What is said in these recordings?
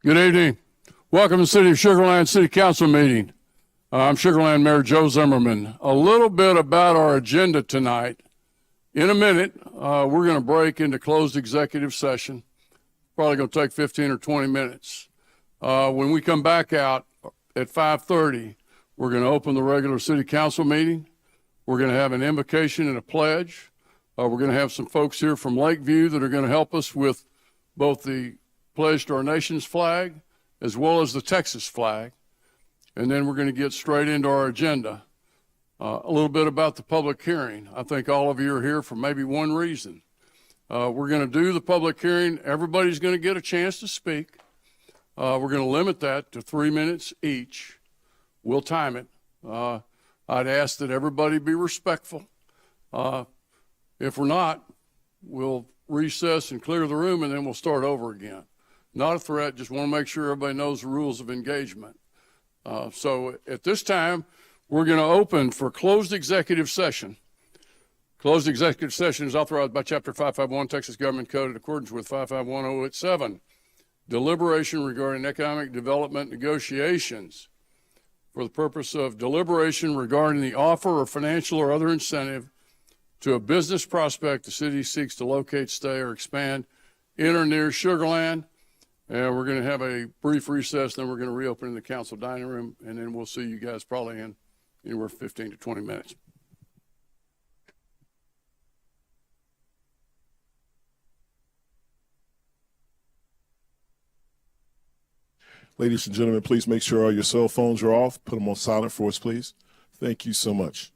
Good evening. Welcome to the City of Sugar Land City Council meeting. I'm Sugar Land Mayor Joe Zimmerman. A little bit about our agenda tonight. In a minute, we're going to break into closed executive session. Probably going to take 15 or 20 minutes. When we come back out at 5:30, we're going to open the regular City Council meeting. We're going to have an invocation and a pledge. We're going to have some folks here from Lakeview that are going to help us with both the pledge to our nation's flag as well as the Texas flag. And then we're going to get straight into our agenda. A little bit about the public hearing. I think all of you are here for maybe one reason. We're going to do the public hearing. Everybody's going to get a chance to speak. We're going to limit that to 3 minutes each. We'll time it. I'd ask that everybody be respectful. If we're not, we'll recess and clear the room, and then we'll start over again. Not a threat, just want to make sure everybody knows the rules of engagement. So at this time, we're going to open for closed executive session. Closed executive session is authorized by Chapter 551 Texas Government Code in accordance with 551087. Deliberation regarding economic development negotiations for the purpose of deliberation regarding the offer or financial or other incentive to a business prospect the city seeks to locate, stay, or expand in or near Sugar Land. And we're going to have a brief recess, then we're going to reopen in the council dining room, and then we'll see you guys probably in anywhere 15 to 20 minutes. Ladies and gentlemen, please make sure all your cell phones are off. Put them on silent for us, please. Thank you so much.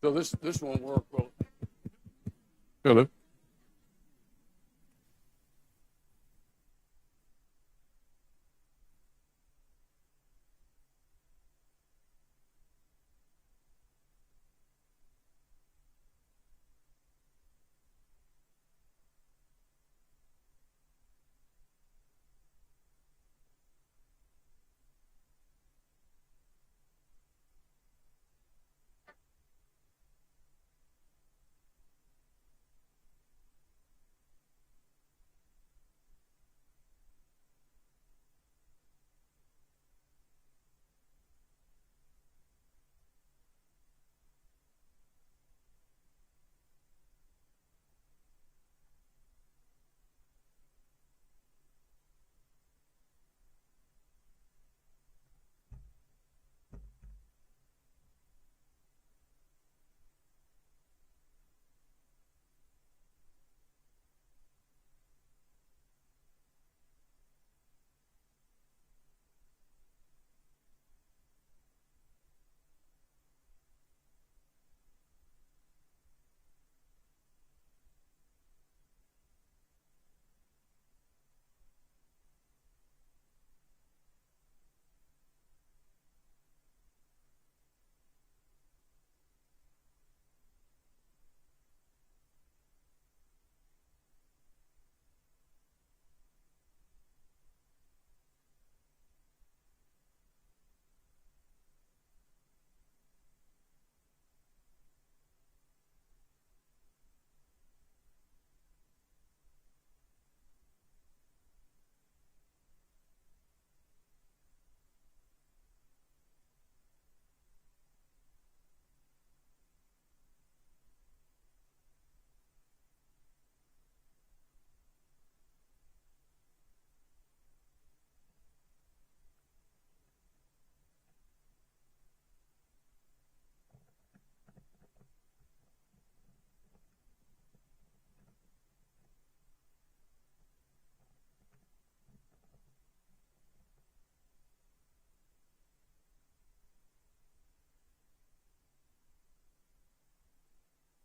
So this won't work. Well, hello.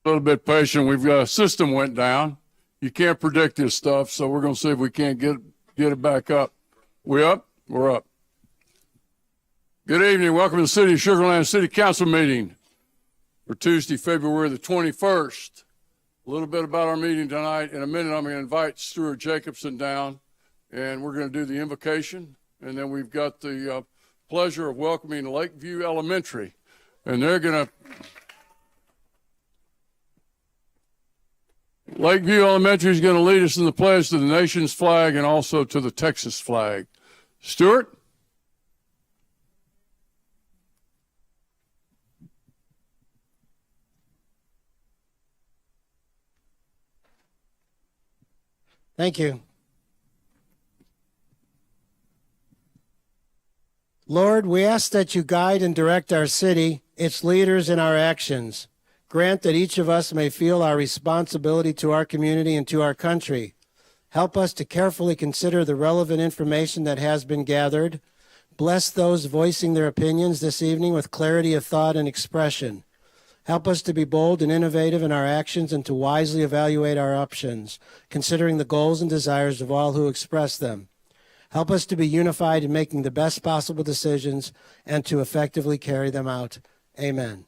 A little bit patient. We've got a system went down. You can't predict this stuff, so we're going to see if we can't get it back up. We up? We're up. Good evening. Welcome to the City of Sugar Land City Council meeting for Tuesday, February the 21st. A little bit about our meeting tonight. In a minute, I'm going to invite Stuart Jacobson down, and we're going to do the invocation. And then we've got the pleasure of welcoming Lakeview Elementary, and they're going to Lakeview Elementary is going to lead us in the pledge to the nation's flag and also to the Texas flag. Stuart? Thank you. Lord, we ask that you guide and direct our city, its leaders, and our actions. Grant that each of us may feel our responsibility to our community and to our country. Help us to carefully consider the relevant information that has been gathered. Bless those voicing their opinions this evening with clarity of thought and expression. Help us to be bold and innovative in our actions and to wisely evaluate our options, considering the goals and desires of all who express them. Help us to be unified in making the best possible decisions and to effectively carry them out. Amen.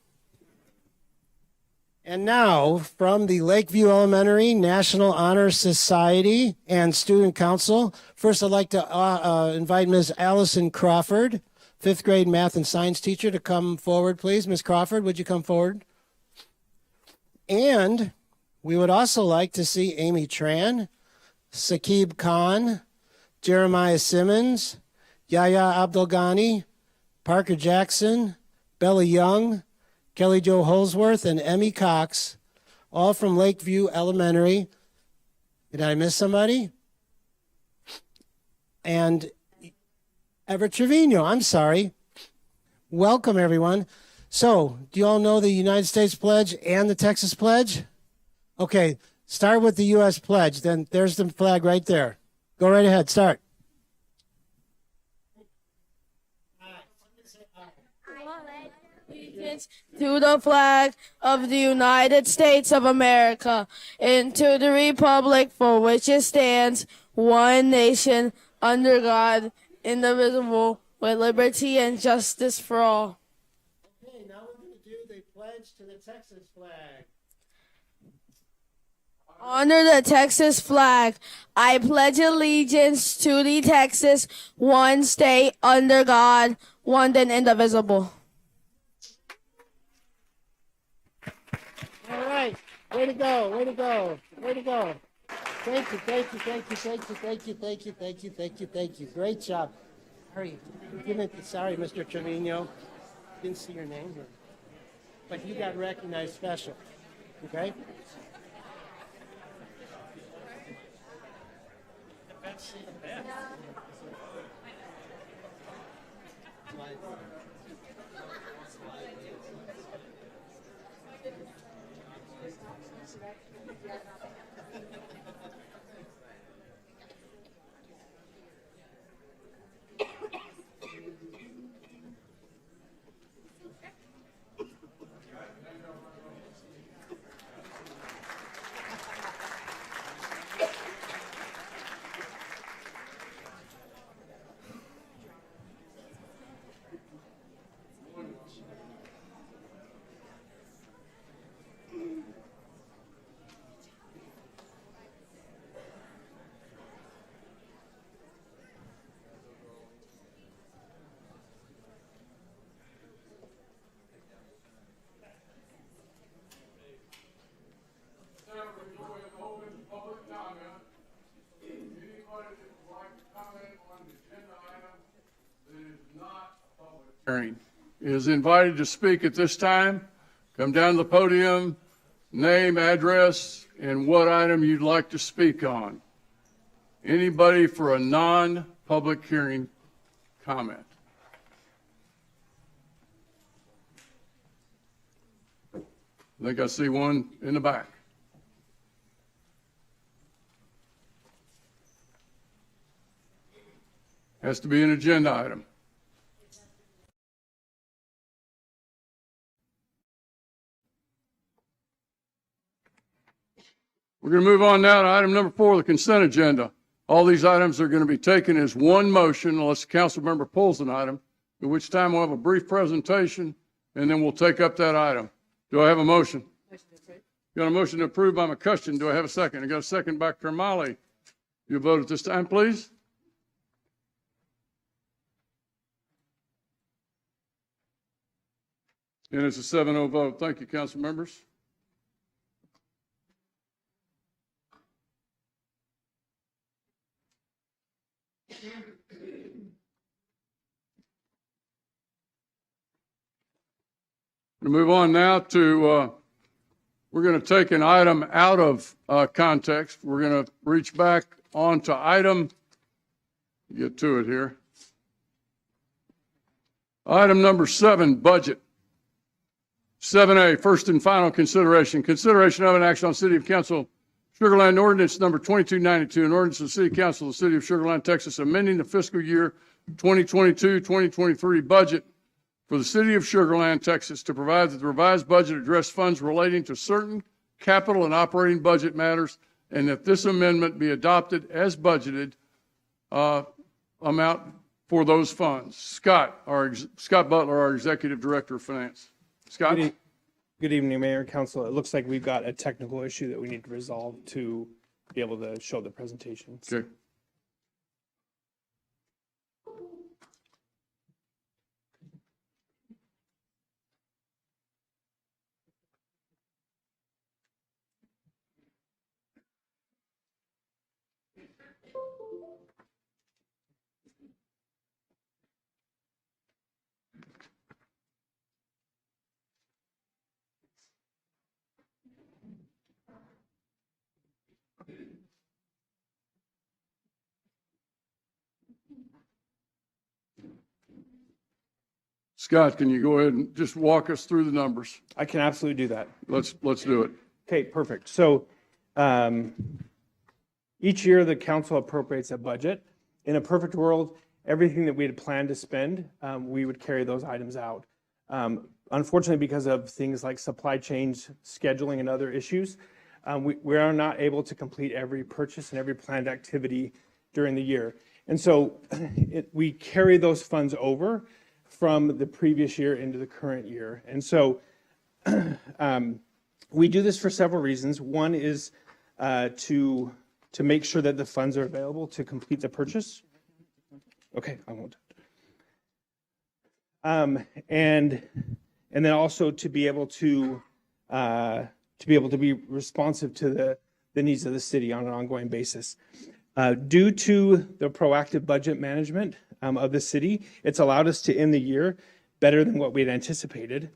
And now, from the Lakeview Elementary National Honor Society and Student Council, first I'd like to invite Ms. Allison Crawford, fifth grade math and science teacher, to come forward, please. Ms. Crawford, would you come forward? And we would also like to see Amy Tran, Saqib Khan, Jeremiah Simmons, Yahya Abdulghani, Parker Jackson, Bella Young, Kelly Jo Holsworth, and Emmy Cox, all from Lakeview Elementary. Did I miss somebody? And Everett Trevino, I'm sorry. Welcome, everyone. So, do you all know the United States Pledge and the Texas Pledge? Okay, start with the U.S. Pledge. Then there's the flag right there. Go right ahead, start. Allegiance to the flag of the United States of America and to the republic for which it stands, one nation, under God, indivisible, with liberty and justice for all. Okay, now we're going to do the pledge to the Texas flag. Honor the Texas flag. I pledge allegiance to the Texas, one state, under God, one and indivisible. All right, way to go, way to go, way to go. Thank you, thank you, thank you, thank you, thank you, thank you, thank you, thank you, thank you. Great job. Hurry, sorry, Mr. Trevino, didn't see your name here, but you got recognized special, okay? Hearing is invited to speak at this time. Come down to the podium, name, address, and what item you'd like to speak on. Anybody for a non-public hearing comment? I think I see one in the back. Has to be an agenda item. We're going to move on now to item number 4, the consent agenda. All these items are going to be taken as one motion unless the council member pulls an item, at which time we'll have a brief presentation, and then we'll take up that item. Do I have a motion? Got a motion to approve by McCutcheon. Do I have a second? I got a second by Kermali. You vote at this time, please. And it's a 7-0 vote. Thank you, council members. We'll move on now to, we're going to take an item out of context. We're going to reach back onto item, get to it here. Item number 7, budget. 7A, first and final consideration. Consideration of an action on City of Council Sugar Land Ordinance number 2292, an ordinance of the City Council of the City of Sugar Land, Texas, amending the fiscal year 2022-2023 budget for the City of Sugar Land, Texas, to provide that the revised budget address funds relating to certain capital and operating budget matters, and that this amendment be adopted as budgeted amount for those funds. Scott Butler, our Executive Director of Finance. Scott? Good evening, Mayor and Council. It looks like we've got a technical issue that we need to resolve to be able to show the presentation. Okay. Scott, can you go ahead and just walk us through the numbers? I can absolutely do that. Let's do it. Okay, perfect. So each year the council appropriates a budget. In a perfect world, everything that we had planned to spend, we would carry those items out. Unfortunately, because of things like supply chains, scheduling, and other issues, we are not able to complete every purchase and every planned activity during the year. And so we carry those funds over from the previous year into the current year. And so we do this for several reasons. One is to make sure that the funds are available to complete the purchase. Okay, I won't. And then also to be able to be responsive to the needs of the city on an ongoing basis. Due to the proactive budget management of the city, it's allowed us to end the year better than what we had anticipated.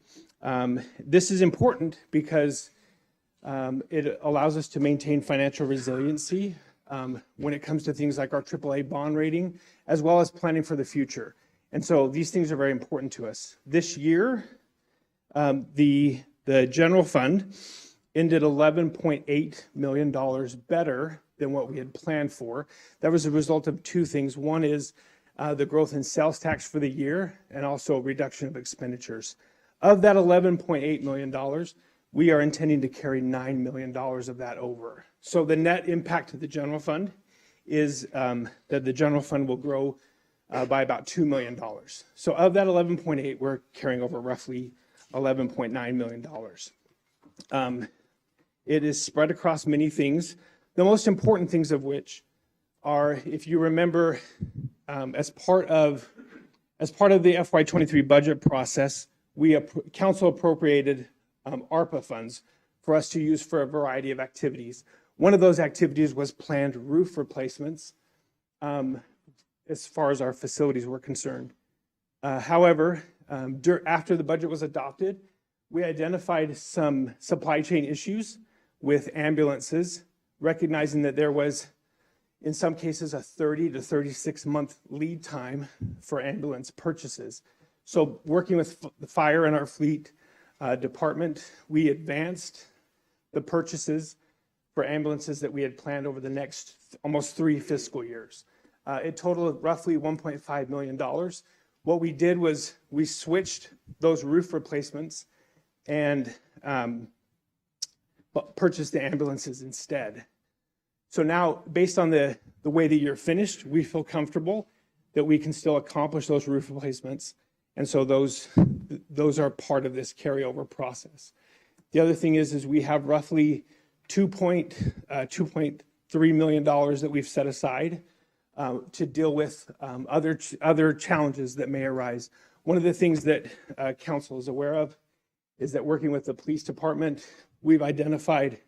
This is important because it allows us to maintain financial resiliency when it comes to things like our AAA bond rating, as well as planning for the future. And so these things are very important to us. This year, the general fund ended $11.8 million better than what we had planned for. That was a result of two things. One is the growth in sales tax for the year, and also a reduction of expenditures. Of that $11.8 million, we are intending to carry $9 million of that over. So the net impact to the general fund is that the general fund will grow by about $2 million. So of that 11.8, we're carrying over roughly $11.9 million. It is spread across many things, the most important things of which are, if you remember, as part of the FY23 budget process, council appropriated ARPA funds for us to use for a variety of activities. One of those activities was planned roof replacements as far as our facilities were concerned. However, after the budget was adopted, we identified some supply chain issues with ambulances, recognizing that there was, in some cases, a 30 to 36 month lead time for ambulance purchases. So working with the fire and our fleet department, we advanced the purchases for ambulances that we had planned over the next almost 3 fiscal years. It totaled roughly $1.5 million. What we did was we switched those roof replacements and purchased the ambulances instead. So now, based on the way the year finished, we feel comfortable that we can still accomplish those roof replacements. And so those are part of this carryover process. The other thing is we have roughly $2.3 million that we've set aside to deal with other challenges that may arise. One of the things that council is aware of is that working with the police department, we've identified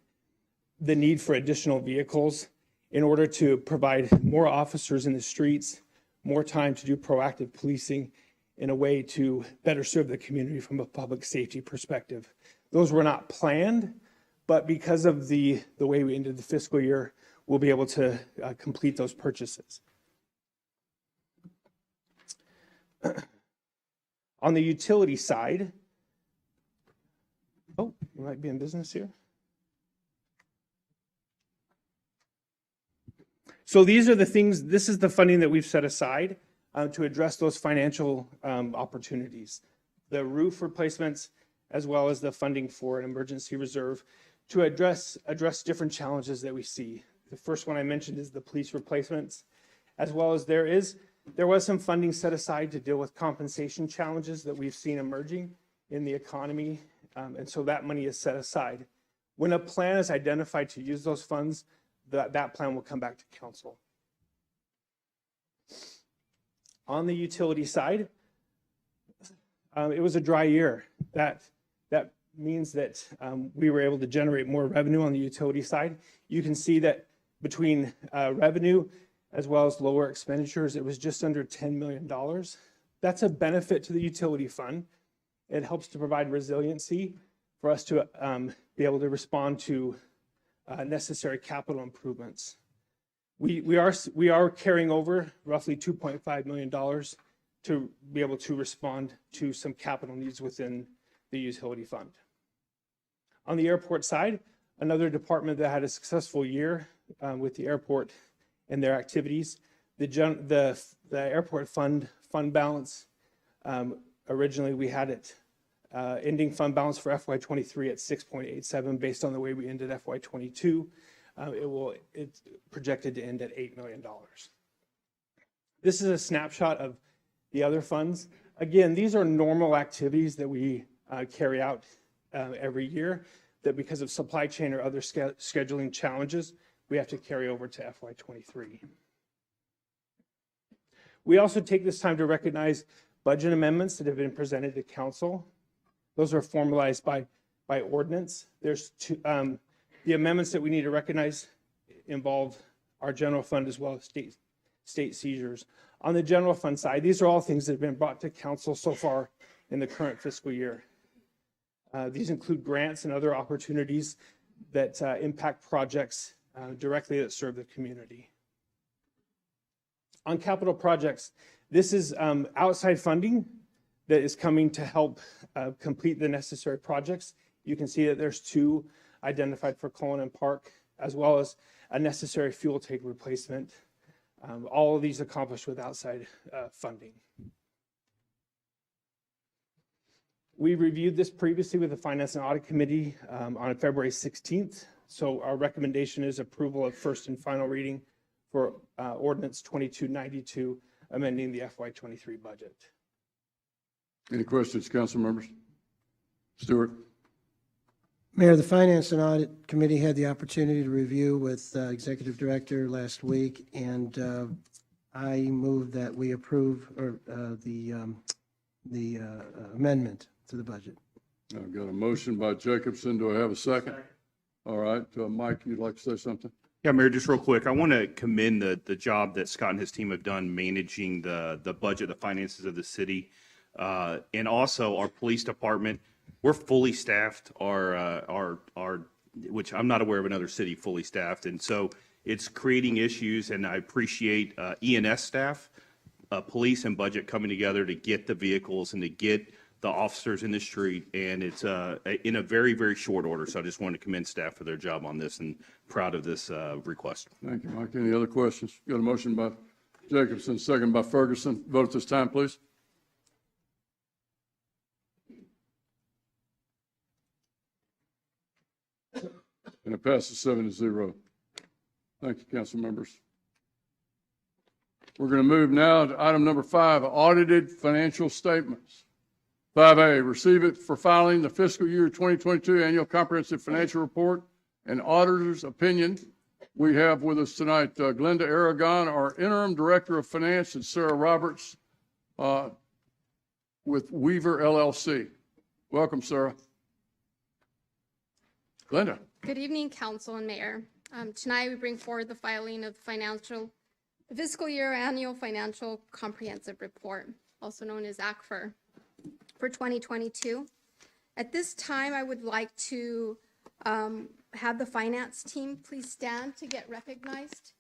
the need for additional vehicles in order to provide more officers in the streets, more time to do proactive policing in a way to better serve the community from a public safety perspective. Those were not planned, but because of the way we ended the fiscal year, we'll be able to complete those purchases. On the utility side, we might be in business here. So these are the things, this is the funding that we've set aside to address those financial opportunities. The roof replacements, as well as the funding for an emergency reserve to address different challenges that we see. The first one I mentioned is the police replacements, as well as there was some funding set aside to deal with compensation challenges that we've seen emerging in the economy, and so that money is set aside. When a plan is identified to use those funds, that plan will come back to council. On the utility side, it was a dry year. That means that we were able to generate more revenue on the utility side. You can see that between revenue as well as lower expenditures, it was just under $10 million. That's a benefit to the utility fund. It helps to provide resiliency for us to be able to respond to necessary capital improvements. We are carrying over roughly $2.5 million to be able to respond to some capital needs within the utility fund. On the airport side, another department that had a successful year with the airport and their activities, The airport fund balance, originally we had it ending fund balance for FY23 at 6.87 based on the way we ended FY22. It's projected to end at $8 million. This is a snapshot of the other funds. Again, these are normal activities that we carry out every year that because of supply chain or other scheduling challenges, we have to carry over to FY23. We also take this time to recognize budget amendments that have been presented to council. Those are formalized by ordinance. There's two, the amendments that we need to recognize involve our general fund as well as state seizures. On the general fund side, these are all things that have been brought to council so far in the current fiscal year. These include grants and other opportunities that impact projects directly that serve the community. On capital projects, this is outside funding that is coming to help complete the necessary projects. You can see that there's two identified for Cullinan Park, as well as a necessary fuel tank replacement. All of these accomplished with outside funding. We reviewed this previously with the Finance and Audit Committee on February 16th. So our recommendation is approval of first and final reading for Ordinance 2292, amending the FY23 budget. Any questions, council members? Stewart? Mayor, the Finance and Audit Committee had the opportunity to review with Executive Director last week, and I move that we approve the amendment to the budget. I've got a motion by Jacobson. Do I have a second? All right. Mike, you'd like to say something? Yeah, Mayor, just real quick, I want to commend the job that Scott and his team have done managing the budget, the finances of the city, and also our police department. We're fully staffed, which I'm not aware of another city fully staffed, and so it's creating issues. And I appreciate E&S staff, police, and budget coming together to get the vehicles and to get the officers in the street, and it's in a very, very short order. So I just wanted to commend staff for their job on this, and proud of this request. Thank you, Mike. Any other questions? Got a motion by Jacobson, second by Ferguson. Vote at this time, please. And it passes 7-0. Thank you, council members. We're going to move now to item number 5, audited financial statements. 5A, receive it for filing the fiscal year 2022 annual comprehensive financial report and auditor's opinion. We have with us tonight Glenda Aragon, our interim director of finance, and Sarah Roberts with Weaver LLC. Welcome, Sarah. Glenda. Good evening, Council and Mayor. Tonight we bring forward the filing of the fiscal year annual financial comprehensive report, also known as ACFR, for 2022. At this time, I would like to have the finance team please stand to get recognized.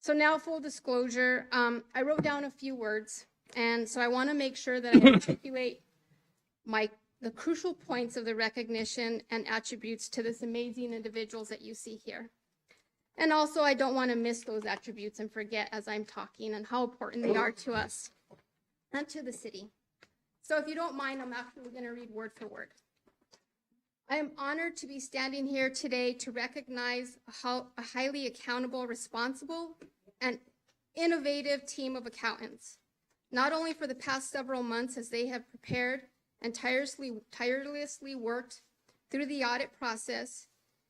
So now, full disclosure, I wrote down a few words, and so I want to make sure that I articulate the crucial points of the recognition and attributes to this amazing individuals that you see here. And also, I don't want to miss those attributes and forget as I'm talking and how important they are to us and to the city. So if you don't mind, I'm actually going to read word for word. I am honored to be standing here today to recognize a highly accountable, responsible, and innovative team of accountants, not only for the past several months as they have prepared and tirelessly worked through the audit process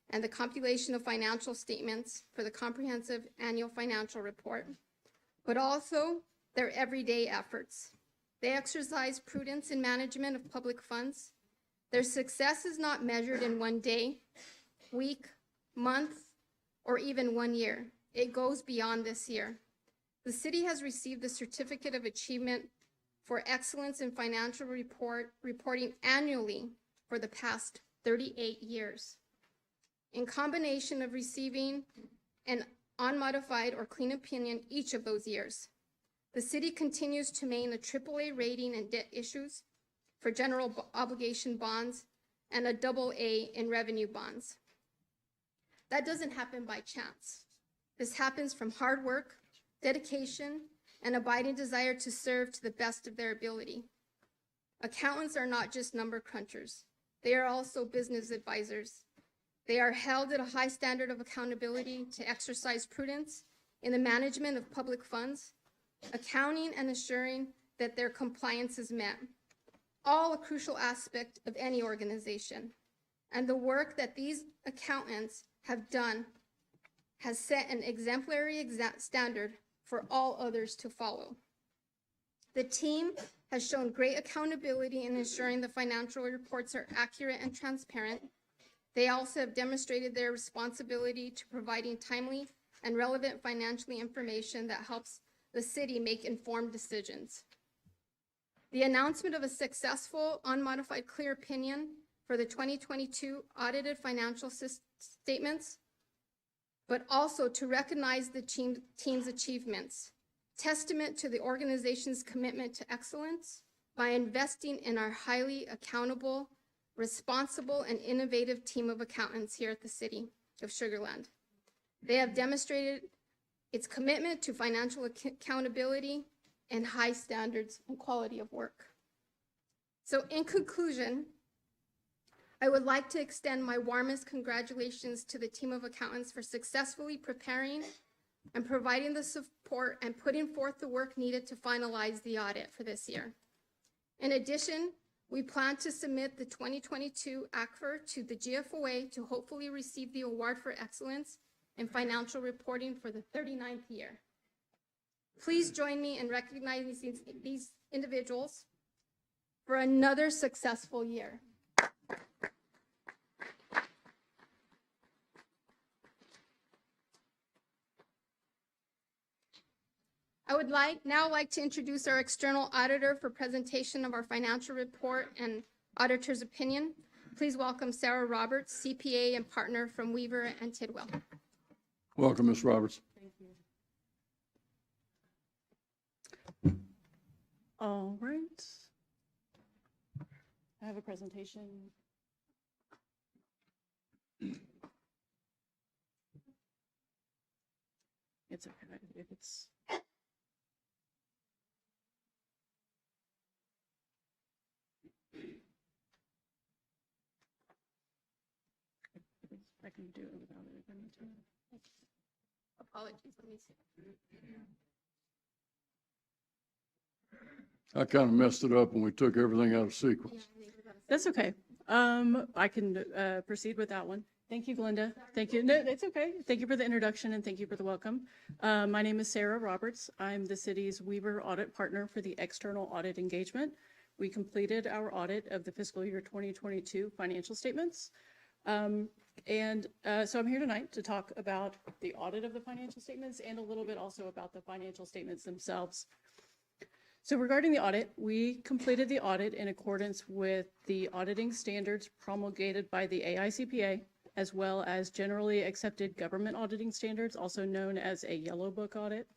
and the compilation of financial statements for the comprehensive annual financial report, but also their everyday efforts. They exercise prudence in management of public funds. Their success is not measured in one day, week, month, or even 1 year. It goes beyond this year. The city has received the Certificate of Achievement for Excellence in Financial Reporting annually for the past 38 years. In combination of receiving an unmodified or clean opinion each of those years, the city continues to maintain a AAA rating in debt issues for general obligation bonds and a AA in revenue bonds. That doesn't happen by chance. This happens from hard work, dedication, and abiding desire to serve to the best of their ability. Accountants are not just number crunchers. They are also business advisors. They are held at a high standard of accountability to exercise prudence in the management of public funds, accounting and assuring that their compliance is met, all a crucial aspect of any organization. And the work that these accountants have done has set an exemplary standard for all others to follow. The team has shown great accountability in ensuring the financial reports are accurate and transparent. They also have demonstrated their responsibility to providing timely and relevant financial information that helps the city make informed decisions. The announcement of a successful, unmodified, clear opinion for the 2022 audited financial statements, but also to recognize the team's achievements, testament to the organization's commitment to excellence by investing in our highly accountable, responsible, and innovative team of accountants here at the City of Sugar Land. They have demonstrated its commitment to financial accountability and high standards and quality of work. So in conclusion, I would like to extend my warmest congratulations to the team of accountants for successfully preparing and providing the support and putting forth the work needed to finalize the audit for this year. In addition, we plan to submit the 2022 ACFR to the GFOA to hopefully receive the award for excellence in financial reporting for the 39th year. Please join me in recognizing these individuals for another successful year. I would now like to introduce our external auditor for presentation of our financial report and auditor's opinion. Please welcome Sarah Roberts, CPA and partner from Weaver and Tidwell. Welcome, Ms. Roberts. All right. I have a presentation. It's okay if it's. I can do it without it. Apologies, let me see. I kind of messed it up when we took everything out of sequence. That's okay. I can proceed with that one. Thank you, Glenda. Thank you. No, it's okay. Thank you for the introduction and thank you for the welcome. My name is Sarah Roberts. I'm the city's Weaver audit partner for the external audit engagement. We completed our audit of the fiscal year 2022 financial statements. So I'm here tonight to talk about the audit of the financial statements and a little bit also about the financial statements themselves. So regarding the audit, we completed the audit in accordance with the auditing standards promulgated by the AICPA, as well as generally accepted government auditing standards, also known as a Yellow Book audit.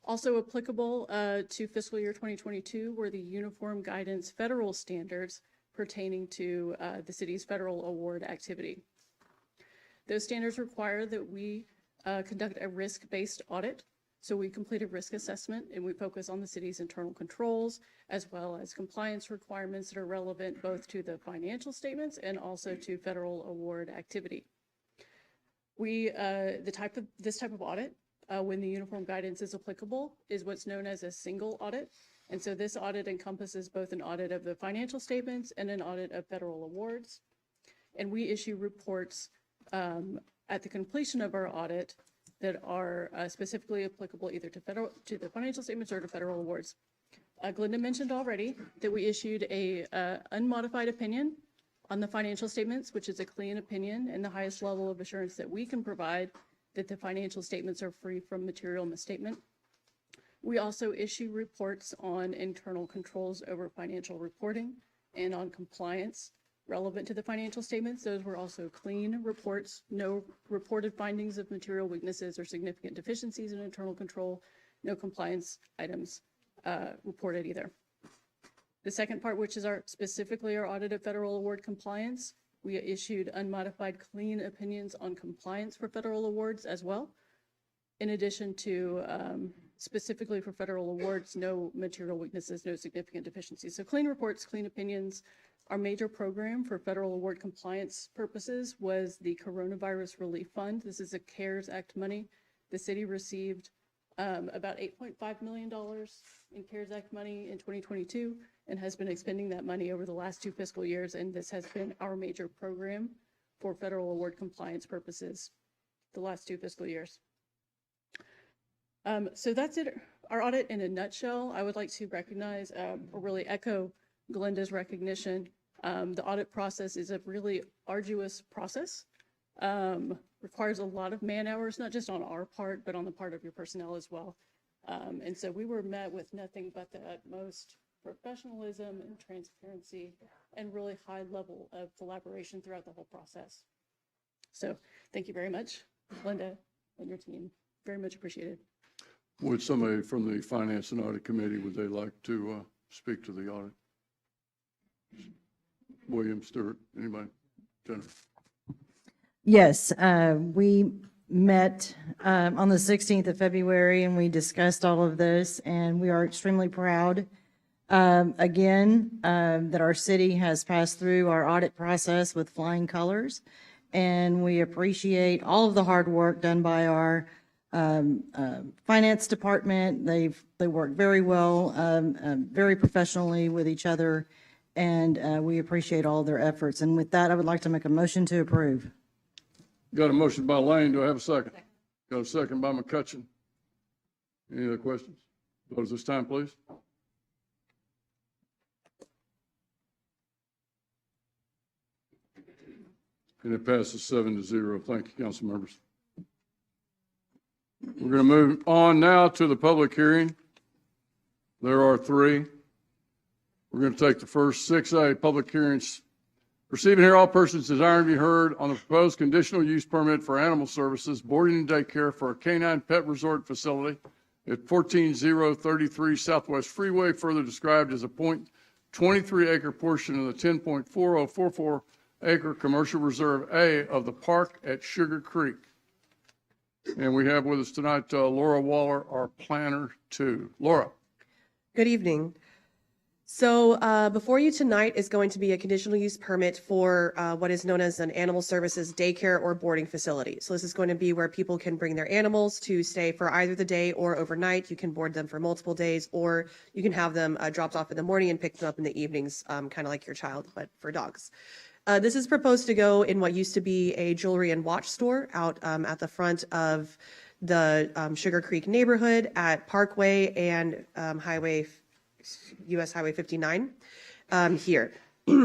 Also applicable to fiscal year 2022 were the Uniform Guidance Federal Standards pertaining to the city's federal award activity. Those standards require that we conduct a risk-based audit. So we complete a risk assessment and we focus on the city's internal controls as well as compliance requirements that are relevant both to the financial statements and also to federal award activity. This type of audit, when the uniform guidance is applicable, is what's known as a single audit. And so this audit encompasses both an audit of the financial statements and an audit of federal awards. And we issue reports at the completion of our audit that are specifically applicable either to the financial statements or to federal awards. Glenda mentioned already that we issued a unmodified opinion on the financial statements, which is a clean opinion and the highest level of assurance that we can provide that the financial statements are free from material misstatement. We also issue reports on internal controls over financial reporting and on compliance relevant to the financial statements. Those were also clean reports, no reported findings of material weaknesses or significant deficiencies in internal control, no compliance items reported either. The second part, which is specifically our audit of federal award compliance, We issued unmodified clean opinions on compliance for federal awards as well. In addition to specifically for federal awards, no material weaknesses, no significant deficiencies. So clean reports, clean opinions. Our major program for federal award compliance purposes was the Coronavirus Relief Fund. This is a CARES Act money. The city received about $8.5 million in CARES Act money in 2022 and has been expending that money over the last 2 fiscal years. And this has been our major program for federal award compliance purposes the last 2 fiscal years. So that's it, our audit in a nutshell. I would like to recognize or really echo Glenda's recognition. The audit process is a really arduous process. Requires a lot of man hours, not just on our part, but on the part of your personnel as well. And so we were met with nothing but the utmost professionalism and transparency and really high level of collaboration throughout the whole process. So thank you very much, Glenda and your team. Very much appreciated. Would somebody from the Finance and Audit Committee, would they like to speak to the audit? William, Stewart, anybody? Jennifer? Yes, we met on the 16th of February and we discussed all of this, and we are extremely proud again that our city has passed through our audit process with flying colors, and we appreciate all of the hard work done by our finance department. They work very well, very professionally with each other, and we appreciate all their efforts. And with that, I would like to make a motion to approve. Got a motion by Lane. Do I have a second? Got a second by McCutcheon. Any other questions? Vote at this time, please. And it passes 7-0. Thank you, council members. We're going to move on now to the public hearing. There are 3. We're going to take the first 6A public hearings. Receive and hear all persons desiring to be heard on the proposed conditional use permit for animal services, boarding and daycare for a canine pet resort facility at 14033 Southwest Freeway, further described as a 0.23 acre portion of the 10.4044 acre commercial reserve A of the park at Sugar Creek. And we have with us tonight Laura Waller, our planner 2. Laura. Good evening. So before you tonight is going to be a conditional use permit for what is known as an animal services daycare or boarding facility. So this is going to be where people can bring their animals to stay for either the day or overnight. You can board them for multiple days, or you can have them dropped off in the morning and picked up in the evenings, kind of like your child, but for dogs. This is proposed to go in what used to be a jewelry and watch store out at the front of the Sugar Creek neighborhood at Parkway and US Highway 59 here.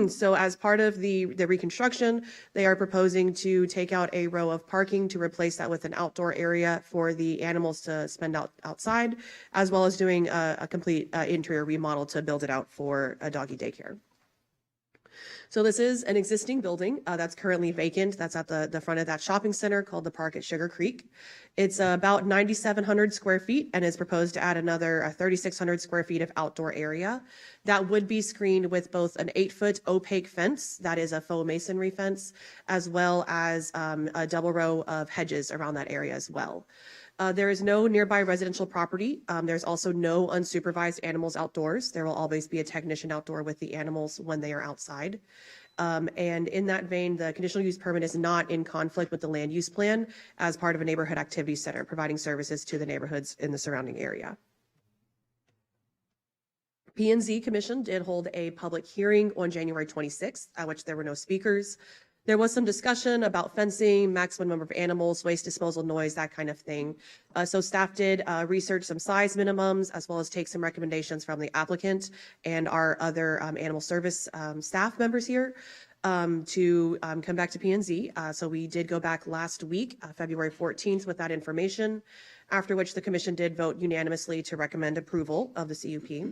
So as part of the reconstruction, they are proposing to take out a row of parking to replace that with an outdoor area for the animals to spend outside, as well as doing a complete interior remodel to build it out for a doggy daycare. So this is an existing building that's currently vacant. That's at the front of that shopping center called the Park at Sugar Creek. It's about 9,700 square feet and is proposed to add another 3,600 square feet of outdoor area. That would be screened with both an 8-foot opaque fence, that is a faux masonry fence, as well as a double row of hedges around that area as well. There is no nearby residential property. There's also no unsupervised animals outdoors. There will always be a technician outdoor with the animals when they are outside. And in that vein, the conditional use permit is not in conflict with the land use plan as part of a neighborhood activity center, providing services to the neighborhoods in the surrounding area. P&Z Commission did hold a public hearing on January 26th, at which there were no speakers. There was some discussion about fencing, maximum number of animals, waste disposal, noise, that kind of thing. So staff did research some size minimums, as well as take some recommendations from the applicant and our other animal service staff members here to come back to P&Z. So we did go back last week, February 14th, with that information, after which the commission did vote unanimously to recommend approval of the CUP.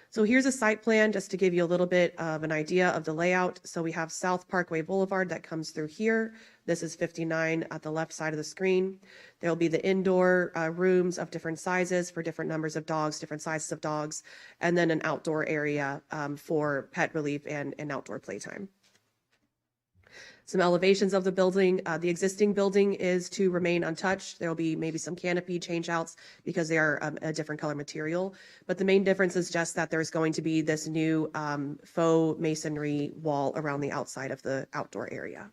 So here's a site plan just to give you a little bit of an idea of the layout. So we have South Parkway Boulevard that comes through here. This is 59 at the left side of the screen. There will be the indoor rooms of different sizes for different numbers of dogs, different sizes of dogs, and then an outdoor area for pet relief and outdoor playtime. Some elevations of the building. The existing building is to remain untouched. There will be maybe some canopy change outs because they are a different color material. But the main difference is just that there's going to be this new faux masonry wall around the outside of the outdoor area.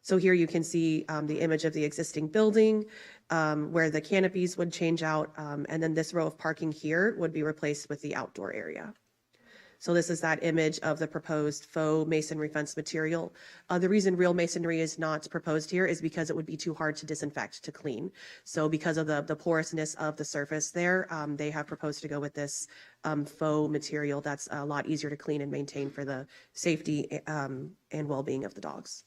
So here you can see the image of the existing building where the canopies would change out. And then this row of parking here would be replaced with the outdoor area. So this is that image of the proposed faux masonry fence material. The reason real masonry is not proposed here is because it would be too hard to disinfect, to clean. So because of the porousness of the surface there, they have proposed to go with this faux material that's a lot easier to clean and maintain for the safety and well-being of the dogs.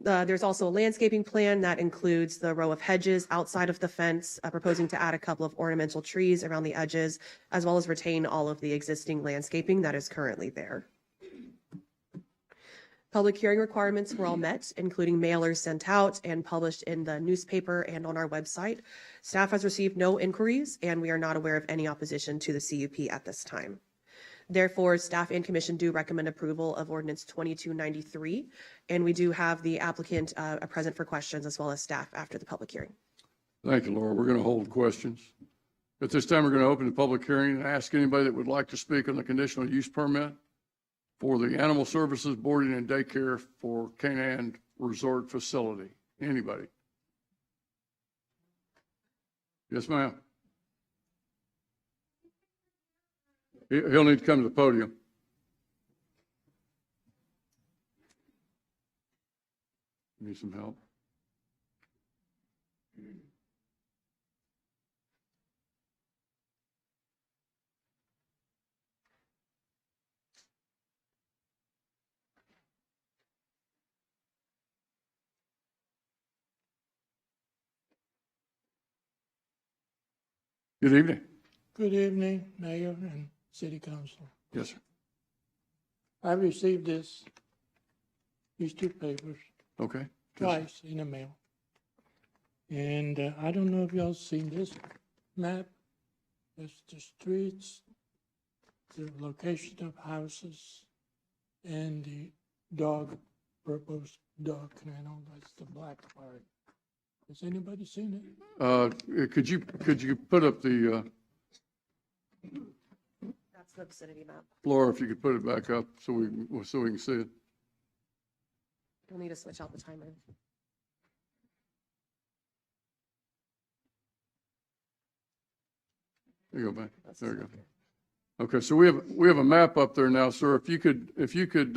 There's also a landscaping plan that includes the row of hedges outside of the fence, proposing to add a couple of ornamental trees around the edges, as well as retain all of the existing landscaping that is currently there. Public hearing requirements were all met, including mailers sent out and published in the newspaper and on our website. Staff has received no inquiries, and we are not aware of any opposition to the CUP at this time. Therefore, staff and commission do recommend approval of ordinance 2293, and we do have the applicant present for questions as well as staff after the public hearing. Thank you, Laura. We're going to hold questions. At this time, we're going to open the public hearing and ask anybody that would like to speak on the conditional use permit for the animal services boarding and daycare for Canaan Resort Facility. Anybody? Yes, ma'am. He'll need to come to the podium. Need some help? Good evening. Good evening, Mayor and City Council. Yes, sir. I received these two papers Okay. twice in the mail. And I don't know if y'all seen this map. It's the streets, the location of houses, and the proposed dog kennel. That's the black part. Has anybody seen it? Could you put up the, That's the vicinity map. Laura, if you could put it back up so we can see it. We'll need to switch out the timer. There you go, man. There you go. Okay, so we have a map up there now, sir. If you could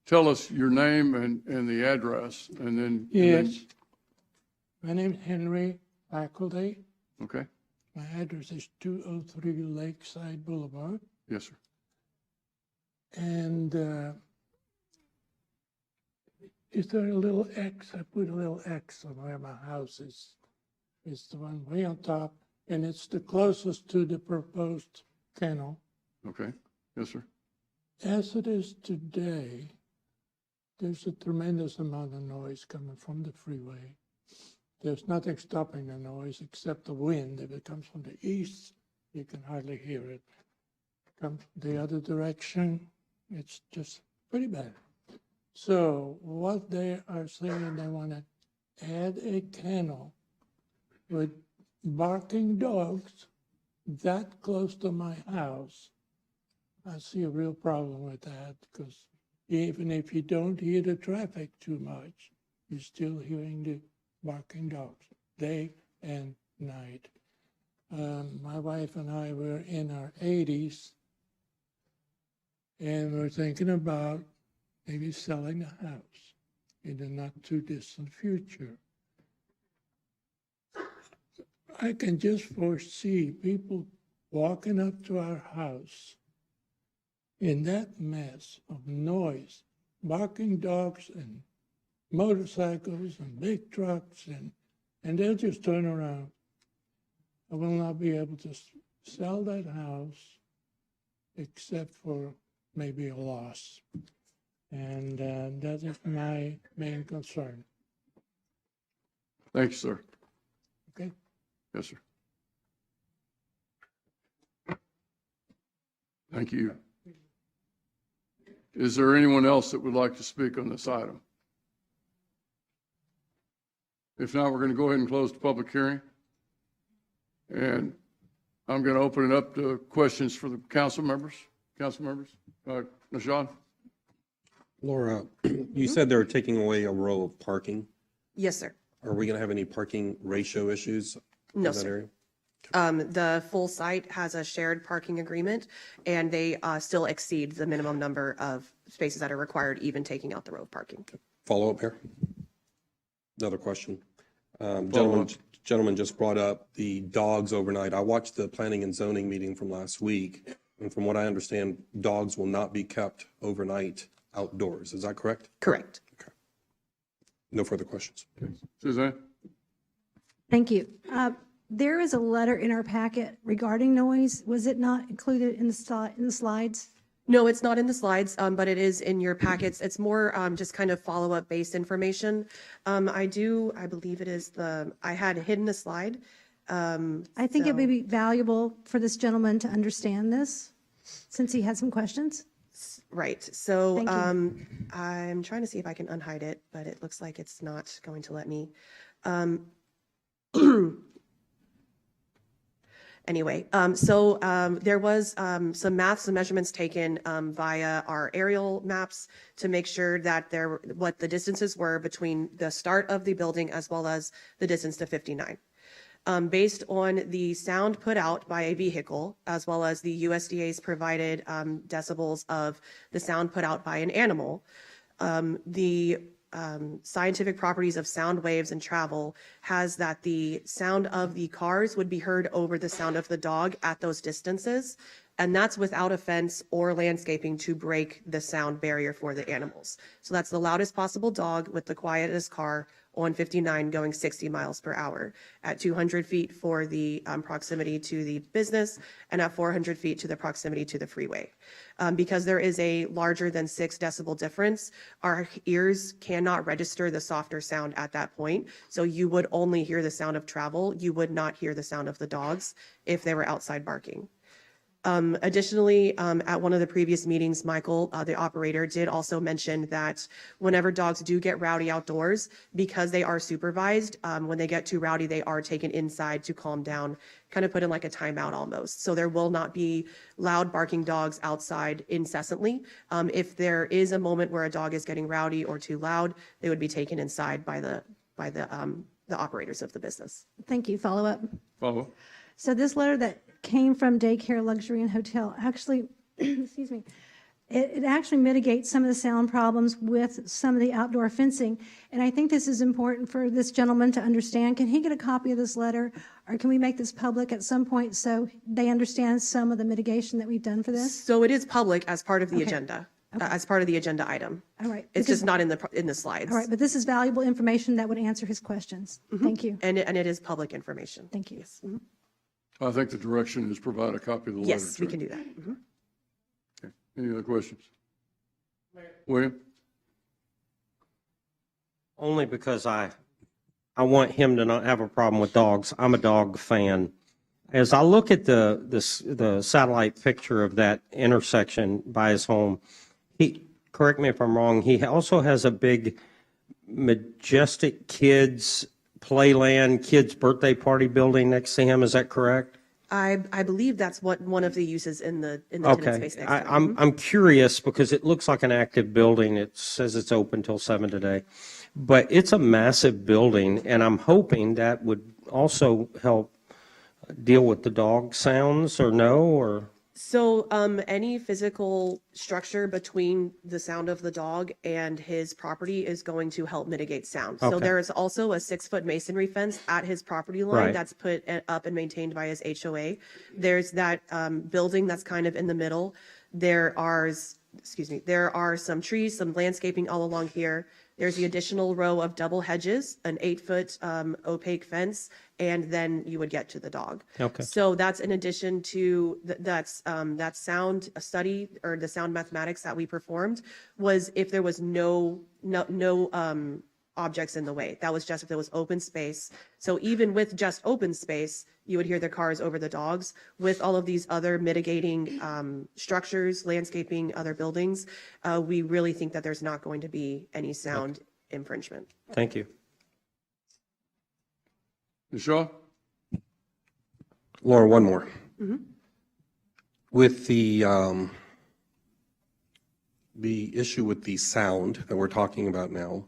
tell us your name and the address, and then. Yes. My name is Henry Faculty. Okay. My address is 203 Lakeside Boulevard. Yes, sir. And is there a little X? I put a little X on where my house is. It's the one way on top, and it's the closest to the proposed kennel. Okay. Yes, sir. As it is today, there's a tremendous amount of noise coming from the freeway. There's nothing stopping the noise except the wind. If it comes from the east, you can hardly hear it. Comes the other direction, it's just pretty bad. So what they are saying, they want to add a kennel with barking dogs that close to my house. I see a real problem with that, because even if you don't hear the traffic too much, you're still hearing the barking dogs, day and night. My wife and I were in our 80s, and we're thinking about maybe selling the house in the not too distant future. I can just foresee people walking up to our house in that mess of noise, barking dogs and motorcycles and big trucks, and they'll just turn around. I will not be able to sell that house except for maybe a loss. And that is my main concern. Thank you, sir. Okay? Yes, sir. Thank you. Is there anyone else that would like to speak on this item? If not, we're going to go ahead and close the public hearing. And I'm going to open it up to questions for the council members. Najad? Laura, you said they were taking away a row of parking. Yes, sir. Are we going to have any parking ratio issues in No, that sir. area? The full site has a shared parking agreement, and they still exceed the minimum number of spaces that are required, even taking out the row of parking. Follow up here? Another question. Follow-up. Gentleman just brought up the dogs overnight. I watched the planning and zoning meeting from last week, and from what I understand, dogs will not be kept overnight outdoors. Is that correct? Correct. No further questions. Suzanne? Thank you. There is a letter in our packet regarding noise. Was it not included in the slides? No, it's not in the slides, but it is in your packets. It's more just kind of follow-up based information. I believe it is I had hidden a slide. I think it would be valuable for this gentleman to understand this, since he had some questions. Right. So Thank you. I'm trying to see if I can unhide it, but it looks like it's not going to let me. Anyway, there was some maps and measurements taken via our aerial maps to make sure that what the distances were between the start of the building as well as the distance to 59. Based on the sound put out by a vehicle, as well as the USDA's provided decibels of the sound put out by an animal, the scientific properties of sound waves and travel has that the sound of the cars would be heard over the sound of the dog at those distances. And that's without a fence or landscaping to break the sound barrier for the animals. So that's the loudest possible dog with the quietest car on 59 going 60 miles per hour, at 200 feet for the proximity to the business, and at 400 feet to the proximity to the freeway. Because there is a larger than 6 decibel difference, our ears cannot register the softer sound at that point. So you would only hear the sound of travel. You would not hear the sound of the dogs if they were outside barking. Additionally, at one of the previous meetings, Michael, the operator, did also mention that whenever dogs do get rowdy outdoors, because they are supervised, when they get too rowdy, they are taken inside to calm down, kind of put in like a timeout almost. So there will not be loud barking dogs outside incessantly. If there is a moment where a dog is getting rowdy or too loud, they would be taken inside by the operators of the business. Thank you. Follow up. Follow. So this letter that came from Daycare Luxury and Hotel actually, excuse me, it actually mitigates some of the sound problems with some of the outdoor fencing. And I think this is important for this gentleman to understand. Can he get a copy of this letter, or can we make this public at some point so they understand some of the mitigation that we've done for this? So it is public as part of the agenda, as part of the agenda item. All right. It's just not in the slides. All right, but this is valuable information that would answer his questions. Thank you. And it is public information. Thank you. Yes. Mhm. I think the direction is provide a copy of the letter. Yes, we too. can do that. Mhm. Okay. Any other questions? William? Only because I want him to not have a problem with dogs. I'm a dog fan. As I look at the satellite picture of that intersection by his home, correct me if I'm wrong, he also has a big Majestic Kids Playland, kids birthday party building next to him. Is that correct? I believe that's what one of the uses in the tenant Okay. space next to it. I'm curious because it looks like an active building. It says it's open till 7 today. But it's a massive building, and I'm hoping that would also help deal with the dog sounds, or no, or? So any physical structure between the sound of the dog and his property is going to help mitigate sound. So Okay. there is also a 6-foot masonry fence at his property line Right. that's put up and maintained by his HOA. There's that building that's kind of in the middle. There are some trees, some landscaping all along here. There's the additional row of double hedges, an 8-foot opaque fence, and then you would get to the dog. Okay. So that's in addition to that sound study, or the sound mathematics that we performed, was if there was no objects in the way. That was just if there was open space. So even with just open space, you would hear the cars over the dogs. With all of these other mitigating structures, landscaping, other buildings, we really think that there's not going to be any sound infringement. Thank you. Ms. Shaw? Laura, one more. Mm-hmm. With the issue with the sound that we're talking about now,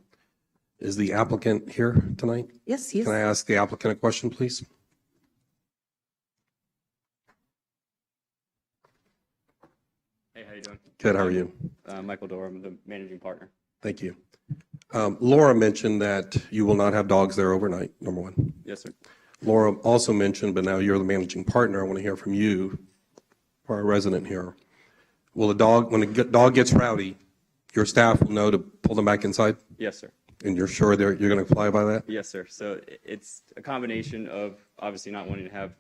is the applicant here tonight? Yes, he is. Can I ask the applicant a question, please? Hey, how you doing? Good, how are you? Michael Dorr, I'm the managing partner. Thank you. Laura mentioned that you will not have dogs there overnight, number one. Yes, sir. Laura also mentioned, but now you're the managing partner, I want to hear from you, for our resident here. Will a dog, when a dog gets rowdy, your staff will know to pull them back inside? Yes, sir. And you're sure you're going to fly by that? Yes, sir. So it's a combination of obviously not wanting to have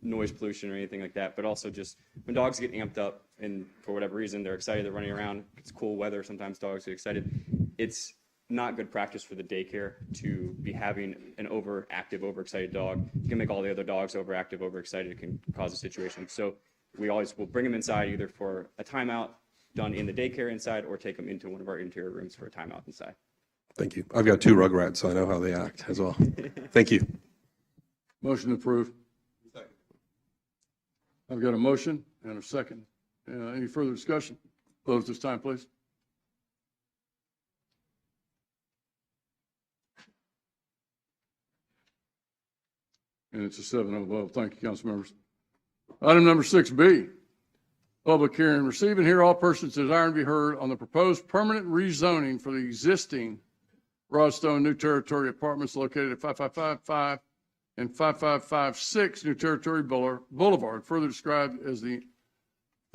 noise pollution or anything like that, but also just when dogs get amped up and for whatever reason they're excited, they're running around, it's cool weather, sometimes dogs get excited. It's not good practice for the daycare to be having an overactive, overexcited dog. You can make all the other dogs overactive, overexcited. It can cause a situation. So we always will bring them inside either for a timeout done in the daycare inside or take them into one of our interior rooms for a timeout inside. Thank you. I've got 2 rugrats, so I know how they act as well. Thank you. Motion approved. I've got a motion and a second. Any further discussion? Close this time, please. And it's a 7-0 vote. Thank you, council members. Item number 6B, public hearing. Receive and hear all persons desiring to be heard on the proposed permanent rezoning for the existing Broadstone New Territory Apartments located at 5555 and 5556 New Territory Boulevard, further described as the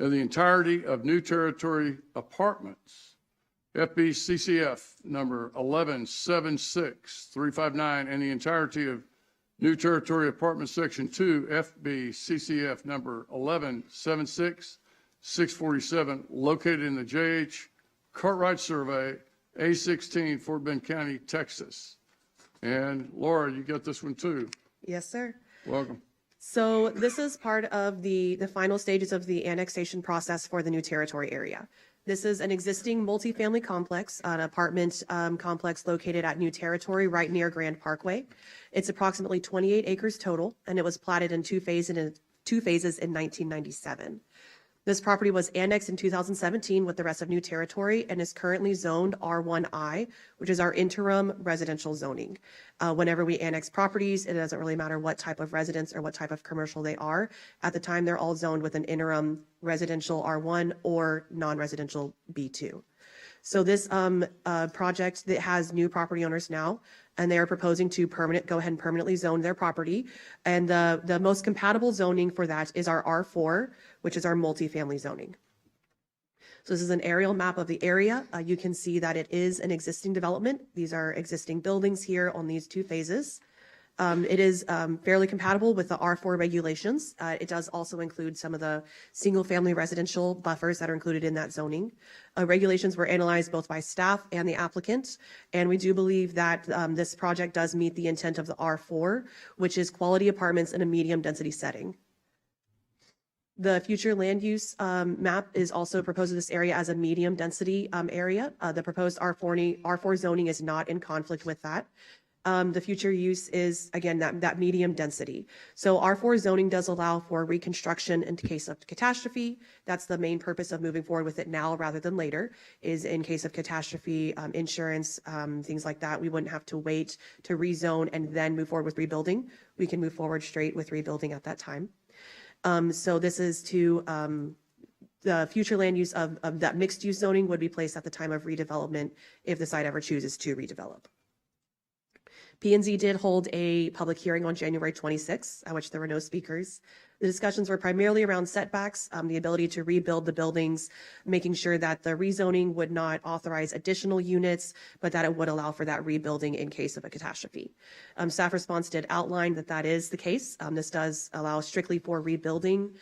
entirety of New Territory Apartments, FBCCF number 1176359, and the entirety of New Territory Apartment Section 2, FBCCF number 1176647, located in the J.H. Cartwright Survey, A16, Fort Bend County, Texas. And Laura, you got this one too. Yes, sir. Welcome. So this is part of the final stages of the annexation process for the New Territory area. This is an existing multifamily complex, an apartment complex located at New Territory right near Grand Parkway. It's approximately 28 acres total, and it was platted in two phases in 1997. This property was annexed in 2017 with the rest of New Territory and is currently zoned R1I, which is our interim residential zoning. Whenever we annex properties, it doesn't really matter what type of residence or what type of commercial they are. At the time, they're all zoned with an interim residential R1 or non-residential B2. So this project that has new property owners now, and they are proposing to go ahead and permanently zone their property. And the most compatible zoning for that is our R4, which is our multifamily zoning. So this is an aerial map of the area. You can see that it is an existing development. These are existing buildings here on these two phases. It is fairly compatible with the R4 regulations. It does also include some of the single-family residential buffers that are included in that zoning. Regulations were analyzed both by staff and the applicant, and we do believe that this project does meet the intent of the R4, which is quality apartments in a medium-density setting. The future land use map is also proposed in this area as a medium-density area. The proposed R4 zoning is not in conflict with that. The future use is, again, that medium density. So R4 zoning does allow for reconstruction in case of catastrophe. That's the main purpose of moving forward with it now rather than later, is in case of catastrophe, insurance, things like that. We wouldn't have to wait to rezone and then move forward with rebuilding. We can move forward straight with rebuilding at that time. So this is to the future land use of that mixed use zoning would be placed at the time of redevelopment if the site ever chooses to redevelop. P&Z did hold a public hearing on January 26th, at which there were no speakers. The discussions were primarily around setbacks, the ability to rebuild the buildings, making sure that the rezoning would not authorize additional units, but that it would allow for that rebuilding in case of a catastrophe. Staff response did outline that that is the case. This does allow strictly for rebuilding.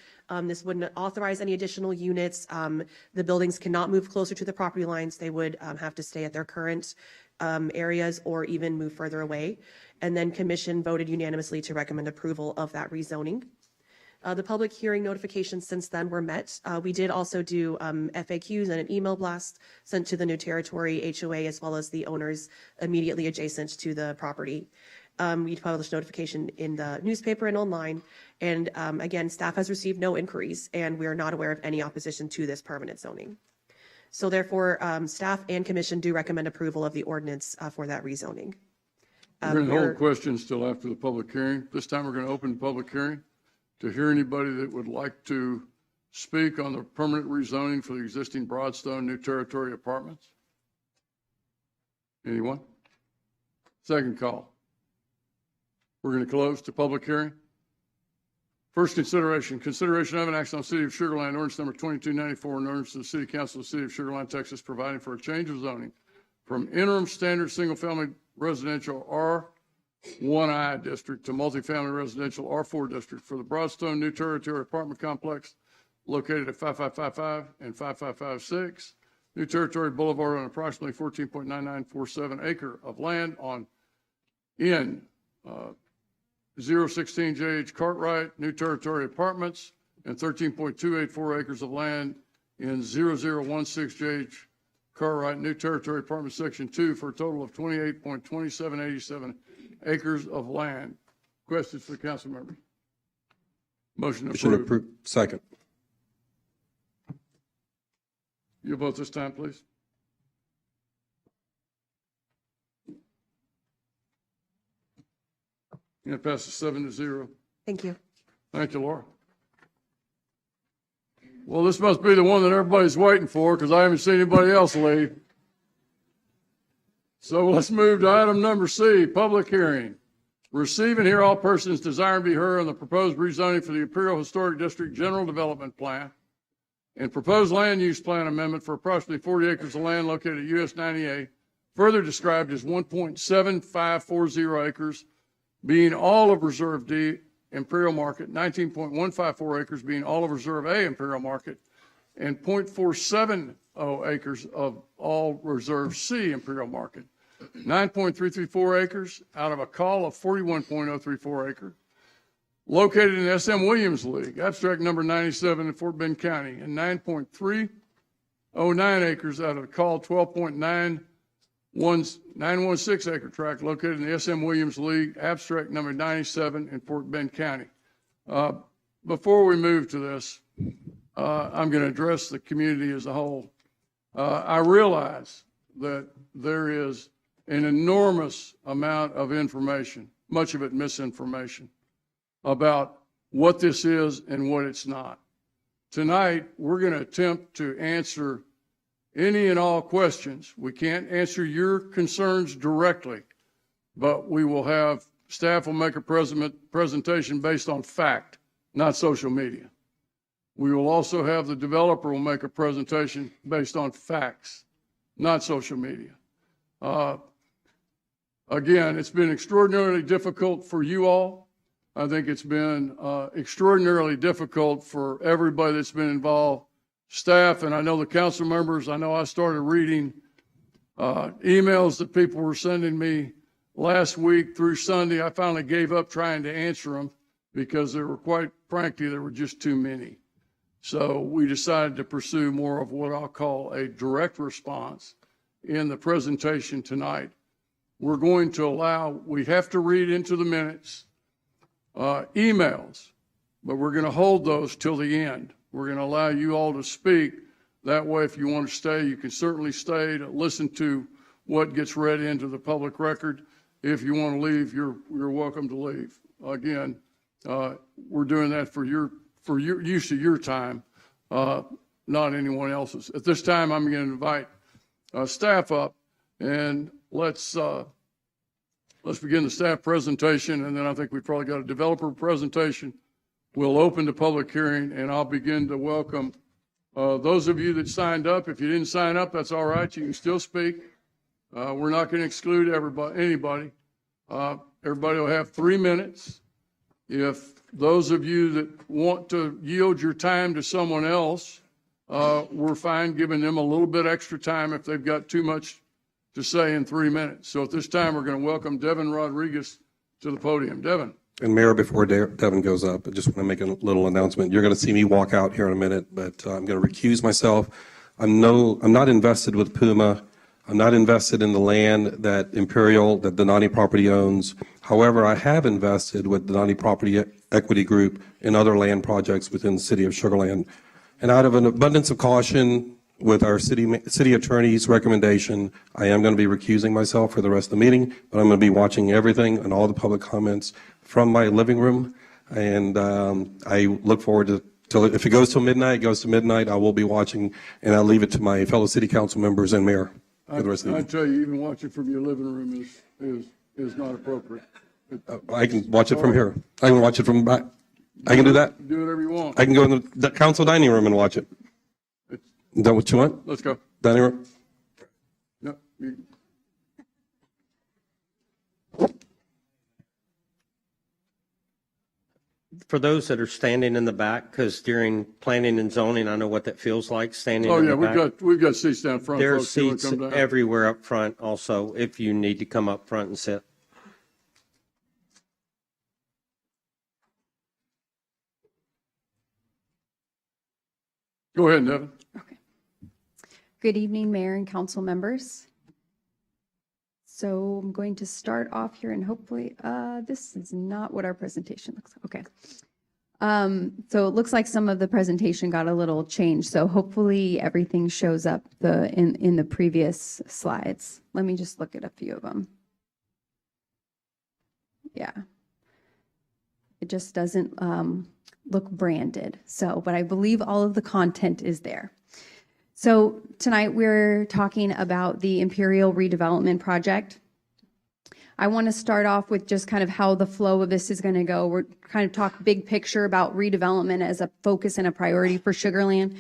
This wouldn't authorize any additional units. The buildings cannot move closer to the property lines. They would have to stay at their current areas or even move further away. And then commission voted unanimously to recommend approval of that rezoning. The public hearing notifications since then were met. We did also do FAQs and an email blast sent to the New Territory HOA as well as the owners immediately adjacent to the property. We published notification in the newspaper and online. And again, staff has received no inquiries and we are not aware of any opposition to this permanent zoning. So therefore, staff and commission do recommend approval of the ordinance for that rezoning. We're going to hold questions till after the public hearing. This time we're going to open the public hearing to hear anybody that would like to speak on the permanent rezoning for the existing Broadstone New Territory apartments. Anyone? Second call. We're going to close the public hearing. First consideration of an action on City of Sugar Land ordinance number 2294, an ordinance to the City Council of the City of Sugar Land, Texas, providing for a change of zoning from interim standard single-family residential R1I district to multifamily residential R4 district for the Broadstone New Territory apartment complex located at 5555 and 5556 New Territory Boulevard on approximately 14.9947 acre of land in 016 JH Cartwright New Territory Apartments and 13.284 acres of land in 0016 JH Cartwright New Territory Apartment Section 2 for a total of 28.2787 acres of land. Questions for the council members? Motion approved. Second. You vote this time, please. And it passes 7-0. Thank you. Thank you, Laura. Well, this must be the one that everybody's waiting for because I haven't seen anybody else leave. So let's move to item number C, public hearing. Receive and hear all persons desiring to be heard on the proposed rezoning for the Imperial Historic District General Development Plan and proposed land use plan amendment for approximately 40 acres of land located at US 98, further described as 1.7540 acres, being all of Reserve D Imperial Market, 19.154 acres being all of Reserve A Imperial Market, and 0.470 acres of all Reserve C Imperial Market. 9.334 acres out of a call of 41.034 acre, located in the SM Williams League, abstract number 97 in Fort Bend County, and 9.309 acres out of the call 12.916 acre tract located in the SM Williams League, abstract number 97 in Fort Bend County. Before we move to this, I'm going to address the community as a whole. I realize that there is an enormous amount of information, much of it misinformation, about what this is and what it's not. Tonight, we're going to attempt to answer any and all questions. We can't answer your concerns directly, but we will have, staff will make a presentation based on fact, not social media. We will also have the developer will make a presentation based on facts, not social media. Again, it's been extraordinarily difficult for you all. I think it's been extraordinarily difficult for everybody that's been involved, staff, and I know the council members. I know I started reading emails that people were sending me last week through Sunday. I finally gave up trying to answer them because there were, quite frankly, there were just too many. So we decided to pursue more of what I'll call a direct response in the presentation tonight. We're going to allow, we have to read into the minutes emails, but we're going to hold those till the end. We're going to allow you all to speak. That way, if you want to stay, you can certainly stay to listen to what gets read into the public record. If you want to leave, you're welcome to leave. Again, we're doing that for your use of your time, not anyone else's. At this time, I'm going to invite staff up, and let's begin the staff presentation, and then I think we've probably got a developer presentation. We'll open the public hearing, and I'll begin to welcome those of you that signed up. If you didn't sign up, that's all right. You can still speak. We're not going to exclude anybody. Everybody will have 3 minutes. If those of you that want to yield your time to someone else, we're fine giving them a little bit extra time if they've got too much to say in 3 minutes. So at this time, we're going to welcome Devin Rodriguez to the podium. Devin. And Mayor, before Devin goes up, I just want to make a little announcement. You're going to see me walk out here in a minute, but I'm going to recuse myself. I'm not invested with Puma. I'm not invested in the land that the Donati property owns. However, I have invested with the Donati Property Equity Group in other land projects within the city of Sugar Land. And out of an abundance of caution, with our city attorney's recommendation, I am going to be recusing myself for the rest of the meeting, but I'm going to be watching everything and all the public comments from my living room. And I look forward to, if it goes till midnight, it goes to midnight. I will be watching, and I'll leave it to my fellow city council members and mayor for the rest of the I meeting. tell you, even watching from your living room is not appropriate. I can watch it from here. I can watch it from back. I can do that. Do whatever you want. I can go in the council dining room and watch it. Is that what you want? Let's go. Dining room? No, For those that are standing in the back, because during planning and zoning, I know what that feels like, standing Oh, in yeah, the back. we've got seats down front. There are folks. You wanna seats come down? everywhere up front also, if you need to come up front and sit. Go ahead, Devin. Good evening, Mayor and council members. So I'm going to start off here and hopefully, this is not what our presentation looks like. Okay. So it looks like some of the presentation got a little changed. So hopefully everything shows up in the previous slides. Let me just look at a few of them. Yeah. It just doesn't look branded. So, but I believe all of the content is there. So tonight we're talking about the Imperial Redevelopment Project. I want to start off with just kind of how the flow of this is going to go. We're kind of talk big picture about redevelopment as a focus and a priority for Sugar Land.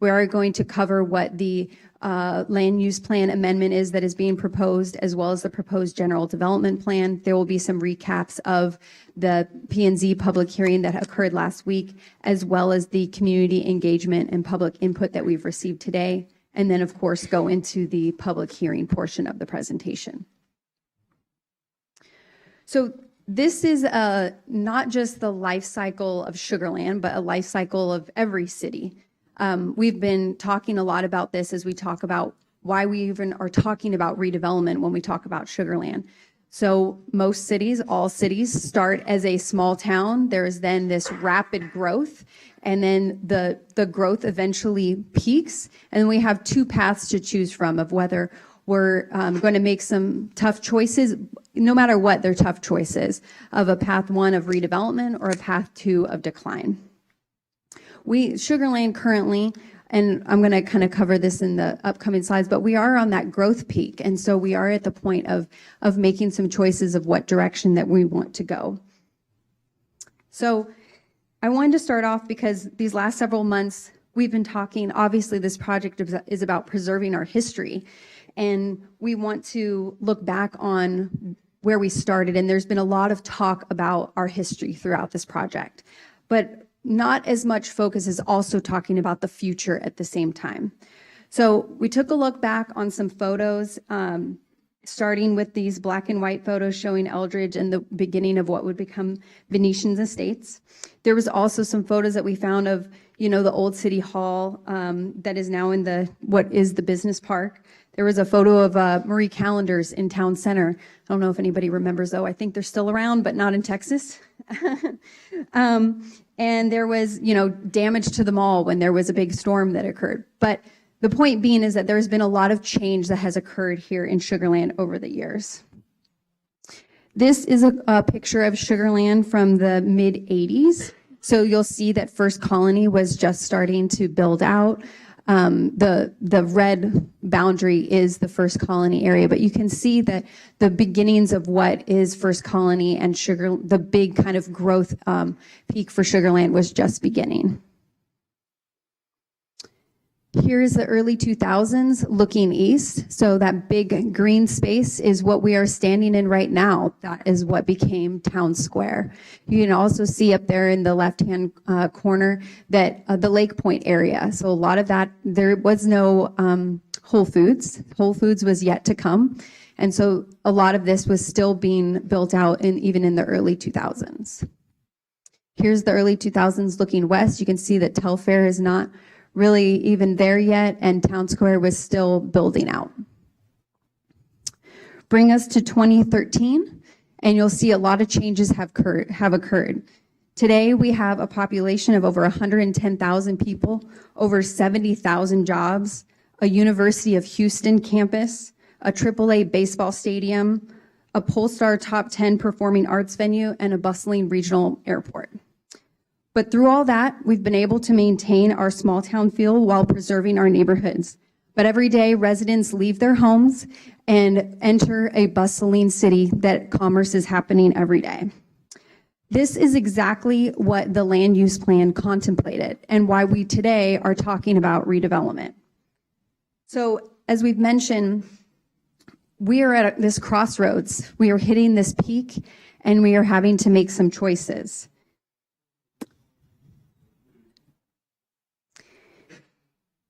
We are going to cover what the land use plan amendment is that is being proposed, as well as the proposed general development plan. There will be some recaps of the P&Z public hearing that occurred last week, as well as the community engagement and public input that we've received today. And then, of course, go into the public hearing portion of the presentation. So this is not just the life cycle of Sugar Land, but a life cycle of every city. We've been talking a lot about this as we talk about why we even are talking about redevelopment when we talk about Sugar Land. So most cities, all cities, start as a small town. There's then this rapid growth, and then the growth eventually peaks. And we have two paths to choose from of whether we're going to make some tough choices. No matter what, they're tough choices of a path one of redevelopment or a path two of decline. Sugar Land currently, and I'm going to kind of cover this in the upcoming slides, but we are on that growth peak. And so we are at the point of making some choices of what direction that we want to go. So I wanted to start off because these last several months, we've been talking, obviously this project is about preserving our history. And we want to look back on where we started. And there's been a lot of talk about our history throughout this project. But not as much focus as also talking about the future at the same time. So we took a look back on some photos, starting with these black and white photos showing Eldridge and the beginning of what would become Venetian's Estates. There was also some photos that we found of, the old city hall that is now in what is the business park. There was a photo of Marie Callender's in Town Center. I don't know if anybody remembers, though. I think they're still around, but not in Texas. And there was, damage to the mall when there was a big storm that occurred. But the point being is that there's been a lot of change that has occurred here in Sugar Land over the years. This is a picture of Sugar Land from the mid-'80s. So you'll see that First Colony was just starting to build out. The red boundary is the First Colony area, but you can see that the beginnings of what is First Colony and the big kind of growth peak for Sugar Land was just beginning. Here's the early 2000s looking east. So that big green space is what we are standing in right now. That is what became Town Square. You can also see up there in the left-hand corner that the Lake Point area. So a lot of that, there was no Whole Foods. Whole Foods was yet to come. And so a lot of this was still being built out even in the early 2000s. Here's the early 2000s looking west. You can see that Telfair is not really even there yet, and Town Square was still building out. Bring us to 2013, and you'll see a lot of changes have occurred. Today, we have a population of over 110,000 people, over 70,000 jobs, a University of Houston campus, a AAA baseball stadium, a Polestar top 10 performing arts venue, and a bustling regional airport. But through all that, we've been able to maintain our small town feel while preserving our neighborhoods. But every day, residents leave their homes and enter a bustling city that commerce is happening every day. This is exactly what the land use plan contemplated and why we today are talking about redevelopment. So as we've mentioned, we are at this crossroads. We are hitting this peak and we are having to make some choices.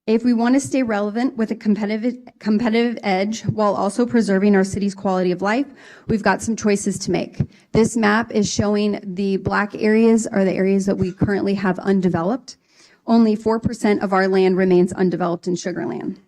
If we want to stay relevant with a competitive edge while also preserving our city's quality of life, we've got some choices to make. This map is showing the black areas are the areas that we currently have undeveloped. Only 4% of our land remains undeveloped in Sugar Land.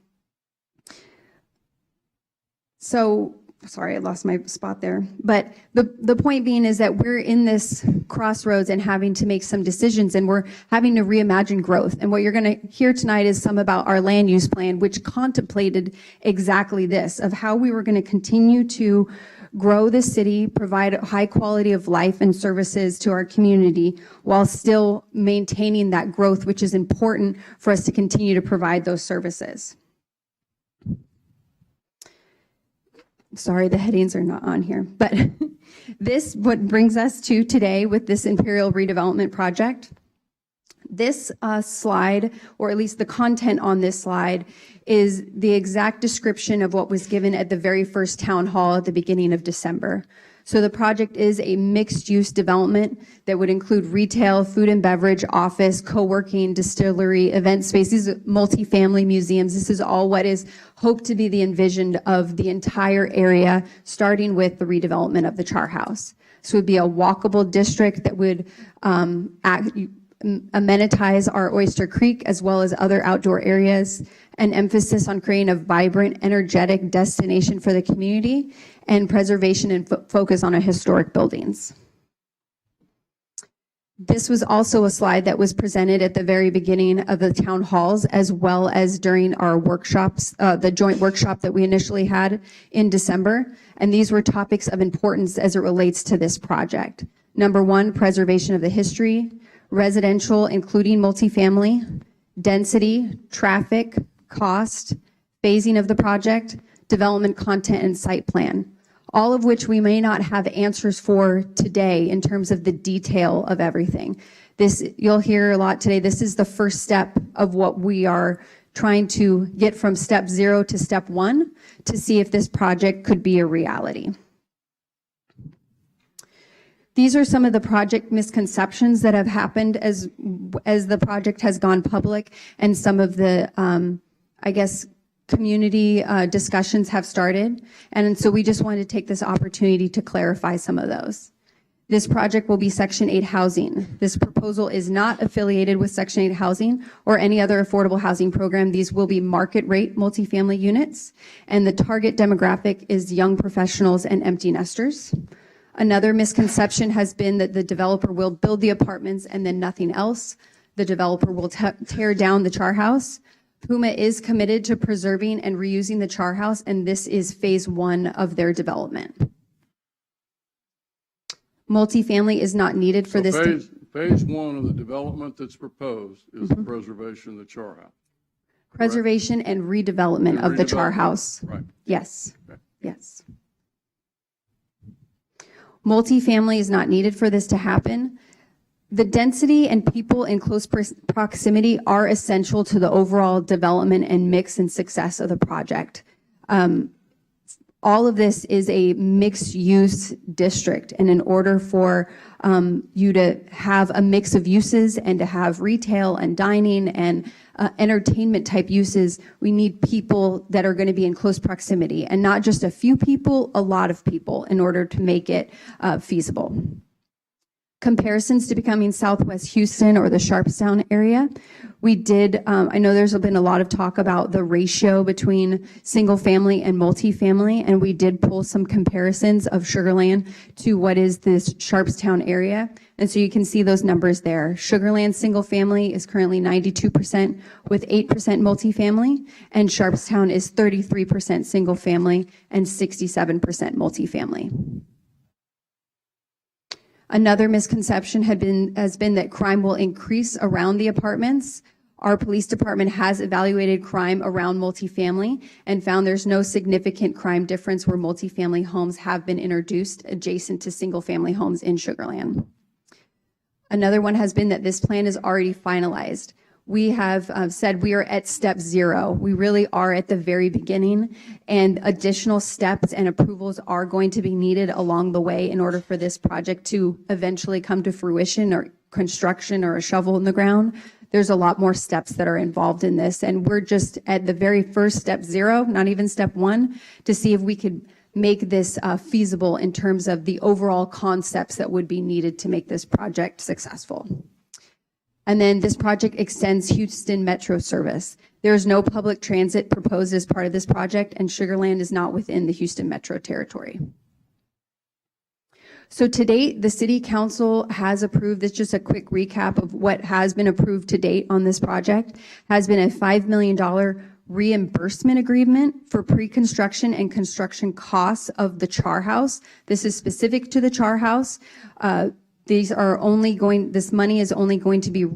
So, sorry, I lost my spot there. But the point being is that we're in this crossroads and having to make some decisions, and we're having to reimagine growth. And what you're going to hear tonight is some about our land use plan, which contemplated exactly this, of how we were going to continue to grow the city, provide a high quality of life and services to our community while still maintaining that growth, which is important for us to continue to provide those services. Sorry, the headings are not on here, but this what brings us to today with this Imperial redevelopment project. This slide, or at least the content on this slide, is the exact description of what was given at the very first town hall at the beginning of December. So the project is a mixed-use development that would include retail, food and beverage, office, co-working, distillery, event spaces, multifamily museums. This is all what is hoped to be the envisioned of the entire area, starting with the redevelopment of the Char House. So it would be a walkable district that would amenitize our Oyster Creek as well as other outdoor areas, an emphasis on creating a vibrant, energetic destination for the community, and preservation and focus on our historic buildings. This was also a slide that was presented at the very beginning of the town halls, as well as during our workshops, the joint workshop that we initially had in December. And these were topics of importance as it relates to this project. Number one, preservation of the history, residential, including multifamily, density, traffic, cost, phasing of the project, development content, and site plan, all of which we may not have answers for today in terms of the detail of everything. This, you'll hear a lot today, this is the first step of what we are trying to get from step 0 to step 1 to see if this project could be a reality. These are some of the project misconceptions that have happened as the project has gone public, and some of the, I guess, community discussions have started. And so we just wanted to take this opportunity to clarify some of those. This project will be Section 8 housing. This proposal is not affiliated with Section 8 housing or any other affordable housing program. These will be market rate multifamily units, and the target demographic is young professionals and empty nesters. Another misconception has been that the developer will build the apartments and then nothing else. The developer will tear down the Char House. Puma is committed to preserving and reusing the Char House, and this is phase 1 of their development. Multifamily is not needed for this. Phase 1 of the development that's proposed is the preservation of the Char House. Preservation and redevelopment of the Char House. Right. Yes. Okay. Yes. Multifamily is not needed for this to happen. The density and people in close proximity are essential to the overall development and mix and success of the project. All of this is a mixed-use district, and in order for you to have a mix of uses and to have retail and dining and entertainment type uses, we need people that are going to be in close proximity, and not just a few people, a lot of people, in order to make it feasible. Comparisons to becoming Southwest Houston or the Sharpstown area. We did, I know there's been a lot of talk about the ratio between single family and multifamily, and we did pull some comparisons of Sugar Land to what is this Sharpstown area. And so you can see those numbers there. Sugar Land single family is currently 92% with 8% multifamily, and Sharpstown is 33% single family and 67% multifamily. Another misconception has been that crime will increase around the apartments. Our police department has evaluated crime around multifamily and found there's no significant crime difference where multifamily homes have been introduced adjacent to single-family homes in Sugar Land. Another one has been that this plan is already finalized. We have said we are at step 0. We really are at the very beginning, and additional steps and approvals are going to be needed along the way in order for this project to eventually come to fruition or construction or a shovel in the ground. There's a lot more steps that are involved in this, and we're just at the very first step 0, not even step 1, to see if we could make this feasible in terms of the overall concepts that would be needed to make this project successful. And then this project extends Houston Metro service. There is no public transit proposed as part of this project, and Sugar Land is not within the Houston Metro territory. So to date, the City Council has approved, this is just a quick recap of what has been approved to date on this project, has been a $5 million reimbursement agreement for pre-construction and construction costs of the Char House. This is specific to the Char House. This money is only going to be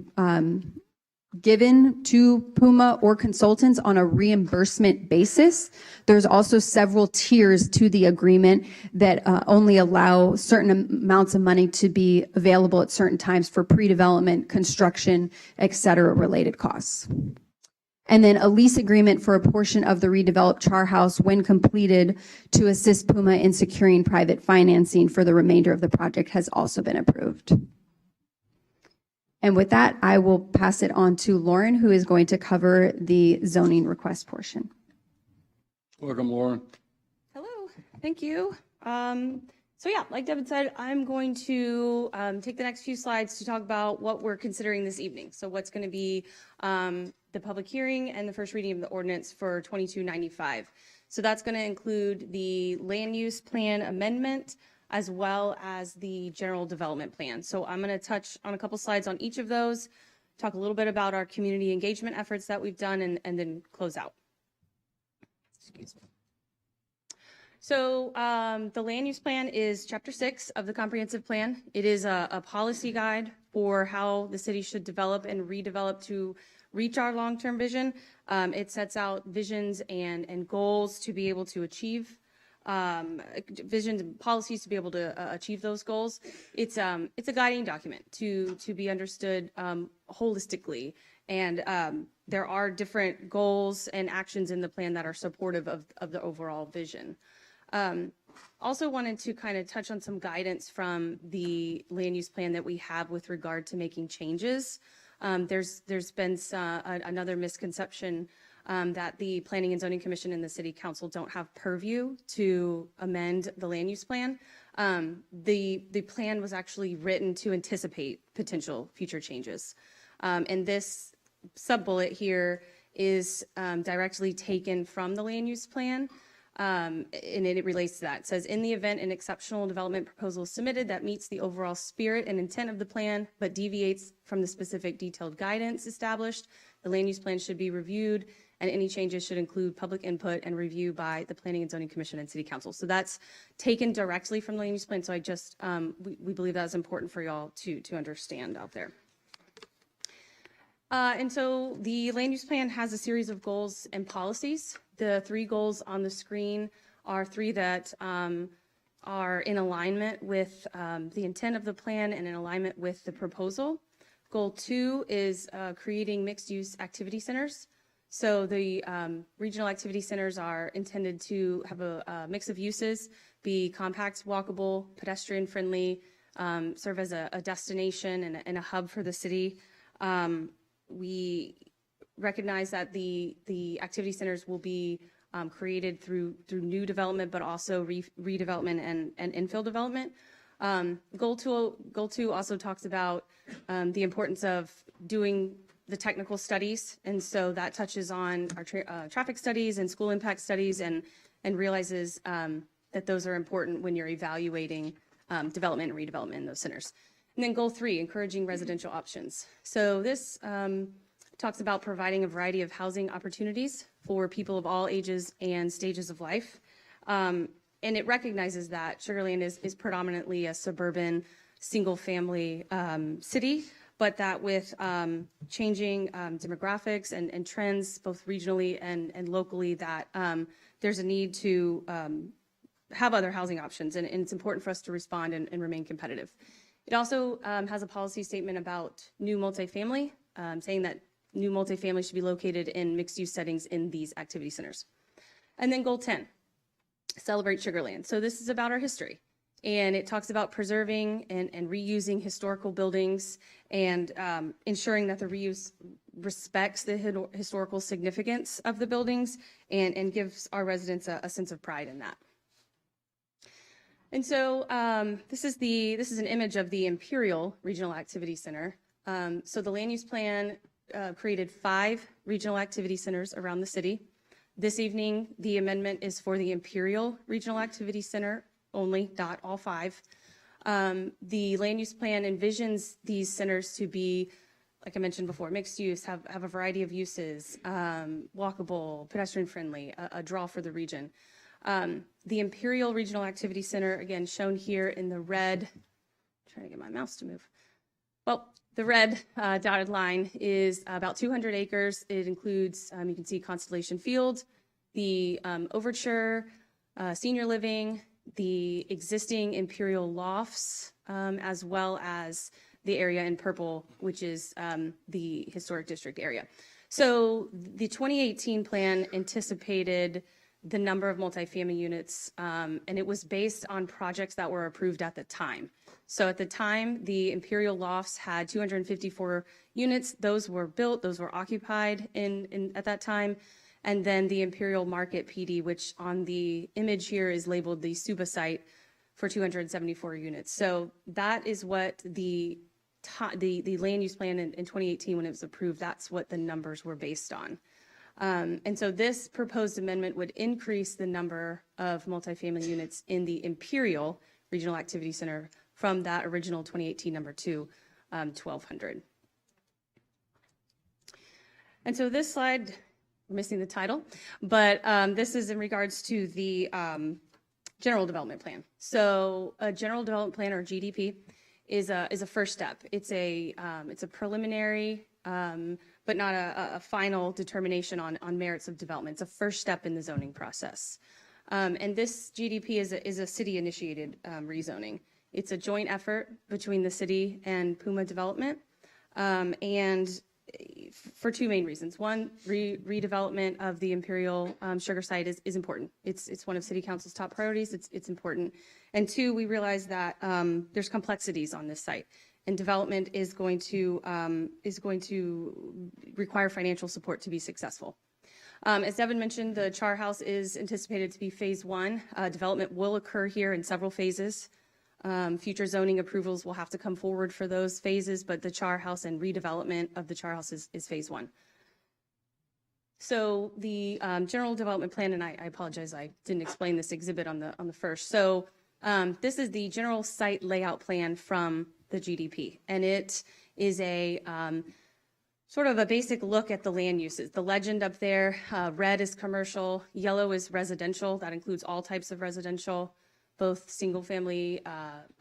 given to Puma or consultants on a reimbursement basis. There's also several tiers to the agreement that only allow certain amounts of money to be available at certain times for pre-development, construction, et cetera, related costs. And then a lease agreement for a portion of the redeveloped Char House when completed to assist Puma in securing private financing for the remainder of the project has also been approved. And with that, I will pass it on to Lauren, who is going to cover the zoning request portion. Welcome, Lauren. Hello, thank you. So yeah, like Devin said, I'm going to take the next few slides to talk about what we're considering this evening. So what's going to be the public hearing and the first reading of the ordinance for 2295. So that's going to include the land use plan amendment as well as the general development plan. So I'm going to touch on a couple slides on each of those, talk a little bit about our community engagement efforts that we've done, and then close out. Excuse me. So the land use plan is chapter 6 of the comprehensive plan. It is a policy guide for how the city should develop and redevelop to reach our long-term vision. It sets out visions and goals to be able to achieve visions and policies to be able to achieve those goals. It's a guiding document to be understood holistically, and there are different goals and actions in the plan that are supportive of the overall vision. Also wanted to kind of touch on some guidance from the land use plan that we have with regard to making changes. There's been another misconception that the Planning and Zoning Commission and the City Council don't have purview to amend the land use plan. The plan was actually written to anticipate potential future changes. And this sub-bullet here is directly taken from the land use plan. And it relates to that. It says, in the event an exceptional development proposal is submitted that meets the overall spirit and intent of the plan, but deviates from the specific detailed guidance established, the land use plan should be reviewed, and any changes should include public input and review by the Planning and Zoning Commission and City Council. So that's taken directly from the land use plan. So I just, we believe that is important for y'all to understand out there. And so the land use plan has a series of goals and policies. The 3 goals on the screen are 3 that are in alignment with the intent of the plan and in alignment with the proposal. Goal 2 is creating mixed-use activity centers. So the regional activity centers are intended to have a mix of uses, be compact, walkable, pedestrian-friendly, serve as a destination and a hub for the city. We recognize that the activity centers will be created through new development, but also redevelopment and infill development. Goal 2 also talks about the importance of doing the technical studies, and so that touches on our traffic studies and school impact studies, and realizes that those are important when you're evaluating development and redevelopment in those centers. And then Goal 3, encouraging residential options. So this talks about providing a variety of housing opportunities for people of all ages and stages of life. And it recognizes that Sugar Land is predominantly a suburban, single-family city, but that with changing demographics and trends, both regionally and locally, that there's a need to have other housing options, and it's important for us to respond and remain competitive. It also has a policy statement about new multifamily, saying that new multifamily should be located in mixed-use settings in these activity centers. And then Goal 10, celebrate Sugar Land. So this is about our history, and it talks about preserving and reusing historical buildings and ensuring that the reuse respects the historical significance of the buildings and gives our residents a sense of pride in that. And so this is an image of the Imperial Regional Activity Center. So the land use plan created 5 regional activity centers around the city. This evening, the amendment is for the Imperial Regional Activity Center only, not all 5. The land use plan envisions these centers to be, like I mentioned before, mixed use, have a variety of uses, walkable, pedestrian friendly, a draw for the region. The Imperial Regional Activity Center, again, shown here in the red, trying to get my mouse to move. Well, the red dotted line is about 200 acres. It includes, you can see Constellation Field, the Overture, senior living, the existing Imperial Lofts, as well as the area in purple, which is the historic district area. So the 2018 plan anticipated the number of multifamily units, and it was based on projects that were approved at the time. So at the time, the Imperial Lofts had 254 units. Those were built, those were occupied at that time. And then the Imperial Market PD, which on the image here is labeled the Suba site, for 274 units. So that is what the land use plan in 2018, when it was approved, that's what the numbers were based on. And so this proposed amendment would increase the number of multifamily units in the Imperial Regional Activity Center from that original 2018 number to 1,200. And so this slide, we're missing the title, but this is in regards to the General Development Plan. So a General Development Plan, or GDP, is a first step. It's a preliminary, but not a final determination on merits of development. It's a first step in the zoning process. And this GDP is a city-initiated rezoning. It's a joint effort between the city and Puma Development, and for 2 main reasons. One, redevelopment of the Imperial Sugar site is important. It's one of City Council's top priorities. It's important. And 2, we realize that there's complexities on this site, and development is going to require financial support to be successful. As Devin mentioned, the Char House is anticipated to be phase 1. Development will occur here in several phases. Future zoning approvals will have to come forward for those phases, but the Char House and redevelopment of the Char House is phase 1. So the General Development Plan, and I apologize, I didn't explain this exhibit on the first. So this is the general site layout plan from the GDP, and it is a sort of a basic look at the land uses. The legend up there, red is commercial, yellow is residential. That includes all types of residential, both single-family,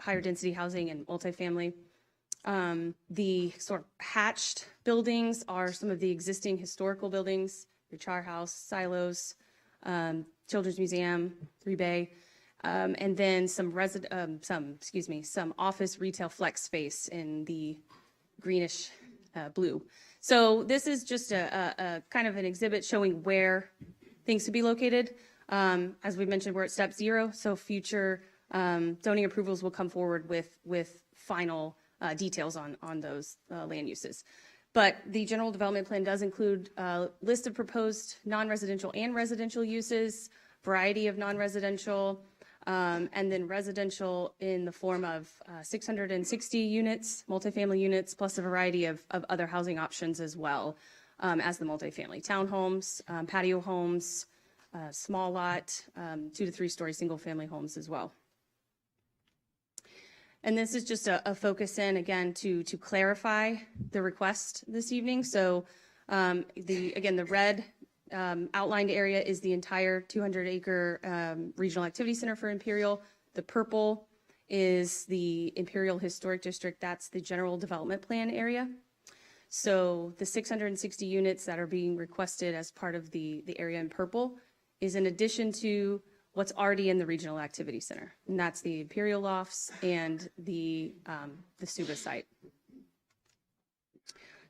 higher density housing, and multifamily. The sort of hatched buildings are some of the existing historical buildings, your Char House, silos, Children's Museum, 3 Bay, and then some office retail flex space in the greenish blue. So this is just a kind of an exhibit showing where things could be located. As we mentioned, we're at step 0, so future zoning approvals will come forward with final details on those land uses. But the general development plan does include a list of proposed non-residential and residential uses, variety of non-residential, and then residential in the form of 660 units, multifamily units, plus a variety of other housing options as well as the multifamily townhomes, patio homes, small lot, 2 to 3 story single family homes as well. And this is just a focus in, again, to clarify the request this evening. So the red outlined area is the entire 200-acre regional activity center for Imperial. The purple is the Imperial Historic District. That's the general development plan area. So the 660 units that are being requested as part of the area in purple is in addition to what's already in the regional activity center, and that's the Imperial Lofts and the Suba site.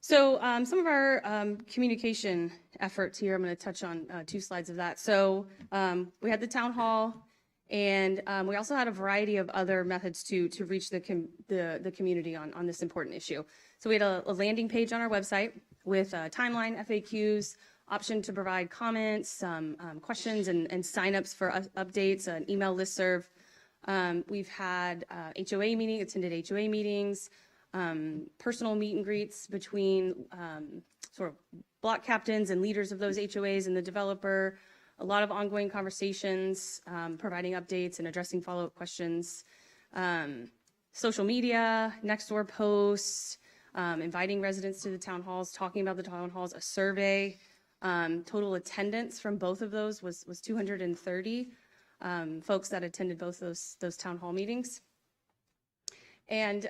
So some of our communication efforts here, I'm going to touch on 2 slides of that. So we had the town hall, and we also had a variety of other methods to reach the community on this important issue. So we had a landing page on our website with a timeline, FAQs, option to provide comments, questions, and signups for updates, an email listserv. We've had attended HOA meetings, personal meet and greets between sort of block captains and leaders of those HOAs and the developer, a lot of ongoing conversations, providing updates and addressing follow-up questions, social media, Nextdoor posts, inviting residents to the town halls, talking about the town halls, a survey. Total attendance from both of those was 230 folks that attended both those town hall meetings. And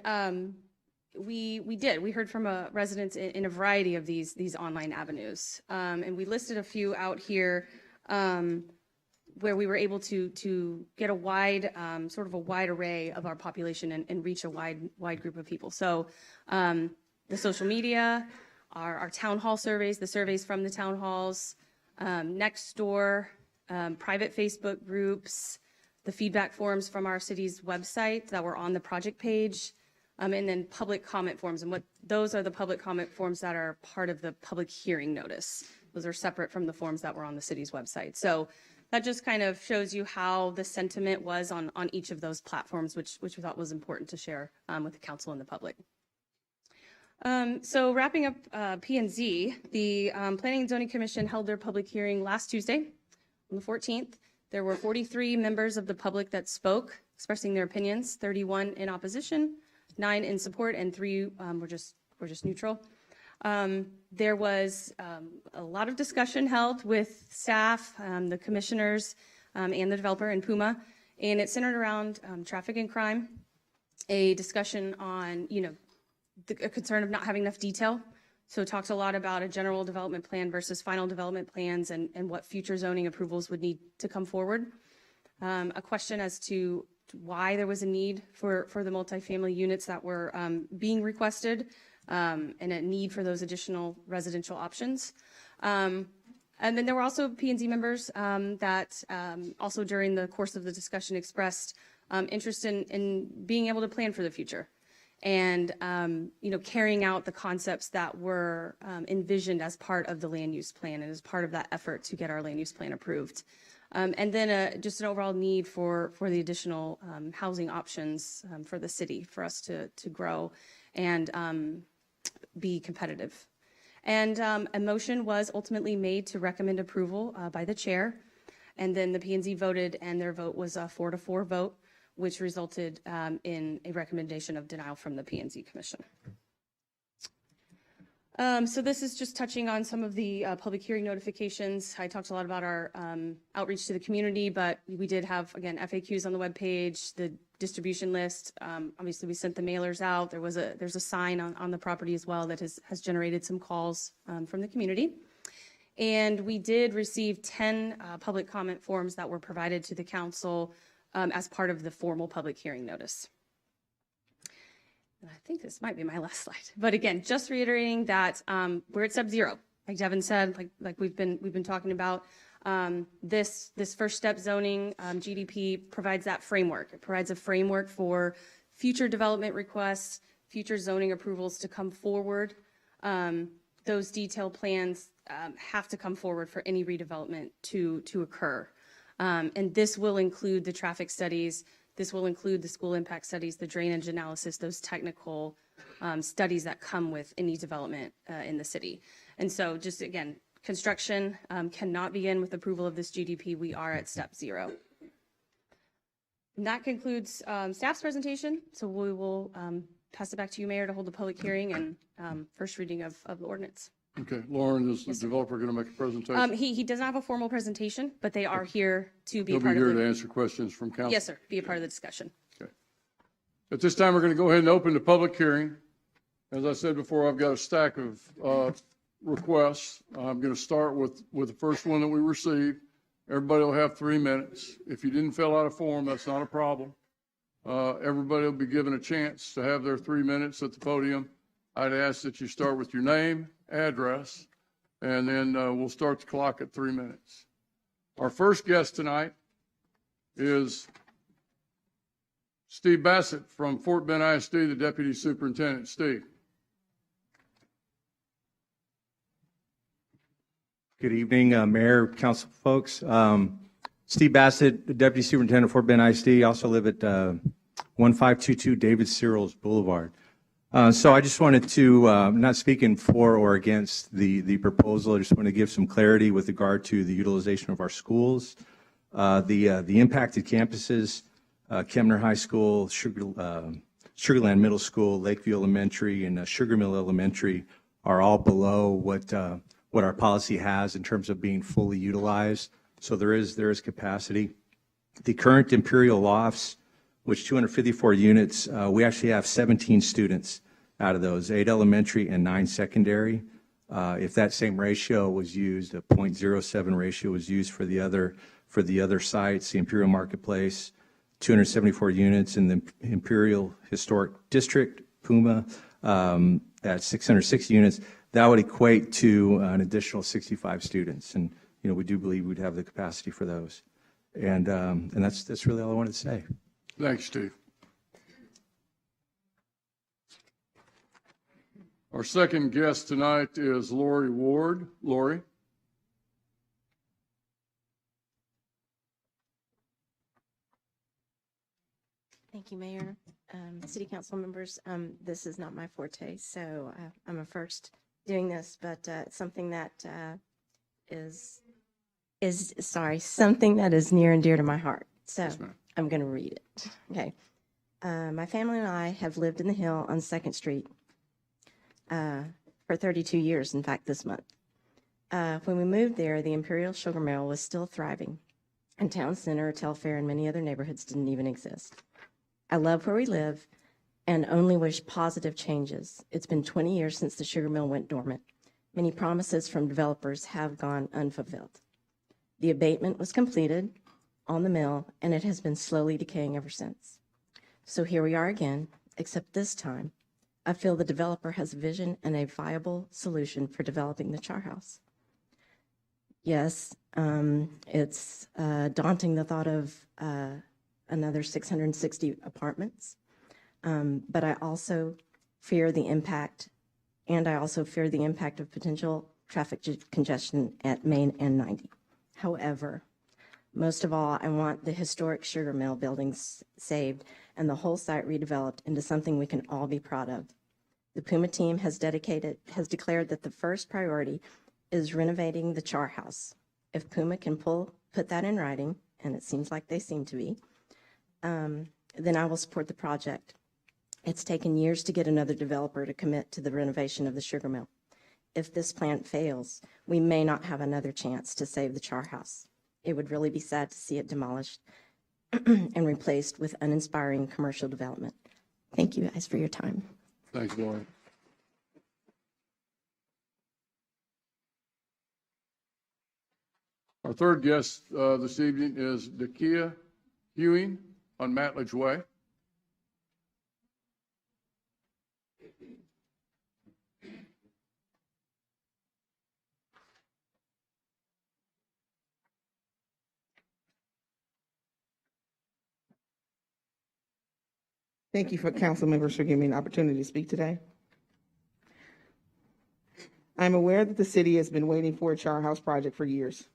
we heard from residents in a variety of these online avenues. And we listed a few out here where we were able to get a wide, sort of a wide array of our population and reach a wide group of people. So the social media, our town hall surveys, the surveys from the town halls, Nextdoor, private Facebook groups, the feedback forms from our city's website that were on the project page, and then public comment forms. And those are the public comment forms that are part of the public hearing notice. Those are separate from the forms that were on the city's website. So that just kind of shows you how the sentiment was on each of those platforms, which we thought was important to share with the council and the public. So wrapping up P&Z, the Planning and Zoning Commission held their public hearing last Tuesday on the 14th. There were 43 members of the public that spoke, expressing their opinions, 31 in opposition, 9 in support, and 3 were just neutral. There was a lot of discussion held with staff, the commissioners, and the developer in Puma, and it centered around traffic and crime, a discussion on, a concern of not having enough detail. So it talks a lot about a general development plan versus final development plans and what future zoning approvals would need to come forward. A question as to why there was a need for the multifamily units that were being requested, and a need for those additional residential options. And then there were also P&Z members that also during the course of the discussion expressed interest in being able to plan for the future and carrying out the concepts that were envisioned as part of the land use plan and as part of that effort to get our land use plan approved. And then just an overall need for the additional housing options for the city for us to grow and be competitive. And a motion was ultimately made to recommend approval by the chair. And then the P&Z voted, and their vote was a 4-4 vote, which resulted in a recommendation of denial from the P&Z Commission. So this is just touching on some of the public hearing notifications. I talked a lot about our outreach to the community, but we did have, again, FAQs on the webpage, the distribution list. Obviously, we sent the mailers out. There's a sign on the property as well that has generated some calls from the community. And we did receive 10 public comment forms that were provided to the council as part of the formal public hearing notice. I think this might be my last slide, but again, just reiterating that we're at step zero. Like Devin said, like we've been talking about, this first step zoning GDP provides that framework. It provides a framework for future development requests, future zoning approvals to come forward. Those detailed plans have to come forward for any redevelopment to occur. And this will include the traffic studies. This will include the school impact studies, the drainage analysis, those technical studies that come with any development in the city. And so just again, construction cannot begin with approval of this GDP. We are at step zero. And that concludes staff's presentation. So we will pass it back to you, Mayor, to hold the public hearing and first reading of the ordinance. Okay, Lauren, is the developer going to make a presentation? He does not have a formal presentation, but they are here to be He'll a be part here of to the. answer questions from council? Yes, sir. Be a part of the discussion. Okay. At this time, we're going to go ahead and open the public hearing. As I said before, I've got a stack of requests. I'm going to start with the first one that we received. Everybody will have 3 minutes. If you didn't fill out a form, that's not a problem. Everybody will be given a chance to have their 3 minutes at the podium. I'd ask that you start with your name, address, and then we'll start the clock at 3 minutes. Our first guest tonight is Steve Bassett from Fort Bend ISD, the Deputy Superintendent. Steve. Good evening, Mayor, Council folks. Steve Bassett, the Deputy Superintendent of Fort Bend ISD. I also live at 1522 David Searles Boulevard. So I just wanted to, not speaking for or against the proposal, I just want to give some clarity with regard to the utilization of our schools. The impacted campuses, Kemner High School, Sugarland Middle School, Lakeview Elementary, and Sugar Mill Elementary are all below what our policy has in terms of being fully utilized. So there is capacity. The current Imperial Lofts, which 254 units, we actually have 17 students out of those, 8 elementary and 9 secondary. If that same ratio was used, a 0.07 ratio was used for the other sites, the Imperial Marketplace, 274 units in the Imperial Historic District, Puma, at 606 units, that would equate to an additional 65 students. And, you know, we do believe we'd have the capacity for those. And that's really all I wanted to say. Thanks, Steve. Our second guest tonight is Lori Ward. Lori. Thank you, Mayor. City Council members, this is not my forte, so I'm a first doing this, but it's something that something that is near and dear to my heart. So Yes, I'm going to read it. Okay. My family and I have lived in the Hill on 2nd Street for 32 years, in fact, this month. When we moved there, the Imperial Sugar Mill was still thriving, and Town Center, Telfair, and many other neighborhoods didn't even exist. I love where we live and only wish positive changes. It's been 20 years since the sugar mill went dormant. Many promises from developers have gone unfulfilled. The abatement was completed on the mill, and it has been slowly decaying ever since. So here we are again, except this time, I feel the developer has a vision and a viable solution for developing the Char House. Yes, it's daunting, the thought of another 660 apartments. But I also fear the impact, and I also fear the impact of potential traffic congestion at Main and 90. However, most of all, I want the historic sugar mill buildings saved and the whole site redeveloped into something we can all be proud of. The Puma team has declared that the first priority is renovating the Char House. If Puma can put that in writing, and it seems like they seem to be, then I will support the project. It's taken years to get another developer to commit to the renovation of the sugar mill. If this plan fails, we may not have another chance to save the Char House. It would really be sad to see it demolished and replaced with uninspiring commercial development. Thank you guys for your time. Thanks, Lori. Our third guest this evening is Dakia Hewing on Matledge Way. Thank you for council members for giving me an opportunity to speak today. I'm aware that the city has been waiting for a Char House project for years.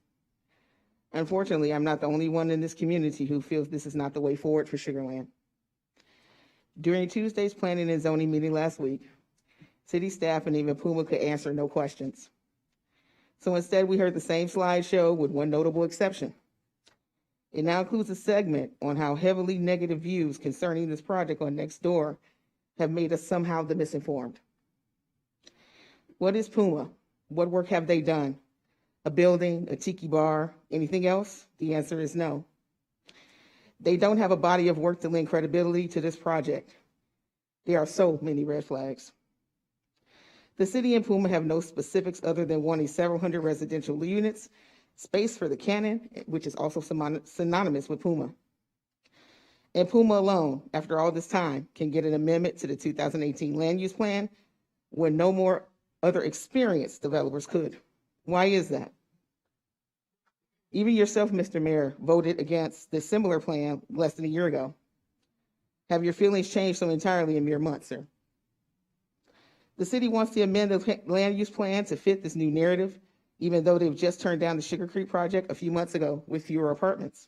Unfortunately, I'm not the only one in this community who feels this is not the way forward for Sugar Land. During Tuesday's planning and zoning meeting last week, city staff and even Puma could answer no questions. So instead, we heard the same slideshow with one notable exception. It now includes a segment on how heavily negative views concerning this project on Nextdoor have made us somehow the misinformed. What is Puma? What work have they done? A building, a tiki bar, anything else? The answer is no. They don't have a body of work to lend credibility to this project. There are so many red flags. The city and Puma have no specifics other than wanting several hundred residential units, space for the cannon, which is also synonymous with Puma. And Puma alone, after all this time, can get an amendment to the 2018 land use plan when no more other experienced developers could. Why is that? Even yourself, Mr. Mayor, voted against this similar plan less than a year ago. Have your feelings changed so entirely in mere months, sir? The city wants to amend the land use plan to fit this new narrative, even though they've just turned down the Sugar Creek project a few months ago with fewer apartments.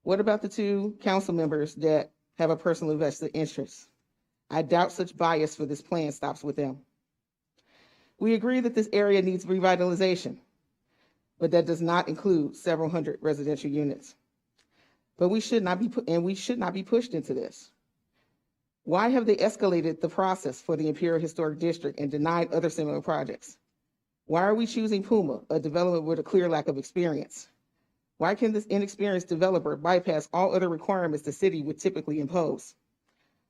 What about the two council members that have a personal vested interest? I doubt such bias for this plan stops with them. We agree that this area needs revitalization, but that does not include several hundred residential units. But we should not be pushed into this. Why have they escalated the process for the Imperial Historic District and denied other similar projects? Why are we choosing Puma, a development with a clear lack of experience? Why can this inexperienced developer bypass all other requirements the city would typically impose?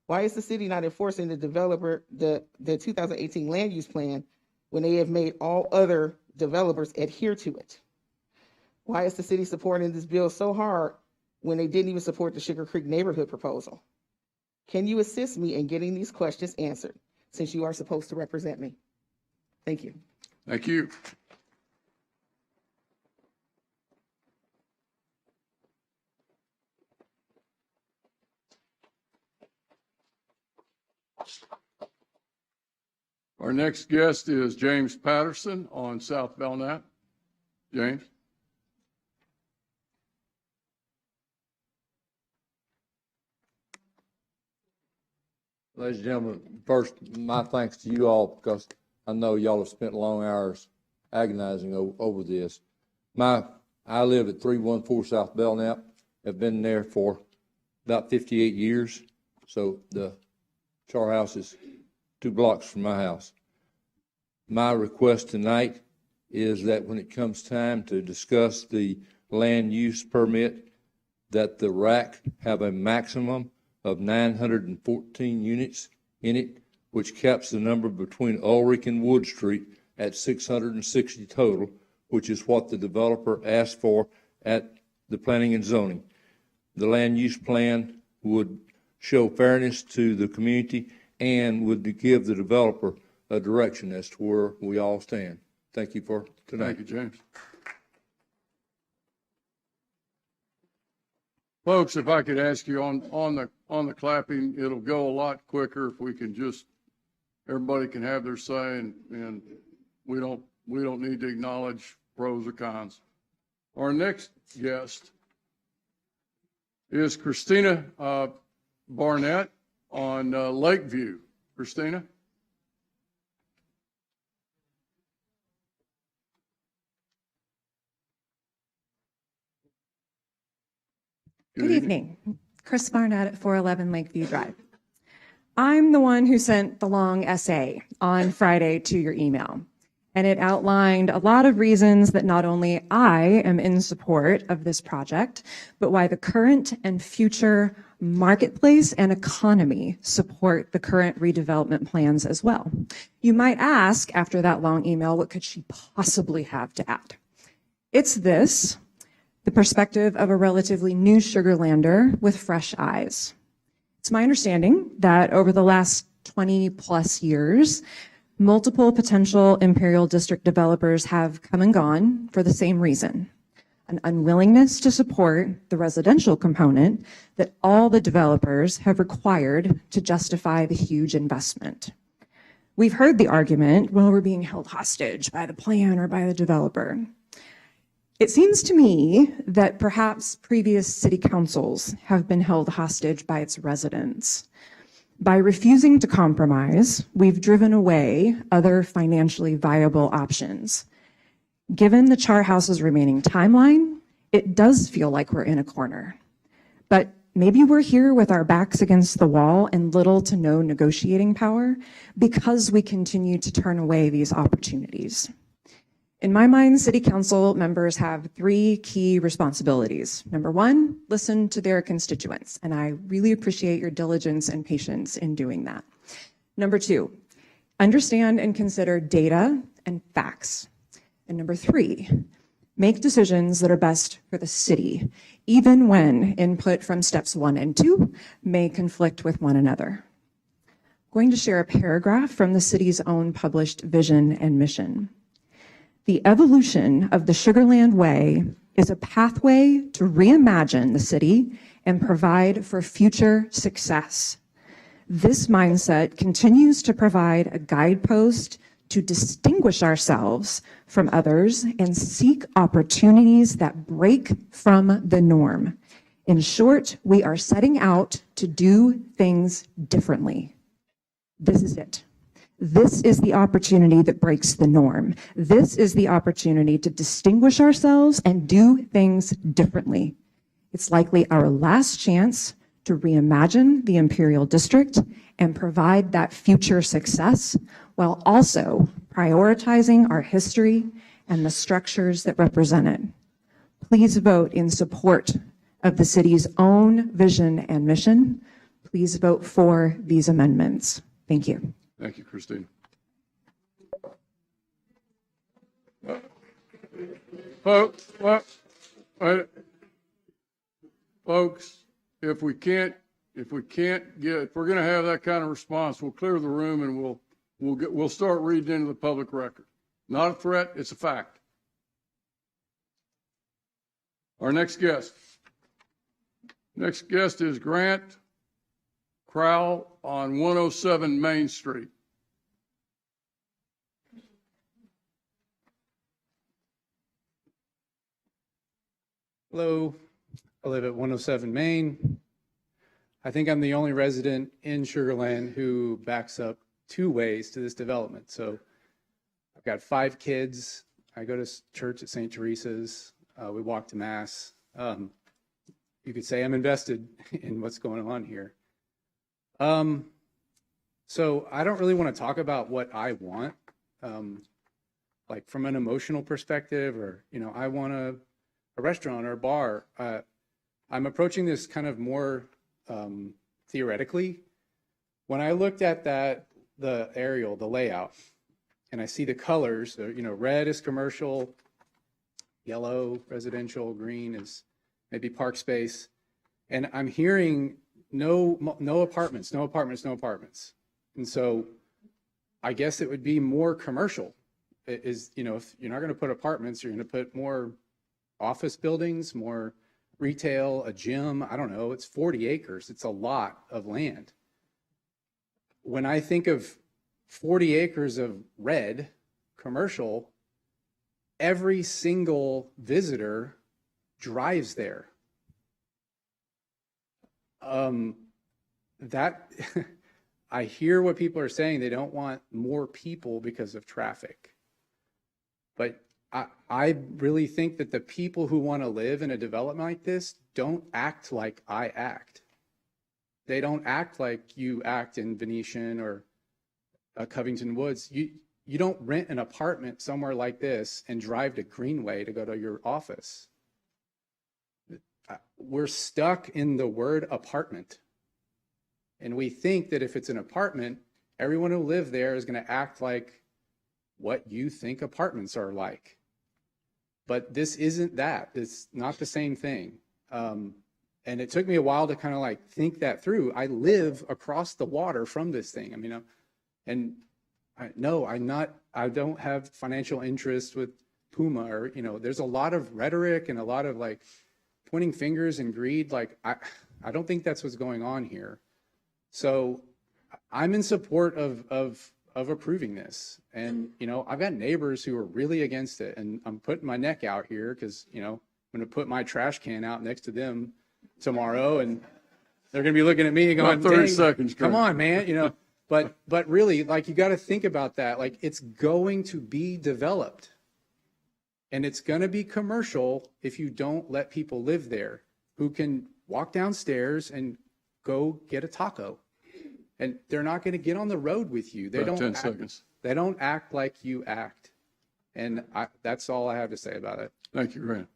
Why is the city not enforcing the 2018 land use plan when they have made all other developers adhere to it? Why is the city supporting this bill so hard when they didn't even support the Sugar Creek neighborhood proposal? Can you assist me in getting these questions answered, since you are supposed to represent me? Thank you. Thank you. Our next guest is James Patterson on South Belknap. James. Ladies and gentlemen, first, my thanks to you all, because I know y'all have spent long hours agonizing over this. I live at 314 South Belknap. Have been there for about 58 years. So the Char House is 2 blocks from my house. My request tonight is that when it comes time to discuss the land use permit, that the RAC have a maximum of 914 units in it, which caps the number between Ulrich and Wood Street at 660 total, which is what the developer asked for at the planning and zoning. The land use plan would show fairness to the community and would give the developer a direction as to where we all stand. Thank you for tonight. Thank you, James. Folks, if I could ask you on the clapping, it'll go a lot quicker if we can just, everybody can have their say, and we don't need to acknowledge pros or cons. Our next guest is Christina Barnett on Lakeview. Christina? Good evening. Chris Barnett at 411 Lakeview Drive. I'm the one who sent the long essay on Friday to your email, and it outlined a lot of reasons that not only I am in support of this project, but why the current and future marketplace and economy support the current redevelopment plans as well. You might ask after that long email, what could she possibly have to add? It's this: the perspective of a relatively new Sugarlander with fresh eyes. It's my understanding that over the last 20 plus years, multiple potential Imperial District developers have come and gone for the same reason: an unwillingness to support the residential component that all the developers have required to justify the huge investment. We've heard the argument, well, we're being held hostage by the plan or by the developer. It seems to me that perhaps previous city councils have been held hostage by its residents. By refusing to compromise, we've driven away other financially viable options. Given the Char House's remaining timeline, it does feel like we're in a corner. But maybe we're here with our backs against the wall and little to no negotiating power because we continue to turn away these opportunities. In my mind, city council members have three key responsibilities. Number one, listen to their constituents, and I really appreciate your diligence and patience in doing that. Number two, understand and consider data and facts. And number three, make decisions that are best for the city, even when input from steps 1 and 2 may conflict with one another. I'm going to share a paragraph from the city's own published vision and mission. The evolution of the Sugar Land Way is a pathway to reimagine the city and provide for future success. This mindset continues to provide a guidepost to distinguish ourselves from others and seek opportunities that break from the norm. In short, we are setting out to do things differently. This is it. This is the opportunity that breaks the norm. This is the opportunity to distinguish ourselves and do things differently. It's likely our last chance to reimagine the Imperial District and provide that future success while also prioritizing our history and the structures that represent it. Please vote in support of the city's own vision and mission. Please vote for these amendments. Thank you. Thank you, Christine. Folks, if we're going to have that kind of response, we'll clear the room and we'll start reading into the public record. Not a threat, it's a fact. Our next guest. Next guest is Grant Crowell on 107 Main Street. Hello, I live at 107 Main. I think I'm the only resident in Sugar Land who backs up two ways to this development. So I've got 5 kids. I go to church at St. Teresa's. We walk to Mass. You could say I'm invested in what's going on here. So I don't really want to talk about what I want, like from an emotional perspective, or, I want a restaurant or a bar. I'm approaching this kind of more theoretically. When I looked at the aerial, the layout, and I see the colors, red is commercial, yellow residential, green is maybe park space, and I'm hearing no apartments. And so I guess it would be more commercial. If you're not going to put apartments, you're going to put more office buildings, more retail, a gym. I don't know. It's 40 acres. It's a lot of land. When I think of 40 acres of red commercial, every single visitor drives there. I hear what people are saying. They don't want more people because of traffic. But I really think that the people who want to live in a development like this don't act like I act. They don't act like you act in Venetian or Covington Woods. You don't rent an apartment somewhere like this and drive to Greenway to go to your office. We're stuck in the word apartment. And we think that if it's an apartment, everyone who lives there is going to act like what you think apartments are like. But this isn't that. It's not the same thing. And it took me a while to kind of think that through. I live across the water from this thing. I don't have financial interest with Puma, or, you know, there's a lot of rhetoric and a lot of like pointing fingers and greed. Like, I don't think that's what's going on here. So I'm in support of approving this. And, you know, I've got neighbors who are really against it, and I'm putting my neck out here because, you know, I'm going to put my trash can out next to them tomorrow, and they're going to be looking at me and going, About 30 "Dang, seconds, come Greg." on, man," you know. But really, like, you got to think about that. Like, it's going to be developed, and it's going to be commercial if you don't let people live there who can walk downstairs and go get a taco. And they're not going to get on the road with you. They About don't 10 seconds. They don't act like you act. And that's all I have to say about it. Thank you, Grant.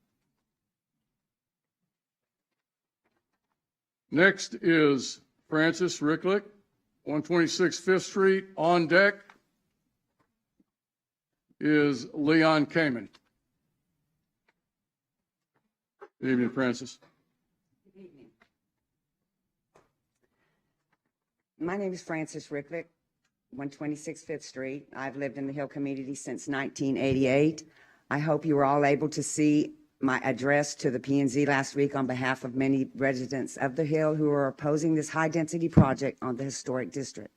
Next is Francis Ricklick, 126 Fifth Street. On deck is Leon Kamen. Good evening, Francis. My name is Francis Ricklick, 126 Fifth Street. I've lived in the Hill community since 1988. I hope you were all able to see my address to the P&Z last week on behalf of many residents of the Hill who are opposing this high-density project on the historic district.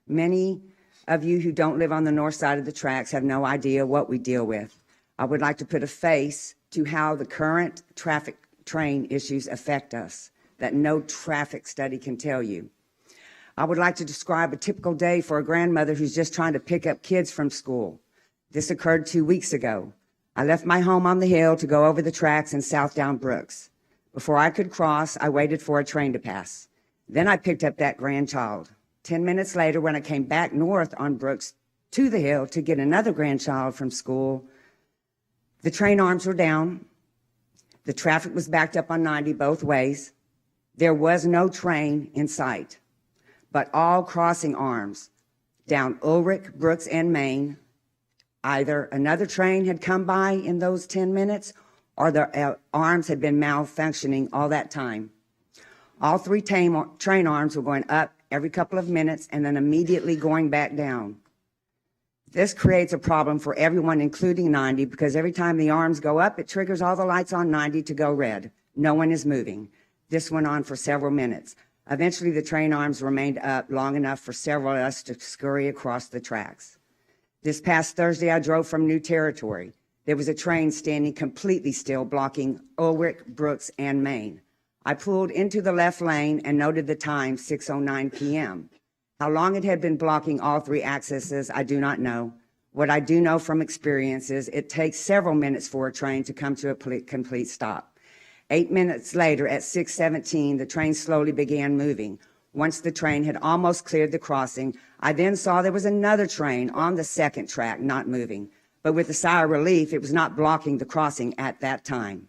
Many of you who don't live on the north side of the tracks have no idea what we deal with. I would like to put a face to how the current traffic train issues affect us that no traffic study can tell you. I would like to describe a typical day for a grandmother who's just trying to pick up kids from school. This occurred 2 weeks ago. I left my home on the hill to go over the tracks in Southdown Brooks. Before I could cross, I waited for a train to pass. Then I picked up that grandchild. 10 minutes later, when I came back north on Brooks to the hill to get another grandchild from school, the train arms were down. The traffic was backed up on 90 both ways. There was no train in sight, but all crossing arms down Ulrich, Brooks, and Main. Either another train had come by in those 10 minutes or the arms had been malfunctioning all that time. All three train arms were going up every couple of minutes and then immediately going back down. This creates a problem for everyone, including 90, because every time the arms go up, it triggers all the lights on 90 to go red. No one is moving. This went on for several minutes. Eventually, the train arms remained up long enough for several of us to scurry across the tracks. This past Thursday, I drove from New Territory. There was a train standing completely still, blocking Ulrich, Brooks, and Main. I pulled into the left lane and noted the time, 6:09 p.m. How long it had been blocking all three accesses, I do not know. What I do know from experience is it takes several minutes for a train to come to a complete stop. 8 minutes later, at 6:17, the train slowly began moving. Once the train had almost cleared the crossing, I then saw there was another train on the second track not moving. But with a sigh of relief, it was not blocking the crossing at that time.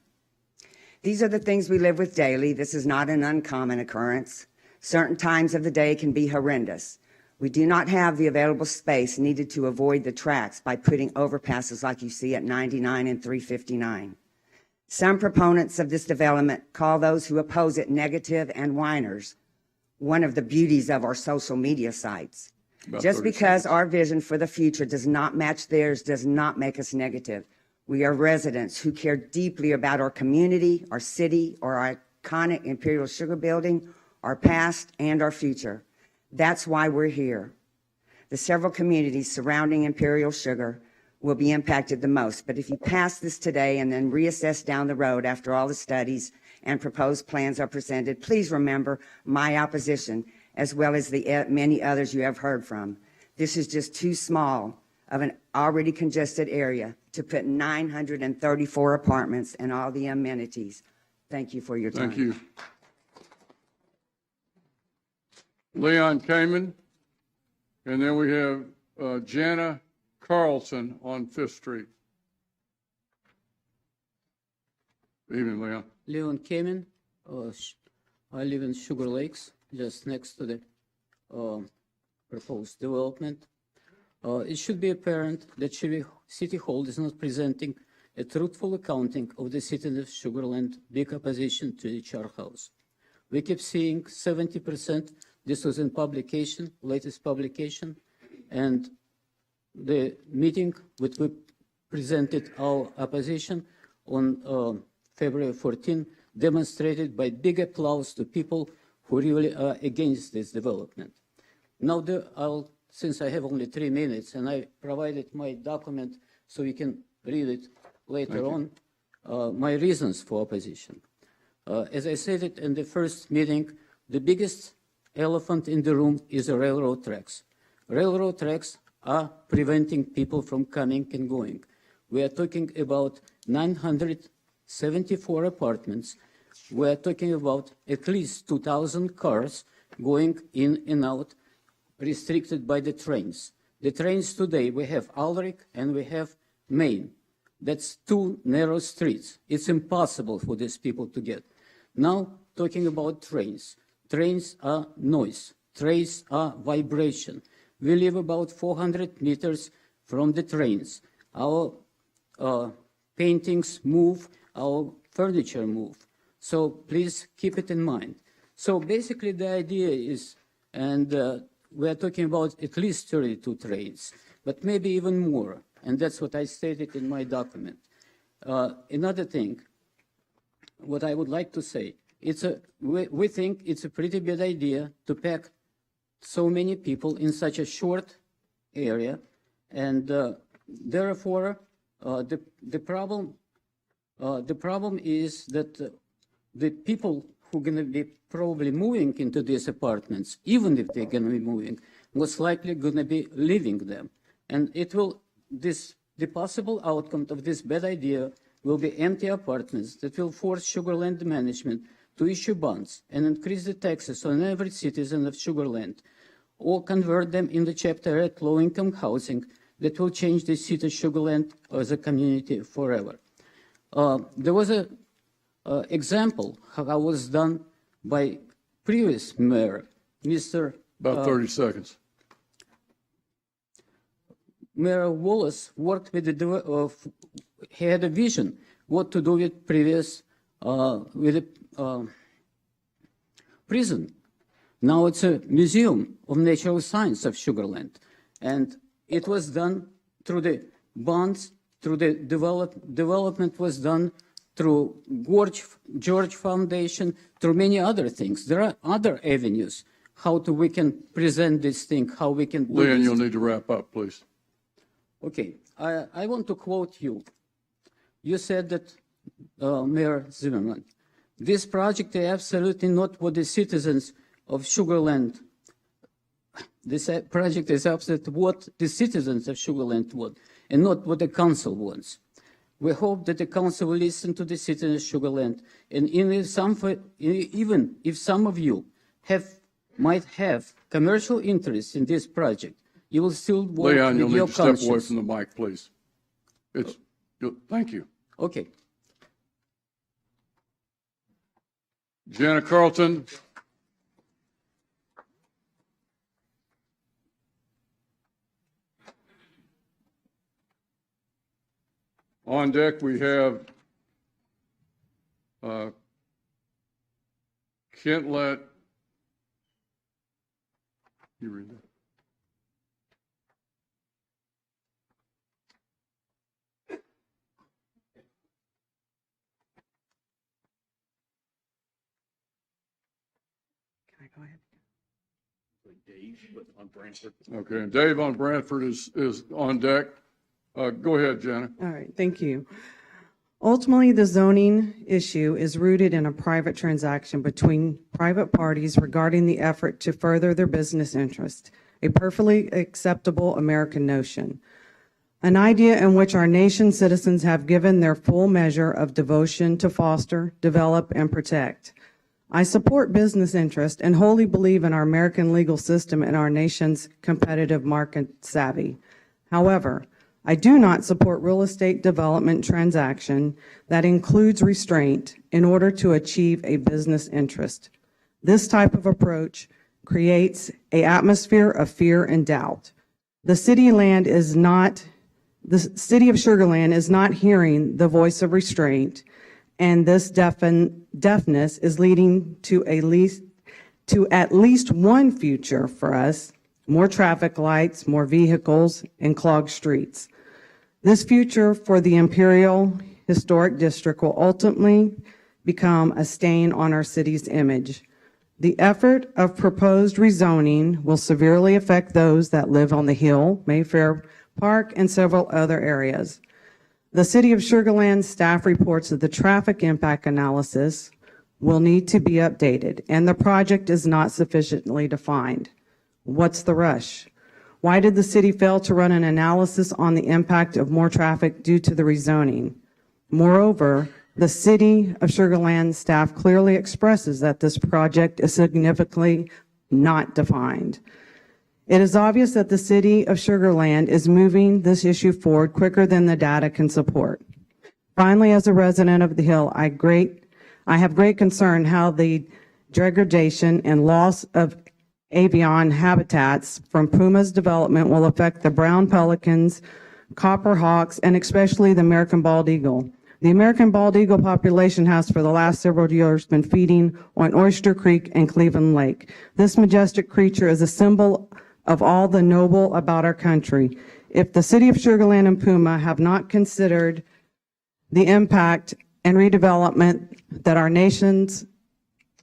These are the things we live with daily. This is not an uncommon occurrence. Certain times of the day can be horrendous. We do not have the available space needed to avoid the tracks by putting overpasses like you see at 99 and 359. Some proponents of this development call those who oppose it negative and whiners, one of the beauties of our social media sites. Just because our vision for the future does not match theirs does not make us negative. We are residents who care deeply about our community, our city, our iconic Imperial Sugar Building, our past, and our future. That's why we're here. The several communities surrounding Imperial Sugar will be impacted the most, but if you pass this today and then reassess down the road after all the studies and proposed plans are presented, please remember my opposition, as well as the many others you have heard from. This is just too small of an already congested area to put 934 apartments and all the amenities. Thank you for your time. Thank you. Leon Kamen, and then we have Jana Carlson on Fifth Street. Good evening, Leon. Leon Kamen. I live in Sugar Lakes, just next to the proposed development. It should be apparent that City Hall is not presenting a truthful accounting of the city of Sugar Land big opposition to HR House. We keep seeing 70%. This was in publication, latest publication, and the meeting with presented our opposition on February 14, demonstrated by big applause to people who really are against this development. Now, since I have only 3 minutes, and I provided my document so you can read it later on, my reasons for opposition. As I said it in the first meeting, the biggest elephant in the room is the railroad tracks. Railroad tracks are preventing people from coming and going. We are talking about 974 apartments. We are talking about at least 2,000 cars going in and out, restricted by the trains. The trains today, we have Aldrich and we have Main. That's 2 narrow streets. It's impossible for these people to get. Now, talking about trains. Trains are noise. Trains are vibration. We live about 400 meters from the trains. Our paintings move, our furniture move. So please keep it in mind. So basically the idea is, and we are talking about at least 32 trains, but maybe even more. And that's what I stated in my document. Another thing, what I would like to say, we think it's a pretty bad idea to pack so many people in such a short area, and therefore the problem is that the people who are going to be probably moving into these apartments, even if they're going to be moving, most likely going to be leaving them, and the possible outcome of this bad idea will be empty apartments that will force Sugar Land management to issue bonds and increase the taxes on every citizen of Sugar Land, or convert them into Chapter 8 low-income housing that will change the city of Sugar Land as a community forever. There was an example how it was done by previous mayor, Mr. About 30 seconds. Mayor Wallace worked with he had a vision what to do with previous, with the prison. Now it's a museum of natural science of Sugar Land. And it was done through the bonds, through the development was done through George Foundation, through many other things. There are other avenues how we can present this thing, how we can do Leon, this. you'll need to wrap up, please. Okay, I want to quote you. You said that, Mayor Zimmerman, this project is absolutely not what the citizens of Sugar Land, this project is absolutely what the citizens of Sugar Land want, and not what the council wants. We hope that the council will listen to the citizens of Sugar Land, and even if some of you might have commercial interest in this project, you will still work Leon, you'll with need your to step away conscience. from the mic, please. Thank you. Okay. Jana Carlton. On deck, we have Kentlet. You read that. Can I go ahead? Okay, and Dave on Brantford is on deck. Go ahead, Jana. All right, thank you. Ultimately, the zoning issue is rooted in a private transaction between private parties regarding the effort to further their business interest, a perfectly acceptable American notion, an idea in which our nation's citizens have given their full measure of devotion to foster, develop, and protect. I support business interest and wholly believe in our American legal system and our nation's competitive market savvy. However, I do not support real estate development transaction that includes restraint in order to achieve a business interest. This type of approach creates an atmosphere of fear and doubt. The city of Sugar Land is not hearing the voice of restraint, and this deafness is leading to at least one future for us: more traffic lights, more vehicles, and clogged streets. This future for the Imperial Historic District will ultimately become a stain on our city's image. The effort of proposed rezoning will severely affect those that live on the Hill, Mayfair Park, and several other areas. The City of Sugar Land staff reports that the traffic impact analysis will need to be updated, and the project is not sufficiently defined. What's the rush? Why did the city fail to run an analysis on the impact of more traffic due to the rezoning? Moreover, the City of Sugar Land staff clearly expresses that this project is significantly not defined. It is obvious that the City of Sugar Land is moving this issue forward quicker than the data can support. Finally, as a resident of the Hill, I have great concern how the degradation and loss of avian habitats from Puma's development will affect the brown pelicans, copper hawks, and especially the American bald eagle. The American bald eagle population has for the last several years been feeding on Oyster Creek and Cleveland Lake. This majestic creature is a symbol of all the noble about our country. If the City of Sugar Land and Puma have not considered the impact and redevelopment that our nations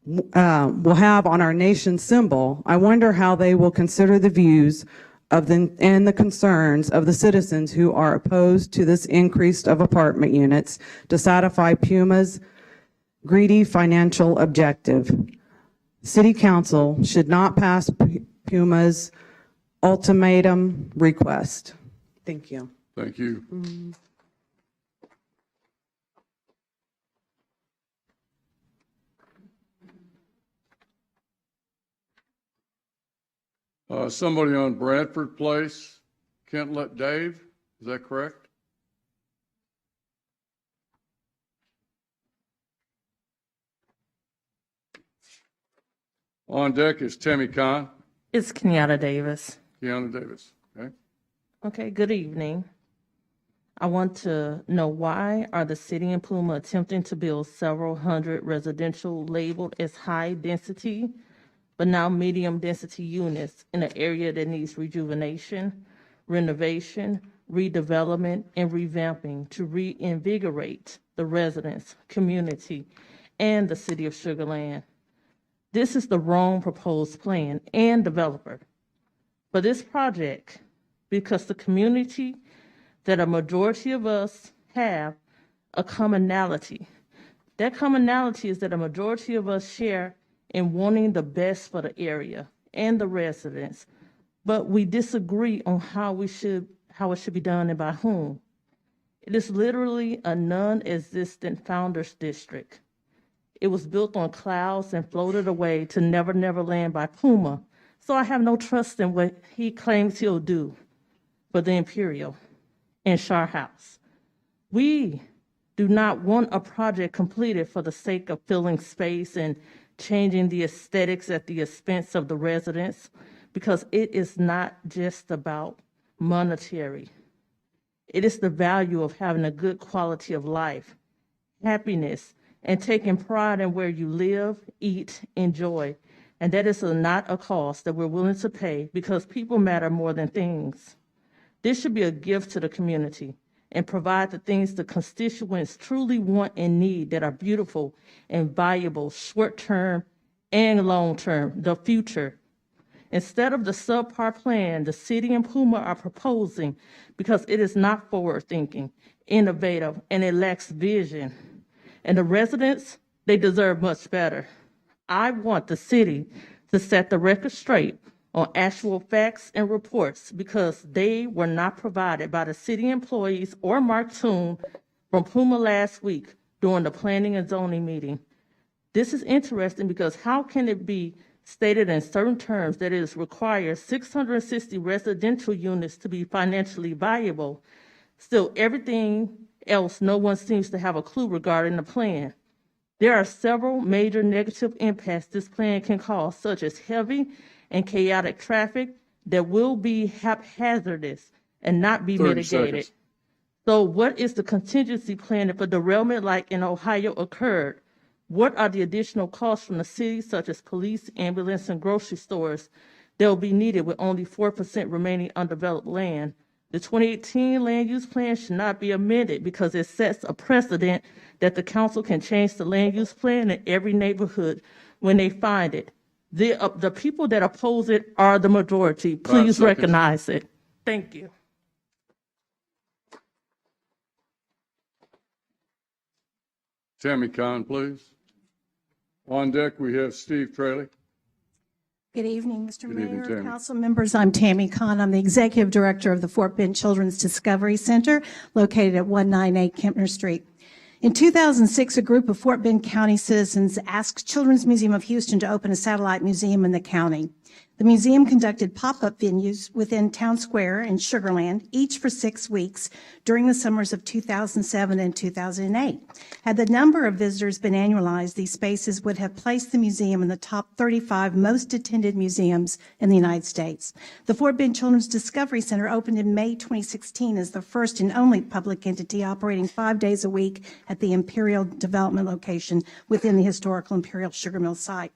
will have on our nation's symbol, I wonder how they will consider the views of and the concerns of the citizens who are opposed to this increase of apartment units to satisfy Puma's greedy financial objective. City Council should not pass Puma's ultimatum request. Thank you. Thank you. Somebody on Bradford Place, can't let Dave, is that correct? On deck is Tammy Khan. It's Kenyatta Davis. Keanu Davis, okay? Okay, good evening. I want to know, why are the city and Puma attempting to build several hundred residential labeled as high density, but now medium density units in an area that needs rejuvenation, renovation, redevelopment, and revamping to reinvigorate the residents, community, and the City of Sugar Land? This is the wrong proposed plan and developer for this project, because the community that a majority of us have a commonality. That commonality is that a majority of us share in wanting the best for the area and the residents, but we disagree on how it should be done and by whom. It is literally a non-existent founders district. It was built on clouds and floated away to Never Never Land by Puma, so I have no trust in what he claims he'll do for the Imperial and Shar House. We do not want a project completed for the sake of filling space and changing the aesthetics at the expense of the residents, because it is not just about monetary. It is the value of having a good quality of life, happiness, and taking pride in where you live, eat, enjoy. And that is not a cost that we're willing to pay, because people matter more than things. This should be a gift to the community and provide the things the constituents truly want and need that are beautiful and valuable, short-term and long-term, the future. Instead of the subpar plan the city and Puma are proposing, because it is not forward-thinking, innovative, and it lacks vision. And the residents, they deserve much better. I want the city to set the record straight on actual facts and reports, because they were not provided by the city employees or Mark Toon from Puma last week during the planning and zoning meeting. This is interesting, because how can it be stated in certain terms that it requires 660 residential units to be financially viable? Still, everything else, no one seems to have a clue regarding the plan. There are several major negative impacts this plan can cause, such as heavy and chaotic traffic that will be haphazardous and not be 30 mitigated. seconds. So what is the contingency plan if a derailment like in Ohio occurred? What are the additional costs from the city, such as police, ambulance, and grocery stores, that will be needed with only 4% remaining undeveloped land? The 2018 land use plan should not be amended because it sets a precedent that the council can change the land use plan in every neighborhood when they find it. The people that oppose it are the majority. Please seconds. recognize it. Thank you. Tammy Kahn, please. On deck, we have Steve Traley. Good evening, Mr. Good evening, Mayor, Tammy. council members. I'm Tammy Kahn. I'm the executive director of the Fort Bend Children's Discovery Center located at 198 Kempner Street. In 2006, a group of Fort Bend County citizens asked Children's Museum of Houston to open a satellite museum in the county. The museum conducted pop-up venues within Town Square and Sugar Land, each for 6 weeks during the summers of 2007 and 2008. Had the number of visitors been annualized, these spaces would have placed the museum in the top 35 most attended museums in the United States. The Fort Bend Children's Discovery Center opened in May 2016 as the first and only public entity operating 5 days a week at the Imperial Development location within the historical Imperial Sugar Mill site.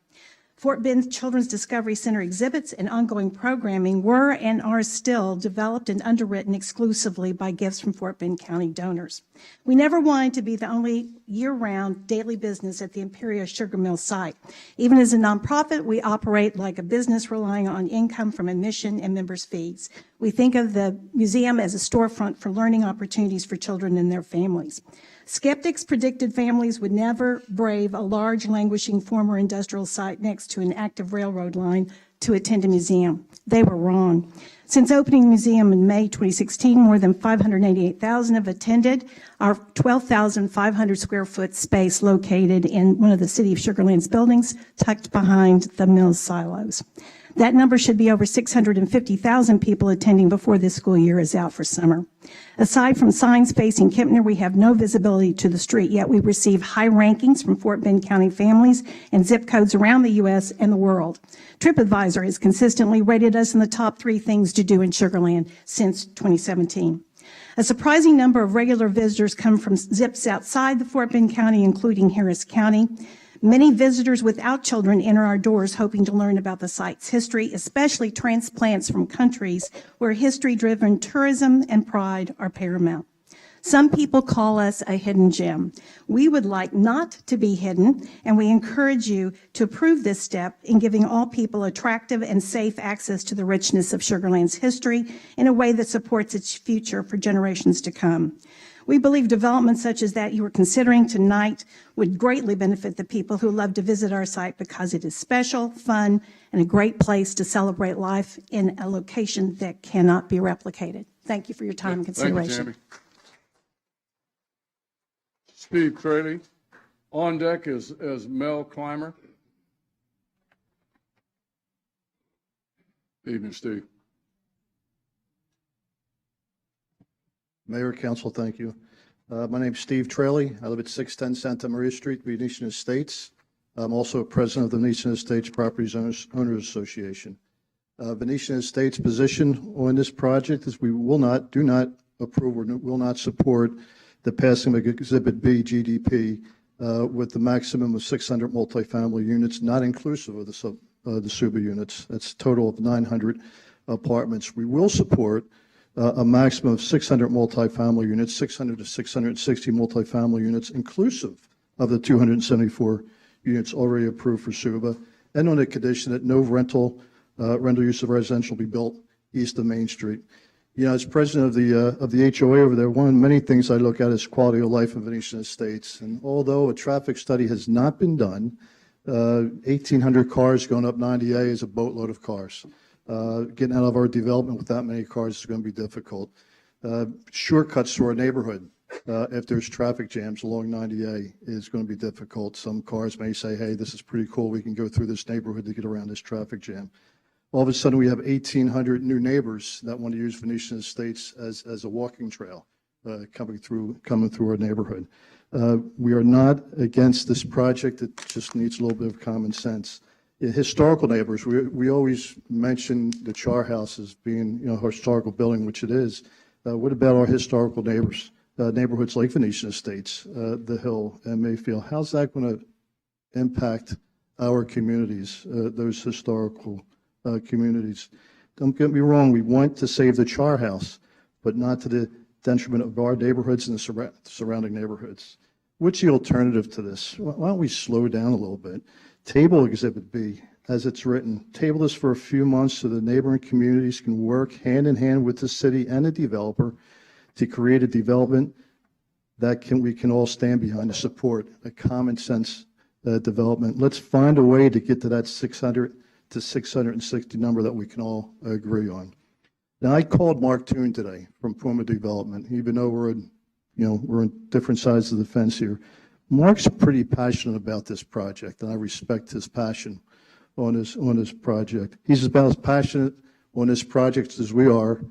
Fort Bend Children's Discovery Center exhibits and ongoing programming were and are still developed and underwritten exclusively by gifts from Fort Bend County donors. We never wanted to be the only year-round daily business at the Imperial Sugar Mill site. Even as a nonprofit, we operate like a business relying on income from admission and members' fees. We think of the museum as a storefront for learning opportunities for children and their families. Skeptics predicted families would never brave a large, languishing former industrial site next to an active railroad line to attend a museum. They were wrong. Since opening the museum in May 2016, more than 588,000 have attended our 12,500 square foot space located in one of the City of Sugar Land's buildings, tucked behind the mill's silos. That number should be over 650,000 people attending before this school year is out for summer. Aside from signs facing Kempner, we have no visibility to the street, yet we receive high rankings from Fort Bend County families and zip codes around the U.S. and the world. TripAdvisor has consistently rated us in the top 3 things to do in Sugar Land since 2017. A surprising number of regular visitors come from zips outside the Fort Bend County, including Harris County. Many visitors without children enter our doors hoping to learn about the site's history, especially transplants from countries where history-driven tourism and pride are paramount. Some people call us a hidden gem. We would like not to be hidden, and we encourage you to approve this step in giving all people attractive and safe access to the richness of Sugar Land's history in a way that supports its future for generations to come. We believe developments such as that you are considering tonight would greatly benefit the people who love to visit our site because it is special, fun, and a great place to celebrate life in a location that cannot be replicated. Thank you for your time and consideration. Thank you, Tammy. Steve Traley. On deck is Mel Clymer. Evening, Steve. Mayor, Council, thank you. My name's Steve Traley. I live at 610 Santa Maria Street, Venetian Estates. I'm also president of the Venetian Estates Properties Owners Association. Venetian Estates' position on this project is we do not approve or will not support the passing of Exhibit B GDP with the maximum of 600 multifamily units, not inclusive of the SUBA units. That's a total of 900 apartments. We will support a maximum of 600 multifamily units, 600 to 660 multifamily units, inclusive of the 274 units already approved for SUBA, and on the condition that no rental use of residential be built east of Main Street. You know, as president of the HOA over there, one of the many things I look at is quality of life in Venetian Estates. And although a traffic study has not been done, 1,800 cars going up 90A is a boatload of cars. Getting out of our development with that many cars is going to be difficult. Shortcuts to our neighborhood, if there's traffic jams along 90A, is going to be difficult. Some cars may say, hey, this is pretty cool. We can go through this neighborhood to get around this traffic jam. All of a sudden, we have 1,800 new neighbors that want to use Venetian Estates as a walking trail coming through our neighborhood. We are not against this project. It just needs a little bit of common sense. Historical neighbors, we always mention the Char House as being, a historical building, which it is. What about our historical neighbors, neighborhoods like Venetian Estates, The Hill, and Mayfield? How's that going to impact our communities, those historical communities? Don't get me wrong, we want to save the Char House, but not to the detriment of our neighborhoods and the surrounding neighborhoods. What's the alternative to this? Why don't we slow down a little bit? Table Exhibit B, as it's written. Table this for a few months so the neighboring communities can work hand in hand with the city and the developer to create a development that we can all stand behind to support, a common sense development. Let's find a way to get to that 600 to 660 number that we can all agree on. Now, I called Mark Toon today from Puma Development, even though we're on different sides of the fence here. Mark's pretty passionate about this project, and I respect his passion on this project. He's about as passionate on this project as we are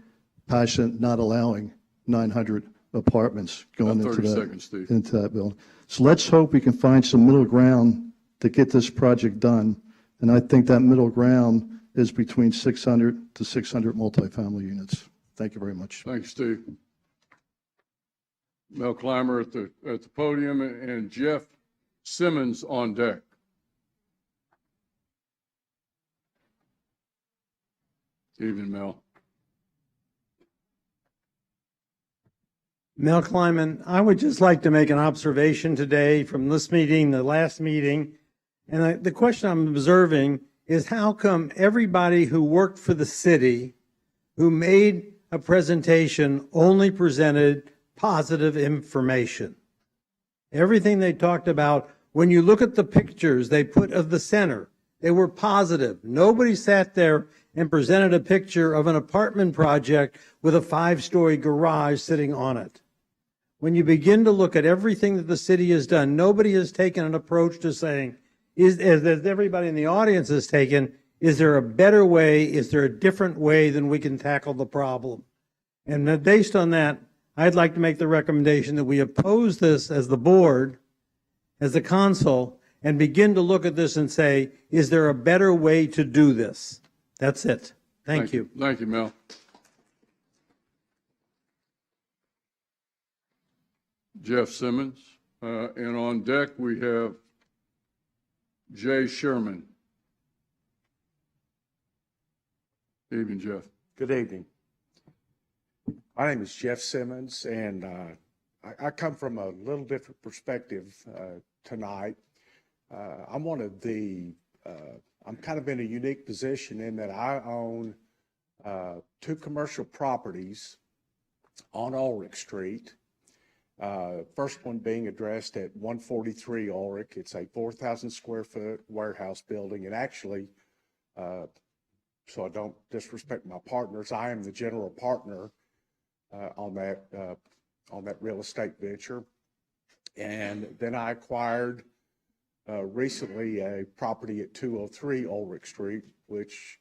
passionate not allowing 900 apartments going About 30 into seconds, Steve. that building. So let's hope we can find some middle ground to get this project done. And I think that middle ground is between 600 to 600 multifamily units. Thank you very much. Thanks, Steve. Mel Clymer at the podium and Jeff Simmons on deck. Evening, Mel. Mel Kleiman, I would just like to make an observation today from this meeting, the last meeting. And the question I'm observing is how come everybody who worked for the city, who made a presentation, only presented positive information? Everything they talked about, when you look at the pictures they put of the center, they were positive. Nobody sat there and presented a picture of an apartment project with a 5-story garage sitting on it. When you begin to look at everything that the city has done, nobody has taken an approach to saying, as everybody in the audience has taken, is there a better way? Is there a different way than we can tackle the problem? And based on that, I'd like to make the recommendation that we oppose this as the board, as the council, and begin to look at this and say, is there a better way to do this? That's it. Thank you. Thank you, Mel. Jeff Simmons. And on deck, we have Jay Sherman. Evening, Jeff. Good evening. My name is Jeff Simmons, and I come from a little different perspective tonight. I'm kind of in a unique position in that I own 2 commercial properties on Ulrich Street. First one being addressed at 143 Ulrich. It's a 4,000 square foot warehouse building, and actually, so I don't disrespect my partners, I am the general partner on that real estate venture. And then I acquired recently a property at 203 Ulrich Street, which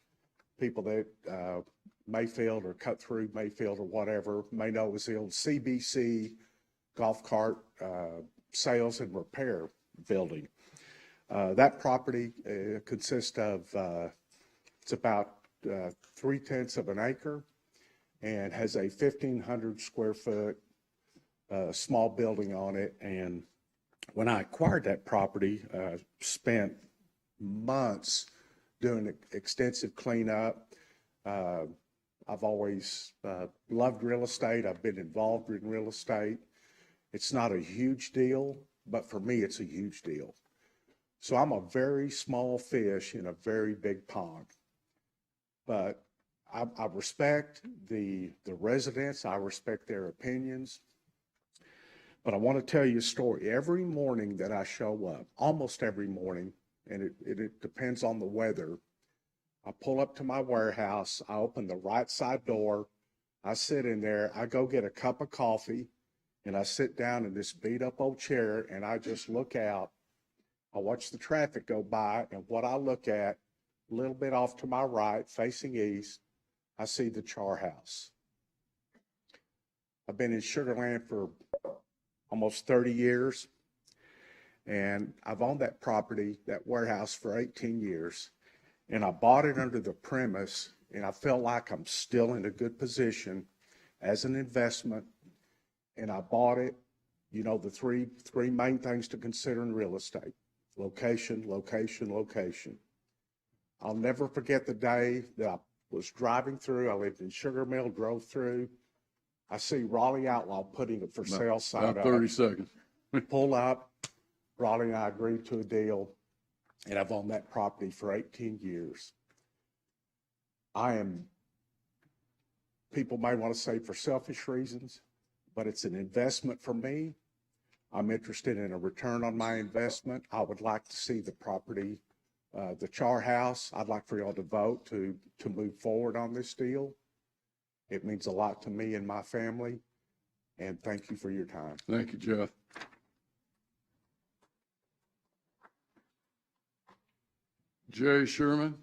people that Mayfield or cut through Mayfield or whatever may know was the old CBC golf cart sales and repair building. That property consists of, it's about 3/10 of an acre and has a 1,500 square foot small building on it. And when I acquired that property, spent months doing extensive cleanup. I've always loved real estate. I've been involved in real estate. It's not a huge deal, but for me, it's a huge deal. So I'm a very small fish in a very big pond. But I respect the residents. I respect their opinions. But I want to tell you a story. Every morning that I show up, almost every morning, and it depends on the weather, I pull up to my warehouse, I open the right side door, I sit in there, I go get a cup of coffee, and I sit down in this beat up old chair and I just look out. I watch the traffic go by, and what I look at, a little bit off to my right, facing east, I see the Char House. I've been in Sugar Land for almost 30 years, and I've owned that property, that warehouse, for 18 years, and I bought it under the premise, and I felt like I'm still in a good position as an investment, and I bought it, you know, the three main things to consider in real estate: location, location, location. I'll never forget the day that I was driving through. I lived in Sugar Mill, drove through. I see Raleigh Outlaw putting a for sale sign About up. 30 seconds. Pull up, Raleigh and I agreed to a deal, and I've owned that property for 18 years. People may want to say for selfish reasons, but it's an investment for me. I'm interested in a return on my investment. I would like to see the property, the Char House. I'd like for y'all to vote to move forward on this deal. It means a lot to me and my family, and thank you for your time. Thank you, Jeff. Jay Sherman.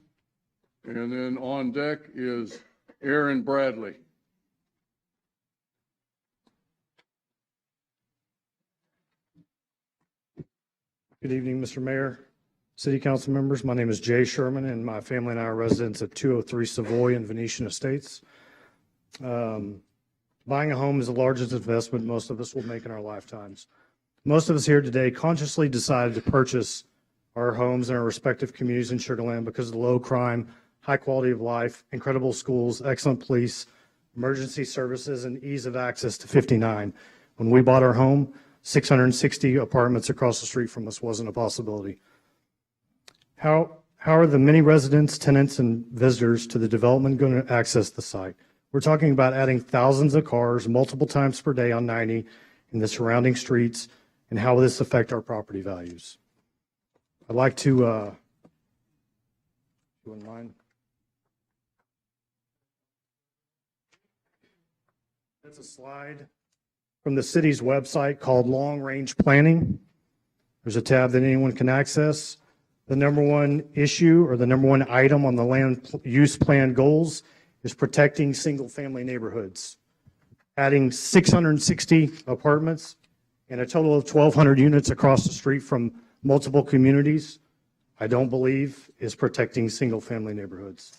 And then on deck is Aaron Bradley. Good evening, Mr. Mayor, City Council members. My name is Jay Sherman, and my family and I are residents at 203 Savoy in Venetian Estates. Buying a home is the largest investment most of us will make in our lifetimes. Most of us here today consciously decided to purchase our homes in our respective communities in Sugar Land because of the low crime, high quality of life, incredible schools, excellent police, emergency services, and ease of access to 59. When we bought our home, 660 apartments across the street from us wasn't a possibility. How are the many residents, tenants, and visitors to the development going to access the site? We're talking about adding thousands of cars multiple times per day on 90 in the surrounding streets, and how will this affect our property values? I'd like to, if you wouldn't mind. That's a slide from the city's website called Long Range Planning. There's a tab that anyone can access. The number one issue or the number one item on the land use plan goals is protecting single-family neighborhoods. Adding 660 apartments and a total of 1,200 units across the street from multiple communities, I don't believe is protecting single-family neighborhoods.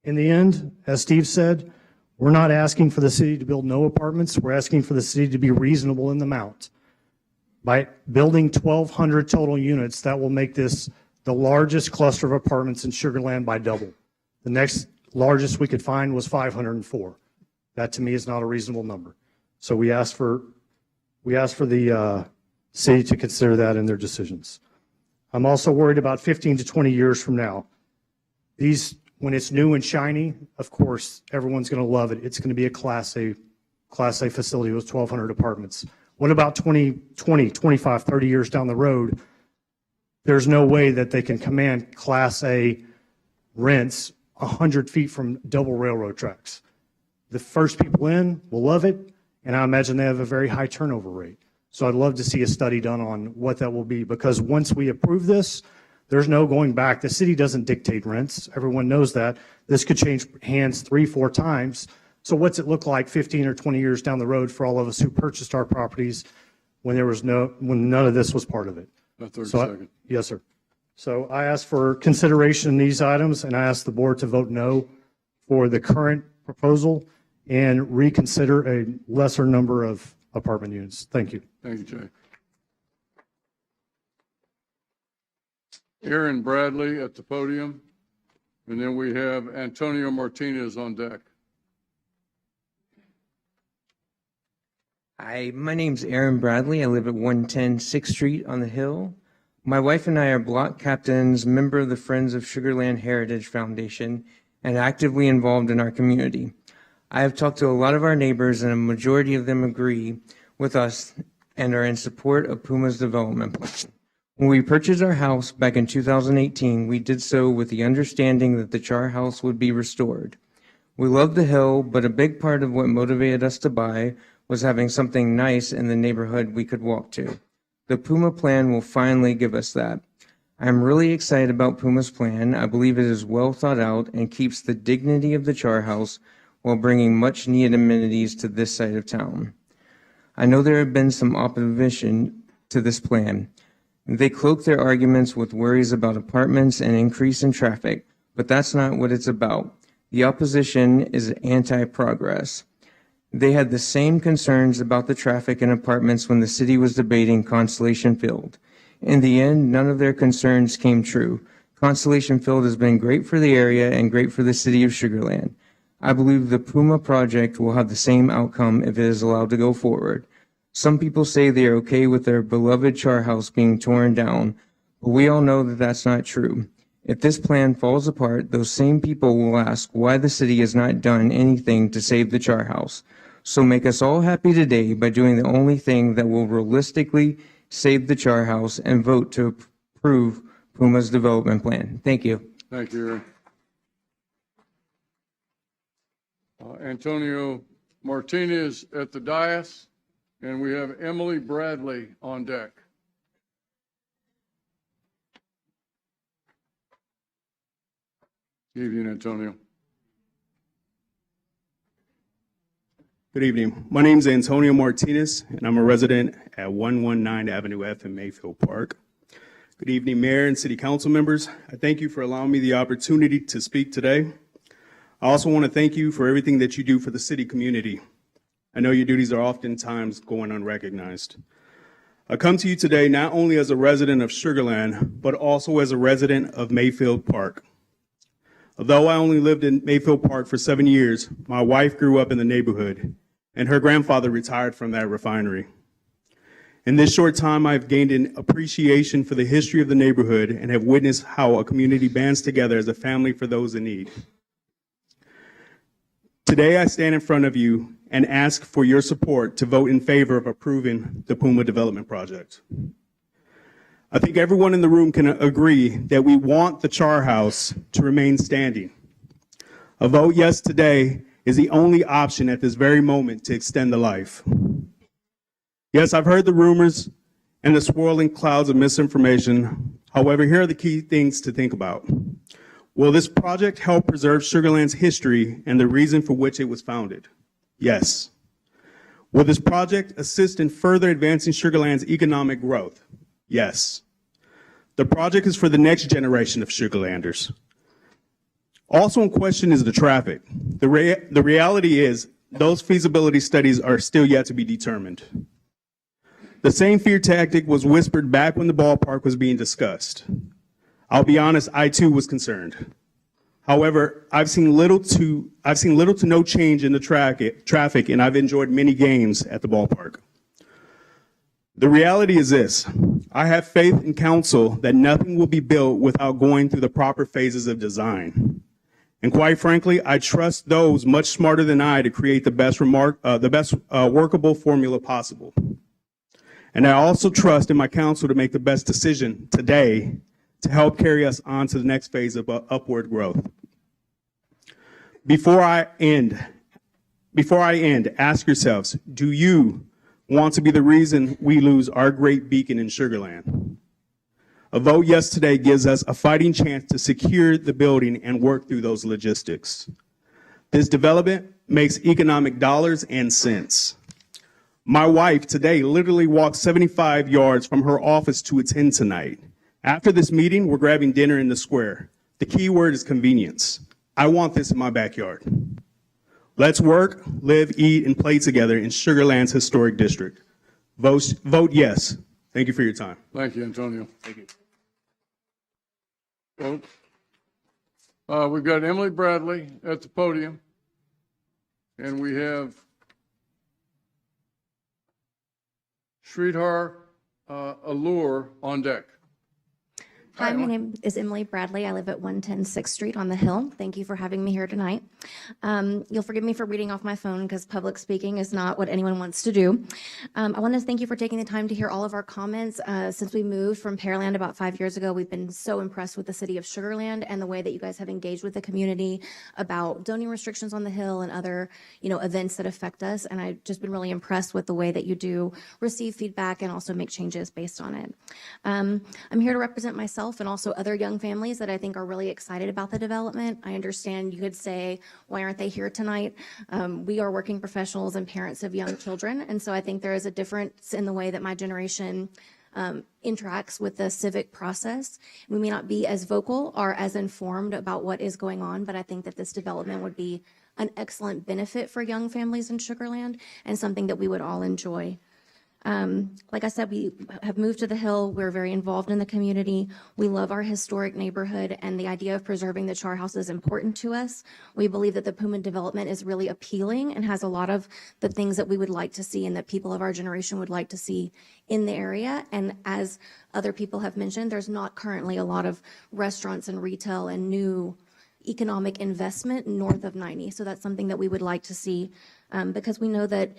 In the end, as Steve said, we're not asking for the city to build no apartments. We're asking for the city to be reasonable in the amount. By building 1,200 total units, that will make this the largest cluster of apartments in Sugar Land by double. The next largest we could find was 504. That to me is not a reasonable number. So we ask for the city to consider that in their decisions. I'm also worried about 15 to 20 years from now. When it's new and shiny, of course, everyone's going to love it. It's going to be a Class A facility with 1,200 apartments. What about 20, 25, 30 years down the road? There's no way that they can command Class A rents 100 feet from double railroad tracks. The first people in will love it, and I imagine they have a very high turnover rate. So I'd love to see a study done on what that will be, because once we approve this, there's no going back. The city doesn't dictate rents. Everyone knows that. This could change hands 3-4 times. So what's it look like 15 or 20 years down the road for all of us who purchased our properties when none of this was part of it? About 30 seconds. Yes, sir. So I ask for consideration in these items, and I ask the board to vote no for the current proposal and reconsider a lesser number of apartment units. Thank you. Thank you, Jay. Aaron Bradley at the podium, and then we have Antonio Martinez on deck. Hi, my name's Aaron Bradley. I live at 110 6th Street on the Hill. My wife and I are block captains, member of the Friends of Sugar Land Heritage Foundation, and actively involved in our community. I have talked to a lot of our neighbors, and a majority of them agree with us and are in support of Puma's development plan. When we purchased our house back in 2018, we did so with the understanding that the Char House would be restored. We loved the hill, but a big part of what motivated us to buy was having something nice in the neighborhood we could walk to. The Puma plan will finally give us that. I'm really excited about Puma's plan. I believe it is well thought out and keeps the dignity of the Char House while bringing much needed amenities to this side of town. I know there have been some opposition to this plan. They cloak their arguments with worries about apartments and increase in traffic, but that's not what it's about. The opposition is anti-progress. They had the same concerns about the traffic and apartments when the city was debating Constellation Field. In the end, none of their concerns came true. Constellation Field has been great for the area and great for the city of Sugar Land. I believe the Puma project will have the same outcome if it is allowed to go forward. Some people say they are okay with their beloved Char House being torn down, but we all know that that's not true. If this plan falls apart, those same people will ask why the city has not done anything to save the Char House. So make us all happy today by doing the only thing that will realistically save the Char House and vote to approve Puma's development plan. Thank you. Thank you, Aaron. Antonio Martinez at the dais, and we have Emily Bradley on deck. Good evening, Antonio. Good evening. My name is Antonio Martinez, and I'm a resident at 119 Avenue F in Mayfield Park. Good evening, Mayor and City Council members. I thank you for allowing me the opportunity to speak today. I also want to thank you for everything that you do for the city community. I know your duties are oftentimes going unrecognized. I come to you today not only as a resident of Sugar Land, but also as a resident of Mayfield Park. Although I only lived in Mayfield Park for 7 years, my wife grew up in the neighborhood, and her grandfather retired from that refinery. In this short time, I've gained an appreciation for the history of the neighborhood and have witnessed how a community bands together as a family for those in need. Today, I stand in front of you and ask for your support to vote in favor of approving the Puma Development Project. I think everyone in the room can agree that we want the Char House to remain standing. A vote yes today is the only option at this very moment to extend the life. Yes, I've heard the rumors and the swirling clouds of misinformation. However, here are the key things to think about. Will this project help preserve Sugar Land's history and the reason for which it was founded? Yes. Will this project assist in further advancing Sugar Land's economic growth? Yes. The project is for the next generation of Sugar Landers. Also in question is the traffic. The reality is those feasibility studies are still yet to be determined. The same fear tactic was whispered back when the ballpark was being discussed. I'll be honest, I too was concerned. However, I've seen little to no change in the traffic, and I've enjoyed many games at the ballpark. The reality is this: I have faith in council that nothing will be built without going through the proper phases of design. And quite frankly, I trust those much smarter than I to create the best workable formula possible. And I also trust in my council to make the best decision today to help carry us on to the next phase of upward growth. Before I end, ask yourselves, do you want to be the reason we lose our great beacon in Sugar Land? A vote yes today gives us a fighting chance to secure the building and work through those logistics. This development makes economic dollars and cents. My wife today literally walked 75 yards from her office to attend tonight. After this meeting, we're grabbing dinner in the square. The key word is convenience. I want this in my backyard. Let's work, live, eat, and play together in Sugar Land's historic district. Vote yes. Thank you for your time. Thank you, Antonio. Thank you. We've got Emily Bradley at the podium, and we have Sridhar Allure on deck. Hi, my name is Emily Bradley. I live at 110 6th Street on the Hill. Thank you for having me here tonight. You'll forgive me for reading off my phone because public speaking is not what anyone wants to do. I want to thank you for taking the time to hear all of our comments. Since we moved from Pearland about 5 years ago, we've been so impressed with the city of Sugar Land and the way that you guys have engaged with the community about zoning restrictions on the Hill and other, events that affect us. And I've just been really impressed with the way that you do receive feedback and also make changes based on it. I'm here to represent myself and also other young families that I think are really excited about the development. I understand you could say, why aren't they here tonight? We are working professionals and parents of young children, and so I think there is a difference in the way that my generation interacts with the civic process. We may not be as vocal or as informed about what is going on, but I think that this development would be an excellent benefit for young families in Sugar Land and something that we would all enjoy. Like I said, we have moved to the Hill. We're very involved in the community. We love our historic neighborhood, and the idea of preserving the Char House is important to us. We believe that the Puma development is really appealing and has a lot of the things that we would like to see and that people of our generation would like to see in the area. And as other people have mentioned, there's not currently a lot of restaurants and retail and new economic investment north of 90. So that's something that we would like to see, because we know that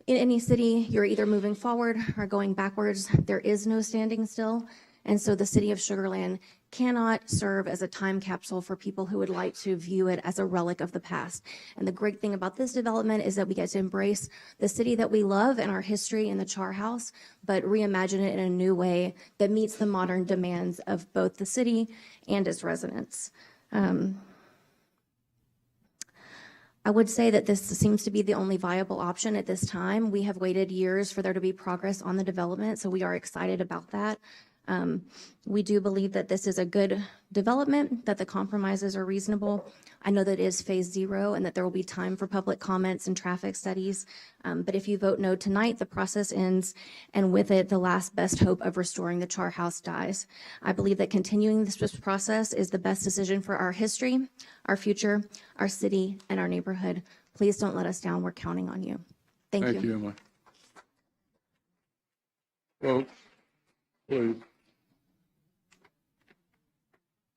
in any city, you're either moving forward or going backwards. There is no standing still. And so the city of Sugar Land cannot serve as a time capsule for people who would like to view it as a relic of the past. And the great thing about this development is that we get to embrace the city that we love and our history in the Char House, but reimagine it in a new way that meets the modern demands of both the city and its residents. I would say that this seems to be the only viable option at this time. We have waited years for there to be progress on the development, so we are excited about that. We do believe that this is a good development, that the compromises are reasonable. I know that it is phase 0 and that there will be time for public comments and traffic studies. But if you vote no tonight, the process ends, and with it, the last best hope of restoring the Char House dies. I believe that continuing this process is the best decision for our history, our future, our city, and our neighborhood. Please don't let us down. We're counting on you. Thank you. Thank you, Emily. Vote, please.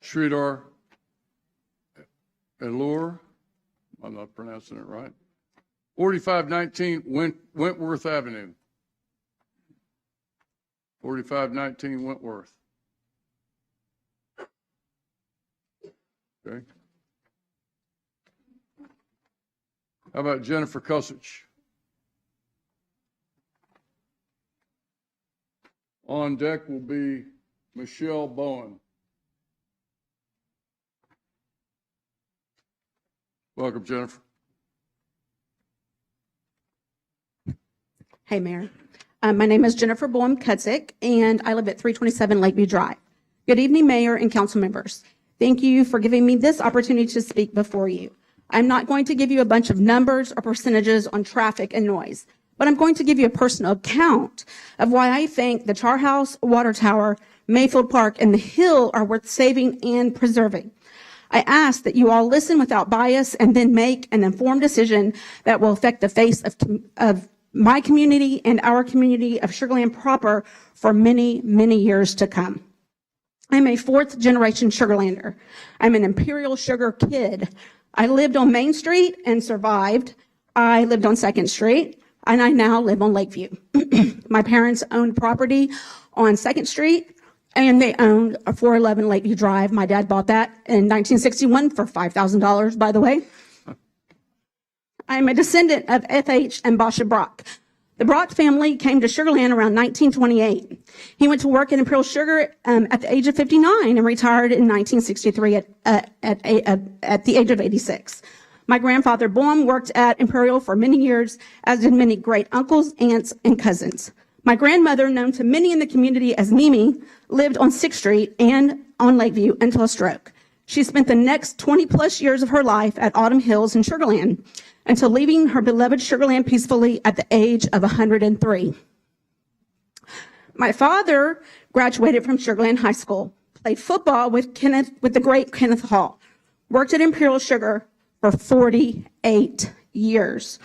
Sridhar Allure, I'm not pronouncing it right. 4519 Wentworth Avenue. 4519 Wentworth. Okay. How about Jennifer Kusich? On deck will be Michelle Bowen. Welcome, Jennifer. Hey, Mayor. My name is Jennifer Boehm-Kudzik, and I live at 327 Lakeview Drive. Good evening, Mayor and council members. Thank you for giving me this opportunity to speak before you. I'm not going to give you a bunch of numbers or percentages on traffic and noise, but I'm going to give you a personal account of why I think the Char House, Water Tower, Mayfield Park, and the Hill are worth saving and preserving. I ask that you all listen without bias and then make an informed decision that will affect the face of my community and our community of Sugar Land proper for many, many years to come. I'm a 4th generation Sugar Lander. I'm an Imperial Sugar kid. I lived on Main Street and survived. I lived on 2nd Street, and I now live on Lakeview. My parents owned property on 2nd Street, and they owned a 411 Lakeview Drive. My dad bought that in 1961 for $5,000, by the way. I am a descendant of F.H. and Basha Brock. The Brock family came to Sugar Land around 1928. He went to work at Imperial Sugar at the age of 59 and retired in 1963 at the age of 86. My grandfather Boehm worked at Imperial for many years, as did many great uncles, aunts, and cousins. My grandmother, known to many in the community as Mimi, lived on 6th Street and on Lakeview until a stroke. She spent the next 20 plus years of her life at Autumn Hills in Sugar Land until leaving her beloved Sugar Land peacefully at the age of 103. My father graduated from Sugar Land High School, played football with the great Kenneth Hall, worked at Imperial Sugar for 48 years.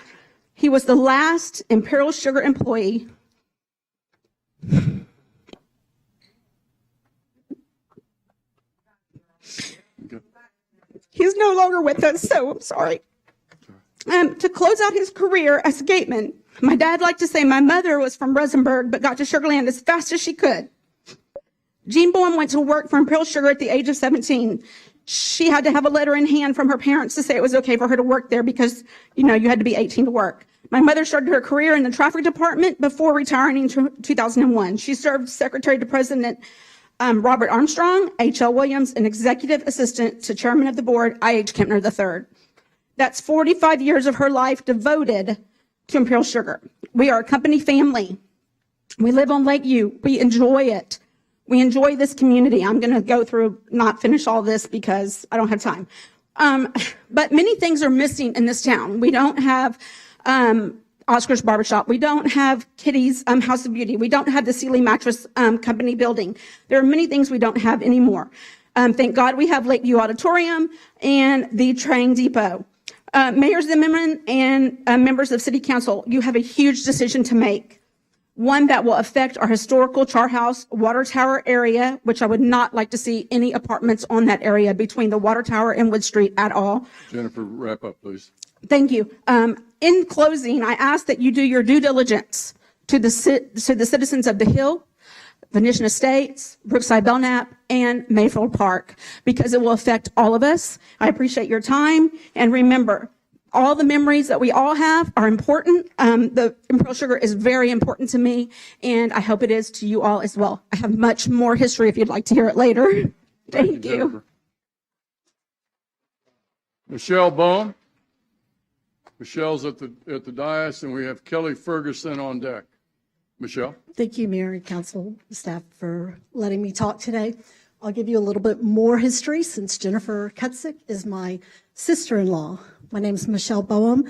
He was the last Imperial Sugar employee He's no longer with us, so I'm sorry. To close out his career as a gateman, my dad liked to say my mother was from Rosenberg, but got to Sugar Land as fast as she could. Jean Boehm went to work for Imperial Sugar at the age of 17. She had to have a letter in hand from her parents to say it was okay for her to work there because, you had to be 18 to work. My mother started her career in the traffic department before retiring in 2001. She served secretary to President Robert Armstrong, H.L. Williams, and executive assistant to chairman of the board, I.H. Kempner III. That's 45 years of her life devoted to Imperial Sugar. We are a company family. We live on Lakeview. We enjoy it. We enjoy this community. I'm going to not finish all this because I don't have time. But many things are missing in this town. We don't have Oscar's Barbershop. We don't have Kitty's House of Beauty. We don't have the Sealy Mattress Company building. There are many things we don't have anymore. Thank God we have Lakeview Auditorium and the train depot. Mayor Zimmerman and members of City Council, you have a huge decision to make. One that will affect our historical Char House Water Tower area, which I would not like to see any apartments on that area between the Water Tower and Wood Street at all. Jennifer, wrap up, please. Thank you. In closing, I ask that you do your due diligence to the citizens of the Hill, Venetian Estates, Brookside Belknap, and Mayfield Park, because it will affect all of us. I appreciate your time. And remember, all the memories that we all have are important. The Imperial Sugar is very important to me, and I hope it is to you all as well. I have much more history if you'd like to hear it later. Thank you. Jennifer. Michelle Bohm. Michelle's at the dais, and we have Kelly Ferguson on deck. Michelle. Thank you, Mayor and Council staff, for letting me talk today. I'll give you a little bit more history since Jennifer Kutzik is my sister-in-law. My name is Michelle Boehm.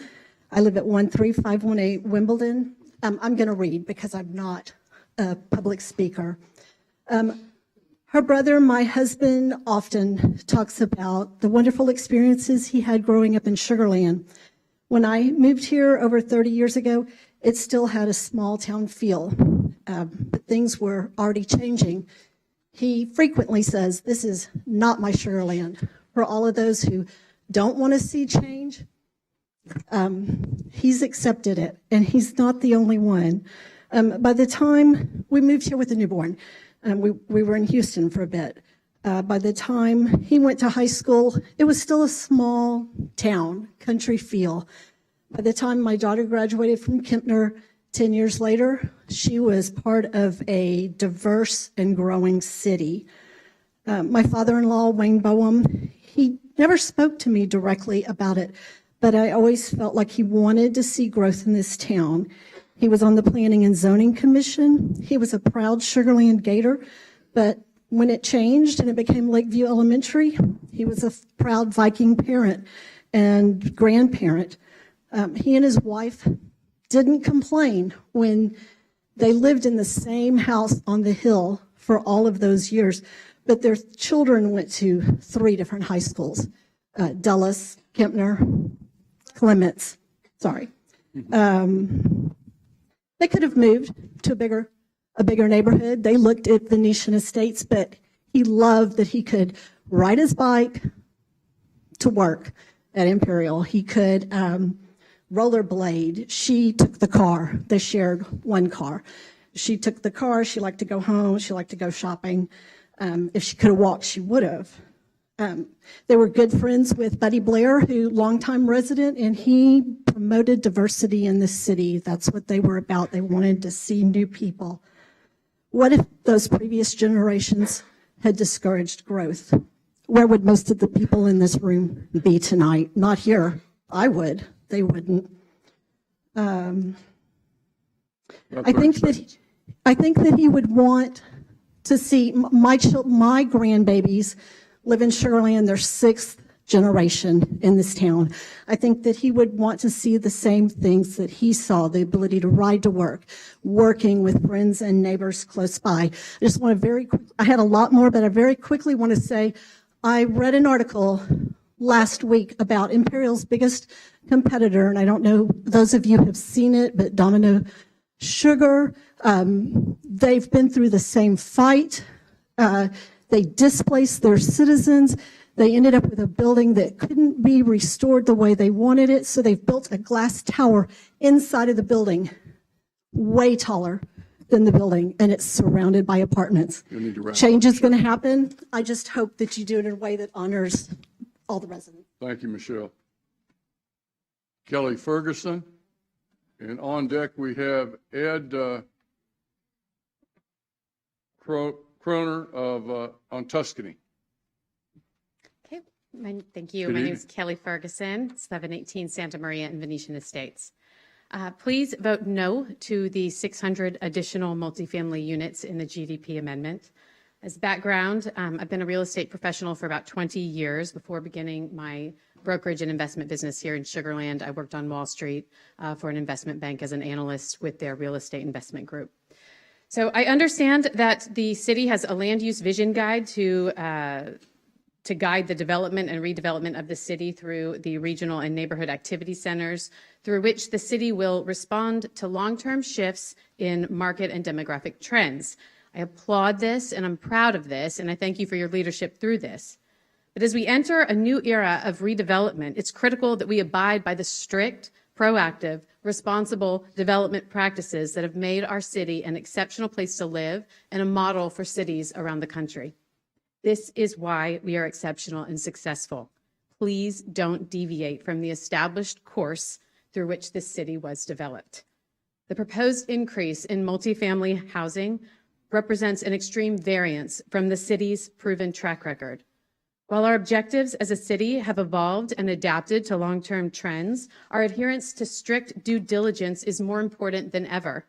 I live at 13518 Wimbledon. I'm going to read because I'm not a public speaker. Her brother, my husband, often talks about the wonderful experiences he had growing up in Sugar Land. When I moved here over 30 years ago, it still had a small town feel, but things were already changing. He frequently says, "This is not my Sugar Land." For all of those who don't want to see change, he's accepted it, and he's not the only one. By the time we moved here with a newborn, we were in Houston for a bit. By the time he went to high school, it was still a small town, country feel. By the time my daughter graduated from Kempner 10 years later, she was part of a diverse and growing city. My father-in-law, Wayne Boehm, he never spoke to me directly about it, but I always felt like he wanted to see growth in this town. He was on the Planning and Zoning Commission. He was a proud Sugar Land Gator, but when it changed and it became Lakeview Elementary, he was a proud Viking parent and grandparent. He and his wife didn't complain when they lived in the same house on the hill for all of those years, but their children went to 3 different high schools, Dulles, Kempner, Clements, sorry. They could have moved to a bigger neighborhood. They looked at Venetian Estates, but he loved that he could ride his bike to work at Imperial. He could rollerblade. She took the car. They shared one car. She took the car. She liked to go home. She liked to go shopping. If she could have walked, she would have. They were good friends with Buddy Blair, who longtime resident, and he promoted diversity in the city. That's what they were about. They wanted to see new people. What if those previous generations had discouraged growth? Where would most of the people in this room be tonight? Not here. I would. They wouldn't. I think that he would want to see my grandbabies live in Sugar Land, their 6th generation in this town. I think that he would want to see the same things that he saw, the ability to ride to work, working with friends and neighbors close by. I just want to I had a lot more, but I very quickly want to say, I read an article last week about Imperial's biggest competitor, and I don't know, those of you have seen it, but Domino Sugar, they've been through the same fight. They displaced their citizens. They ended up with a building that couldn't be restored the way they wanted it, so they've built a glass tower inside of the building, way taller than the building, and it's surrounded by apartments. Change is going to happen. I just hope that you do it in a way that honors all the residents. Thank you, Michelle. Kelly Ferguson. And on deck, we have Ed Kroner on Tuscany. Okay, thank you. My name is Kelly Ferguson, 718 Santa Maria and Venetian Estates. Please vote no to the 600 additional multifamily units in the GDP amendment. As background, I've been a real estate professional for about 20 years before beginning my brokerage and investment business here in Sugar Land. I worked on Wall Street for an investment bank as an analyst with their real estate investment group. So I understand that the city has a land use vision guide to guide the development and redevelopment of the city through the regional and neighborhood activity centers, through which the city will respond to long-term shifts in market and demographic trends. I applaud this and I'm proud of this, and I thank you for your leadership through this. But as we enter a new era of redevelopment, it's critical that we abide by the strict, proactive, responsible development practices that have made our city an exceptional place to live and a model for cities around the country. This is why we are exceptional and successful. Please don't deviate from the established course through which this city was developed. The proposed increase in multifamily housing represents an extreme variance from the city's proven track record. While our objectives as a city have evolved and adapted to long-term trends, our adherence to strict due diligence is more important than ever.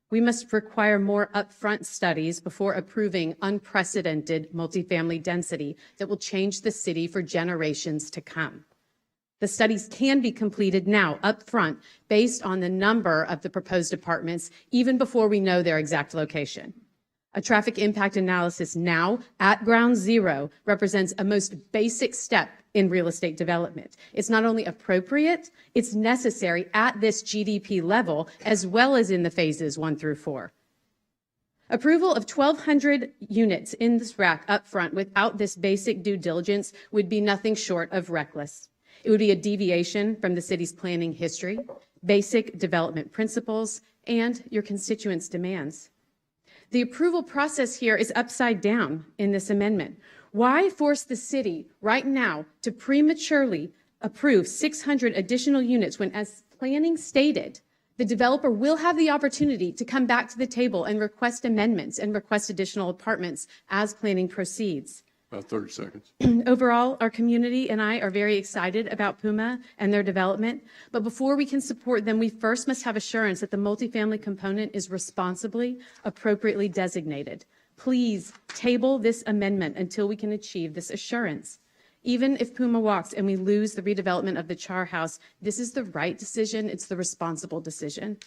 We must require more upfront studies before approving unprecedented multifamily density that will change the city for generations to come. The studies can be completed now upfront based on the number of the proposed apartments, even before we know their exact location. A traffic impact analysis now at ground zero represents a most basic step in real estate development. It's not only appropriate, it's necessary at this GDP level, as well as in the phases 1 through 4. Approval of 1,200 units in this rack up front without this basic due diligence would be nothing short of reckless. It would be a deviation from the city's planning history, basic development principles, and your constituents' demands. The approval process here is upside down in this amendment. Why force the city right now to prematurely approve 600 additional units when, as planning stated, the developer will have the opportunity to come back to the table and request amendments and request additional apartments as planning proceeds? About 30 seconds. Overall, our community and I are very excited about Puma and their development, but before we can support them, we first must have assurance that the multifamily component is responsibly, appropriately designated. Please table this amendment until we can achieve this assurance. Even if Puma walks and we lose the redevelopment of the Char House, this is the right decision. It's the responsible decision.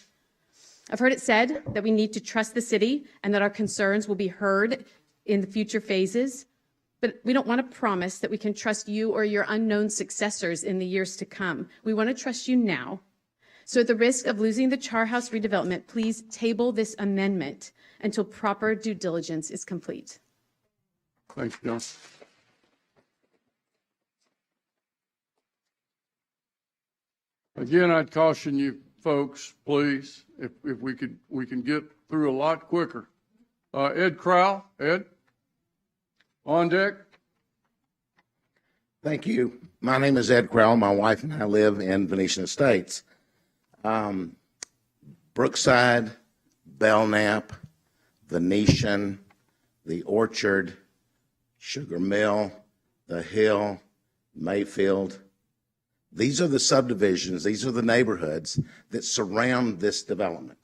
I've heard it said that we need to trust the city and that our concerns will be heard in the future phases. But we don't want to promise that we can trust you or your unknown successors in the years to come. We want to trust you now. So at the risk of losing the Char House redevelopment, please table this amendment until proper due diligence is complete. Thanks, John. Again, I'd caution you folks, please, if we can get through a lot quicker. Ed Crowell, Ed? On deck. Thank you. My name is Ed Crowell. My wife and I live in Venetian Estates. Brookside, Belknap, Venetian, the Orchard, Sugar Mill, the Hill, Mayfield. These are the subdivisions, these are the neighborhoods that surround this development.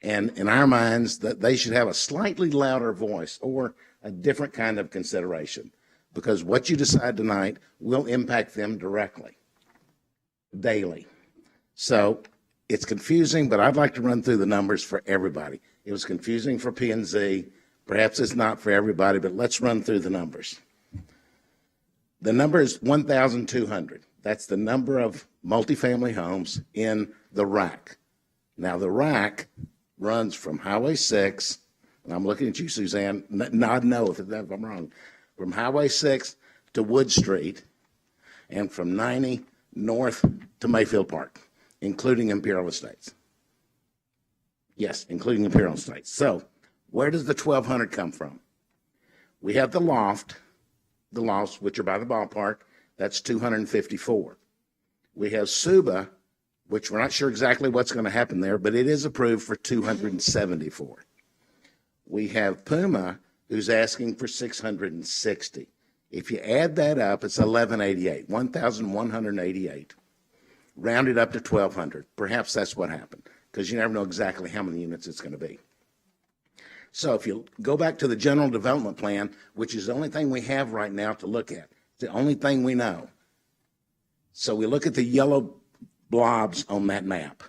And in our minds, that they should have a slightly louder voice or a different kind of consideration, because what you decide tonight will impact them directly, daily. So it's confusing, but I'd like to run through the numbers for everybody. It was confusing for P&Z. Perhaps it's not for everybody, but let's run through the numbers. The number is 1,200. That's the number of multifamily homes in the RAC. Now, the RAC runs from Highway 6, and I'm looking at you, Suzanne, nod no if I'm wrong, from Highway 6 to Wood Street, and from 90 north to Mayfield Park, including Imperial Estates. Yes, including Imperial Estates. So where does the 1,200 come from? We have the lofts, which are by the ballpark. That's 254. We have Suba, which we're not sure exactly what's going to happen there, but it is approved for 274. We have Puma, who's asking for 660. If you add that up, it's 1,188, 1,188, rounded up to 1,200. Perhaps that's what happened, because you never know exactly how many units it's going to be. So if you go back to the general development plan, which is the only thing we have right now to look at, the only thing we know, So we look at the yellow blobs on that map.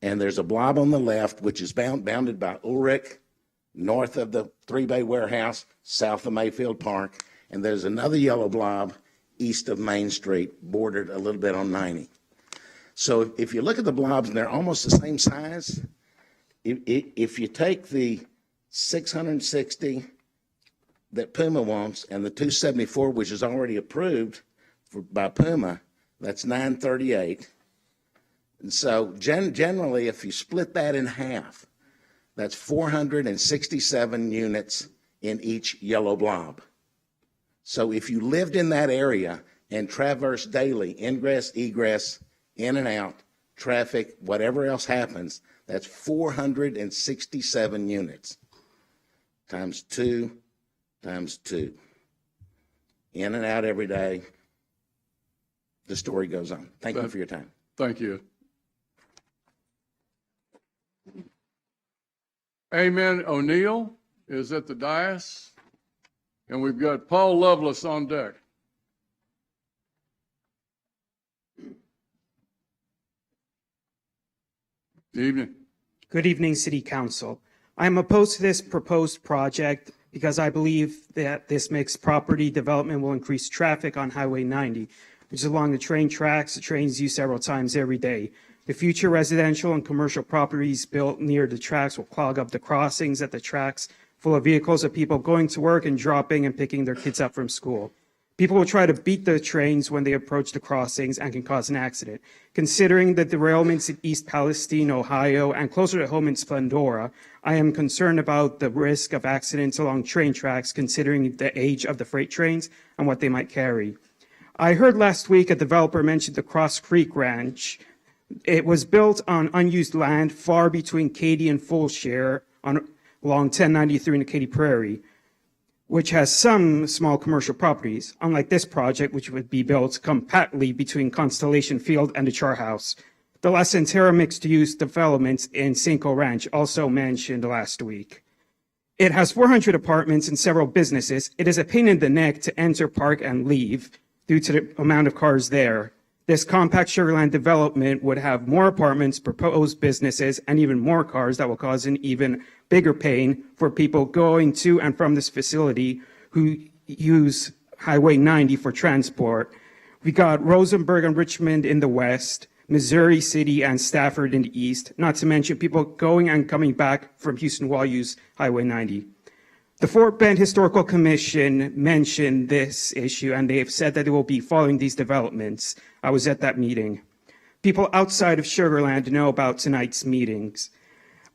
And there's a blob on the left, which is bounded by Ulrich, north of the Three Bay Warehouse, south of Mayfield Park. And there's another yellow blob east of Main Street, bordered a little bit on 90. So if you look at the blobs, and they're almost the same size, if you take the 660 that Puma wants and the 274, which is already approved by Puma, that's 938. And so generally, if you split that in half, that's 467 units in each yellow blob. So if you lived in that area and traversed daily, ingress, egress, in and out, traffic, whatever else happens, that's 467 units times 2 times 2. In and out every day. The story goes on. Thank you for your time. Thank you. Amen O'Neill is at the dais, and we've got Paul Lovelace on deck. Good evening. Good evening, City Council. I am opposed to this proposed project because I believe that this mixed property development will increase traffic on Highway 90, which is along the train tracks the trains use several times every day. The future residential and commercial properties built near the tracks will clog up the crossings at the tracks, full of vehicles of people going to work and dropping and picking their kids up from school. People will try to beat the trains when they approach the crossings and can cause an accident. Considering the derailments in East Palestine, Ohio, and closer to home in Splendora, I am concerned about the risk of accidents along train tracks, considering the age of the freight trains and what they might carry. I heard last week a developer mention the Cross Creek Ranch. It was built on unused land far between Katy and Fulshire along 1093 in the Katy Prairie, which has some small commercial properties, unlike this project, which would be built compactly between Constellation Field and the Char House. The La Centera mixed-use developments in Cinco Ranch, also mentioned last week. It has 400 apartments and several businesses. It is a pain in the neck to enter, park, and leave due to the amount of cars there. This compact Sugarland development would have more apartments, proposed businesses, and even more cars that will cause an even bigger pain for people going to and from this facility who use Highway 90 for transport. We got Rosenberg and Richmond in the west, Missouri City and Stafford in the east, not to mention people going and coming back from Houston while use Highway 90. The Fort Bend Historical Commission mentioned this issue, and they have said that they will be following these developments. I was at that meeting. People outside of Sugarland know about tonight's meetings.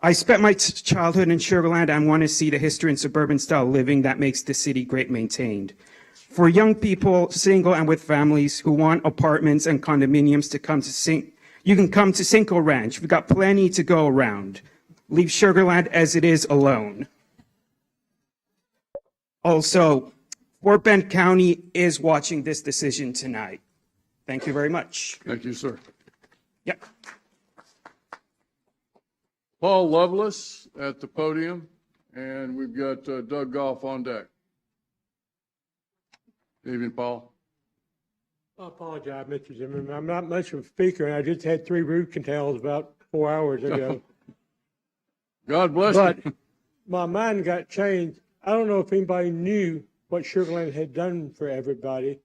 I spent my childhood in Sugarland and want to see the history and suburban style living that makes the city great maintained. For young people, single and with families who want apartments and condominiums to come to you can come to Cinco Ranch. We've got plenty to go around. Leave Sugarland as it is alone. Also, Fort Bend County is watching this decision tonight. Thank you very much. Thank you, sir. Yep. Paul Lovelace at the podium, and we've got Doug Goff on deck. Good evening, Paul. I apologize, Mr. Zimmerman. I'm not much of a speaker, and I just had 3 root canals about 4 hours ago. God bless but you. My mind got changed. I don't know if anybody knew what Sugarland had done for everybody.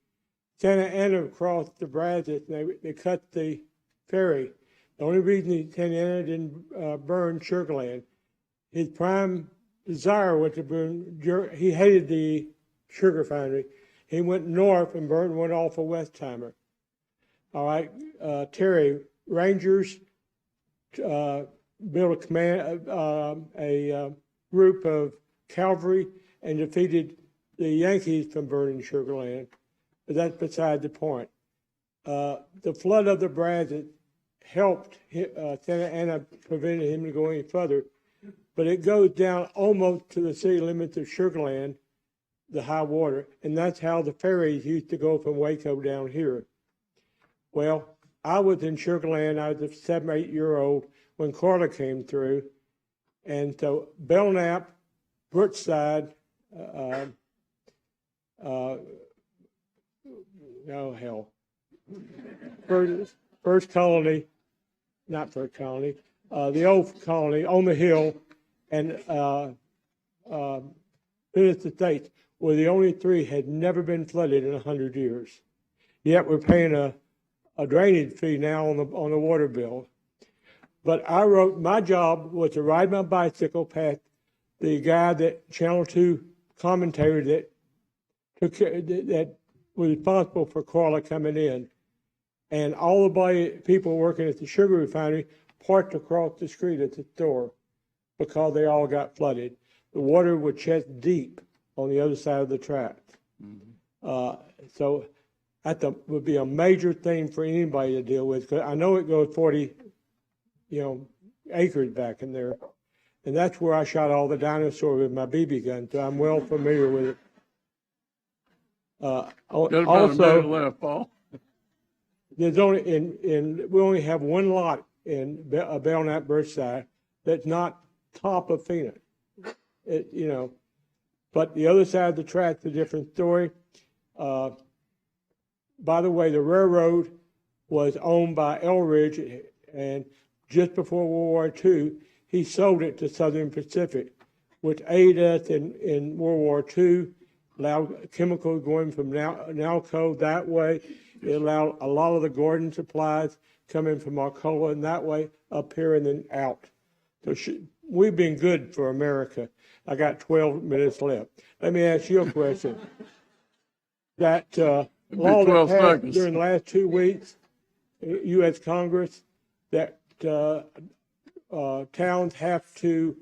Santa Ana crossed the Brazos, and they cut the ferry. The only reason Santa Ana didn't burn Sugarland, his prime desire was to burn. He hated the sugar foundry. He went north and burned one off of Westheimer. All right, Terry, Rangers built a group of cavalry and defeated the Yankees from burning Sugarland. But that's beside the point. The flood of the Brazos helped Santa Ana, prevented him from going any further. But it goes down almost to the city limits of Sugarland, the high water, and that's how the ferries used to go from Waco down here. Well, I was in Sugarland. I was a 7 or 8 year old when Carter came through. And so Belknap, Brookside, First colony, not first colony, the old colony on the hill and Venice Estates were the only three had never been flooded in 100 years. Yet we're paying a drainage fee now on the water bill. But my job was to ride my bicycle past the guy that Channel 2 commentator that was responsible for Carla coming in. And all the people working at the sugar refinery parked across the street at the store because they all got flooded. The water was chest deep on the other side of the track. So that would be a major thing for anybody to deal with, because I know it goes 40, acres back in there. And that's where I shot all the dinosaurs with my BB gun, so I'm well familiar with it. Got about a minute left, Paul. There's we only have one lot in Belknap Birchside that's not top of Phoenix. But the other side of the track's a different story. By the way, the railroad was owned by Elridge, and just before World War II, he sold it to Southern Pacific, which aided us in World War II, allowed chemicals going from Nalco that way. It allowed a lot of the Gordon supplies coming from Arcola and that way up here and then out. So we've been good for America. I got 12 minutes left. Let me ask you a question. That law that passed during the last 2 weeks, U.S. Congress, that towns have to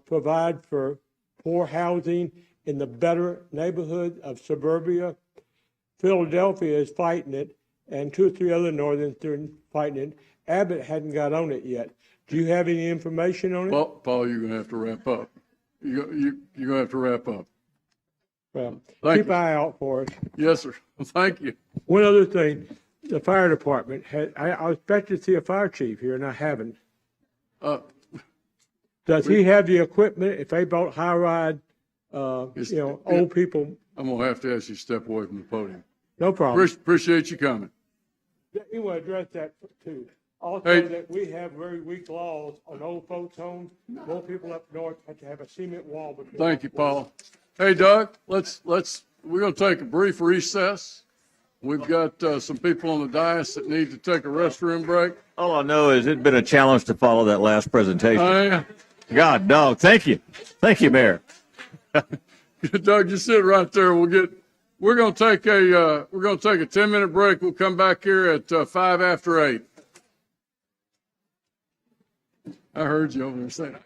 provide for poor housing in the better neighborhood of suburbia. Philadelphia is fighting it, and 2 or 3 other northern are fighting it. Abbott hadn't got on it yet. Do you have any information on it? Well, Paul, you're going to have to wrap up. You're going to have to wrap up. Well, Thank keep an eye out for us. Yes, sir. Thank you. One other thing, the fire department I expected to see a fire chief here, and I haven't. Does he have the equipment if they bought high ride, old people? I'm going to have to ask you to step away from the podium. No problem. Appreciate you coming. You want to address that too. Also, Hey. that we have very weak laws on old folks' homes. More people up north have to have a cement wall between. Thank you, Paul. Hey, Doug, we're going to take a brief recess. We've got some people on the dais that need to take a restroom break. All I know is it's been a challenge to follow that last presentation. God, no, thank you. Thank you, Mayor. Doug, just sit right there. We're going to take a 10-minute break. We'll come back here at 5 after 8. I heard you over there saying.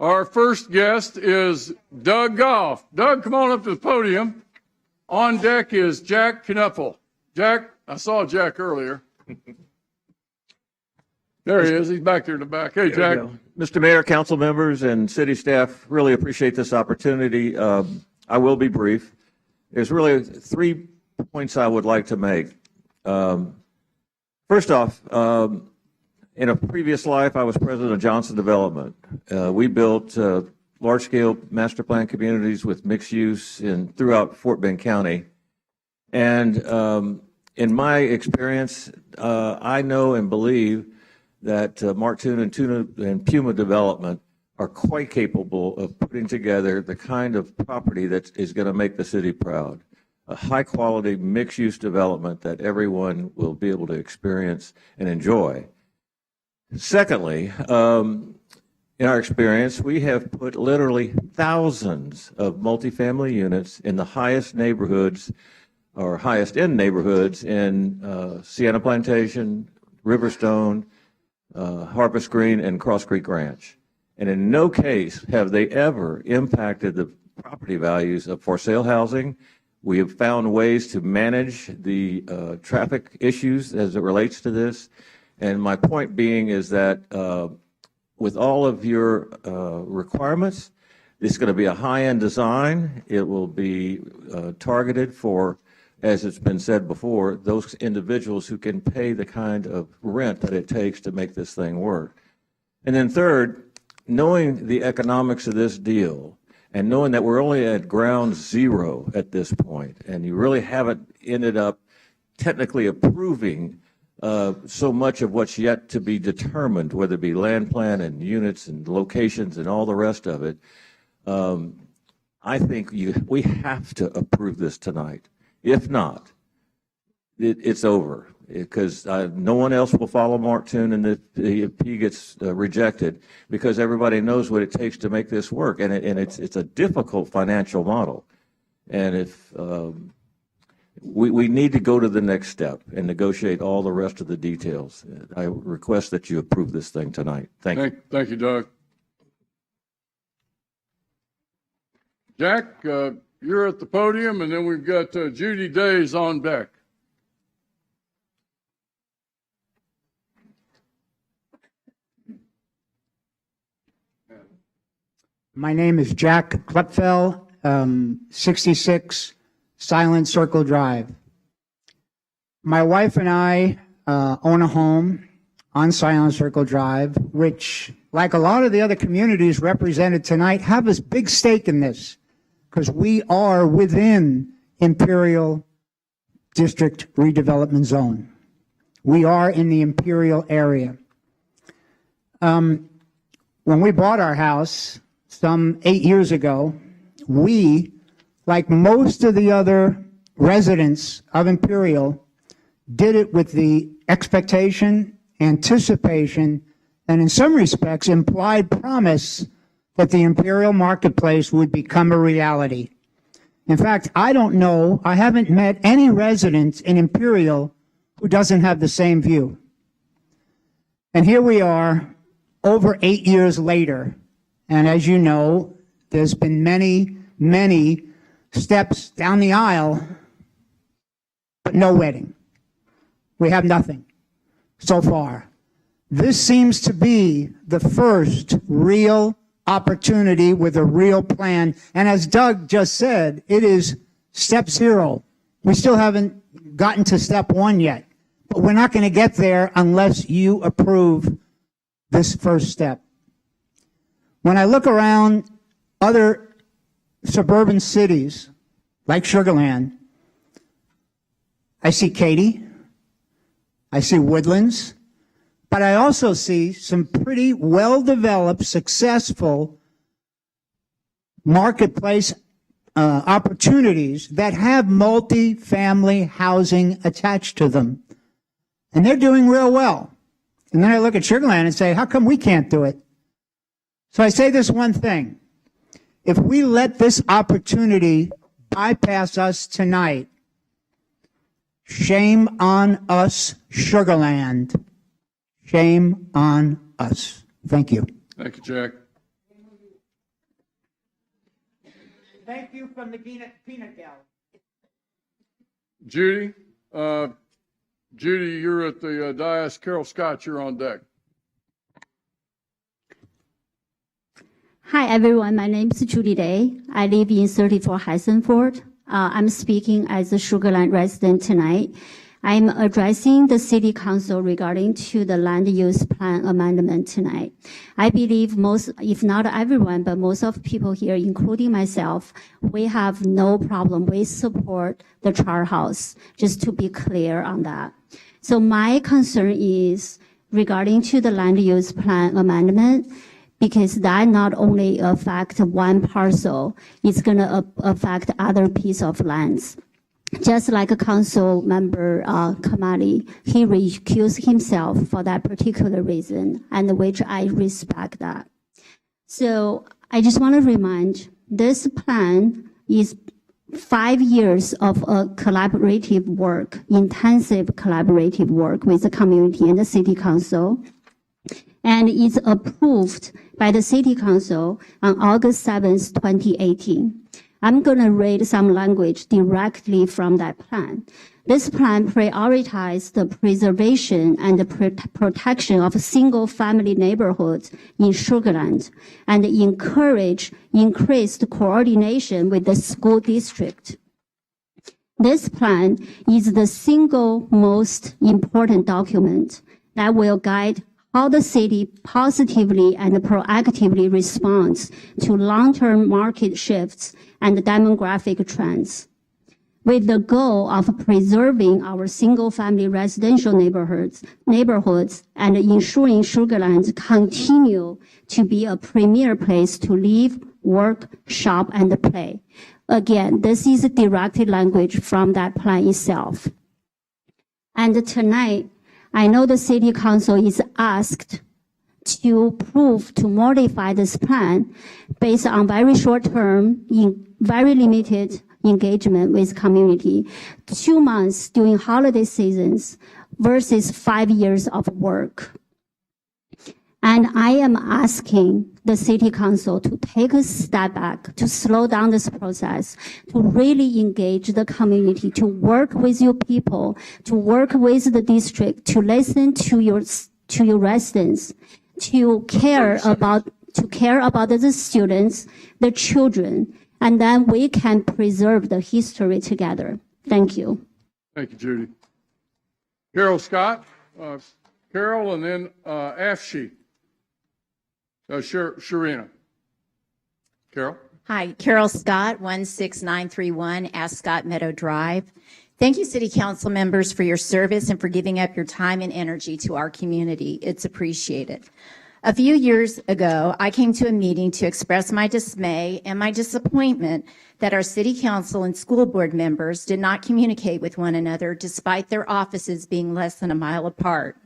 Our first guest is Doug Goff. Doug, come on up to the podium. On deck is Jack Knuppel. Jack, I saw Jack earlier. There he is. He's back there in the back. Hey, Jack. Mr. Mayor, council members, and city staff, really appreciate this opportunity. I will be brief. There's really 3 points I would like to make. First off, in a previous life, I was president of Johnson Development. We built large-scale master plan communities with mixed use throughout Fort Bend County. And in my experience, I know and believe that Mark Tune and Puma Development are quite capable of putting together the kind of property that is going to make the city proud. A high-quality mixed-use development that everyone will be able to experience and enjoy. Secondly, in our experience, we have put literally thousands of multifamily units in the highest neighborhoods or highest end neighborhoods in Sienna Plantation, Riverstone, Harvest Green, and Cross Creek Ranch. And in no case have they ever impacted the property values of for sale housing. We have found ways to manage the traffic issues as it relates to this. And my point being is that with all of your requirements, this is going to be a high-end design. It will be targeted for, as it's been said before, those individuals who can pay the kind of rent that it takes to make this thing work. And then third, knowing the economics of this deal and knowing that we're only at ground zero at this point, and you really haven't ended up technically approving so much of what's yet to be determined, whether it be land plan and units and locations and all the rest of it, I think we have to approve this tonight. If not, it's over, because no one else will follow Mark Tune, and if he gets rejected, because everybody knows what it takes to make this work, and it's a difficult financial model. And if we need to go to the next step and negotiate all the rest of the details. I request that you approve this thing tonight. Thank you. Thank you, Doug. Jack, you're at the podium, and then we've got Judy Days on deck. My name is Jack Klepfel, 66 Silent Circle Drive. My wife and I own a home on Silent Circle Drive, which, like a lot of the other communities represented tonight, have a big stake in this, because we are within Imperial District Redevelopment Zone. We are in the Imperial area. When we bought our house some 8 years ago, we, like most of the other residents of Imperial, did it with the expectation, anticipation, and in some respects, implied promise that the Imperial marketplace would become a reality. In fact, I haven't met any resident in Imperial who doesn't have the same view. And here we are, over 8 years later, and as you know, there's been many, many steps down the aisle, but no wedding. We have nothing so far. This seems to be the first real opportunity with a real plan. And as Doug just said, it is step zero. We still haven't gotten to step one yet, but we're not going to get there unless you approve this first step. When I look around other suburban cities like Sugar Land, I see Katy, I see Woodlands, but I also see some pretty well-developed, successful marketplace opportunities that have multi-family housing attached to them. And they're doing real well. And then I look at Sugar Land and say, how come we can't do it? So I say this one thing. If we let this opportunity bypass us tonight, shame on us, Sugar Land. Shame on us. Thank you. Thank you, Jack. Thank you from the peanut gallery. Judy, you're at the dais. Carol Scott, you're on deck. Hi, everyone. My name is Judy Day. I live in 34 Heisenford. I'm speaking as a Sugar Land resident tonight. I'm addressing the City Council regarding to the land use plan amendment tonight. I believe most, if not everyone, but most of people here, including myself, we have no problem. We support the chart house, just to be clear on that. So my concern is regarding to the land use plan amendment, because that not only affect one parcel, it's gonna affect other piece of lands. Just like a council member, Kamali, he recused himself for that particular reason, and which I respect that. So I just want to remind, this plan is 5 years of a collaborative work, intensive collaborative work with the community and the city council, and it's approved by the city council on August 7th, 2018. I'm going to read some language directly from that plan. This plan prioritizes the preservation and the protection of single-family neighborhoods in Sugar Land and encourage increased coordination with the school district. This plan is the single most important document that will guide how the city positively and proactively responds to long-term market shifts and demographic trends, with the goal of preserving our single-family residential neighborhoods and ensuring Sugar Land continue to be a premier place to live, work, shop, and play. Again, this is directed language from that plan itself. And tonight, I know the city council is asked to modify this plan based on very short term, in very limited engagement with community, 2 months during holiday seasons versus 5 years of work. And I am asking the city council to take a step back, to slow down this process, to really engage the community, to work with your people, to work with the district, to listen to your residents, to care about the students, the children, and then we can preserve the history together. Thank you. Thank you, Judy. Carol Scott, Carol, and then Afshi. Sharina. Carol? Hi, Carol Scott, 16931 Ascot Meadow Drive. Thank you, City Council members, for your service and for giving up your time and energy to our community. It's appreciated. A few years ago, I came to a meeting to express my dismay and my disappointment that our City Council and school board members did not communicate with one another despite their offices being less than a mile apart.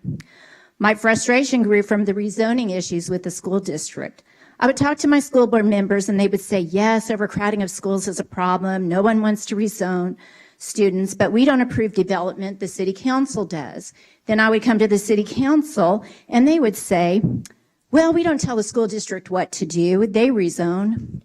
My frustration grew from the rezoning issues with the school district. I would talk to my school board members and they would say, yes, overcrowding of schools is a problem. No one wants to rezone students, but we don't approve development, the city council does. Then I would come to the city council and they would say, well, we don't tell the school district what to do. They rezone.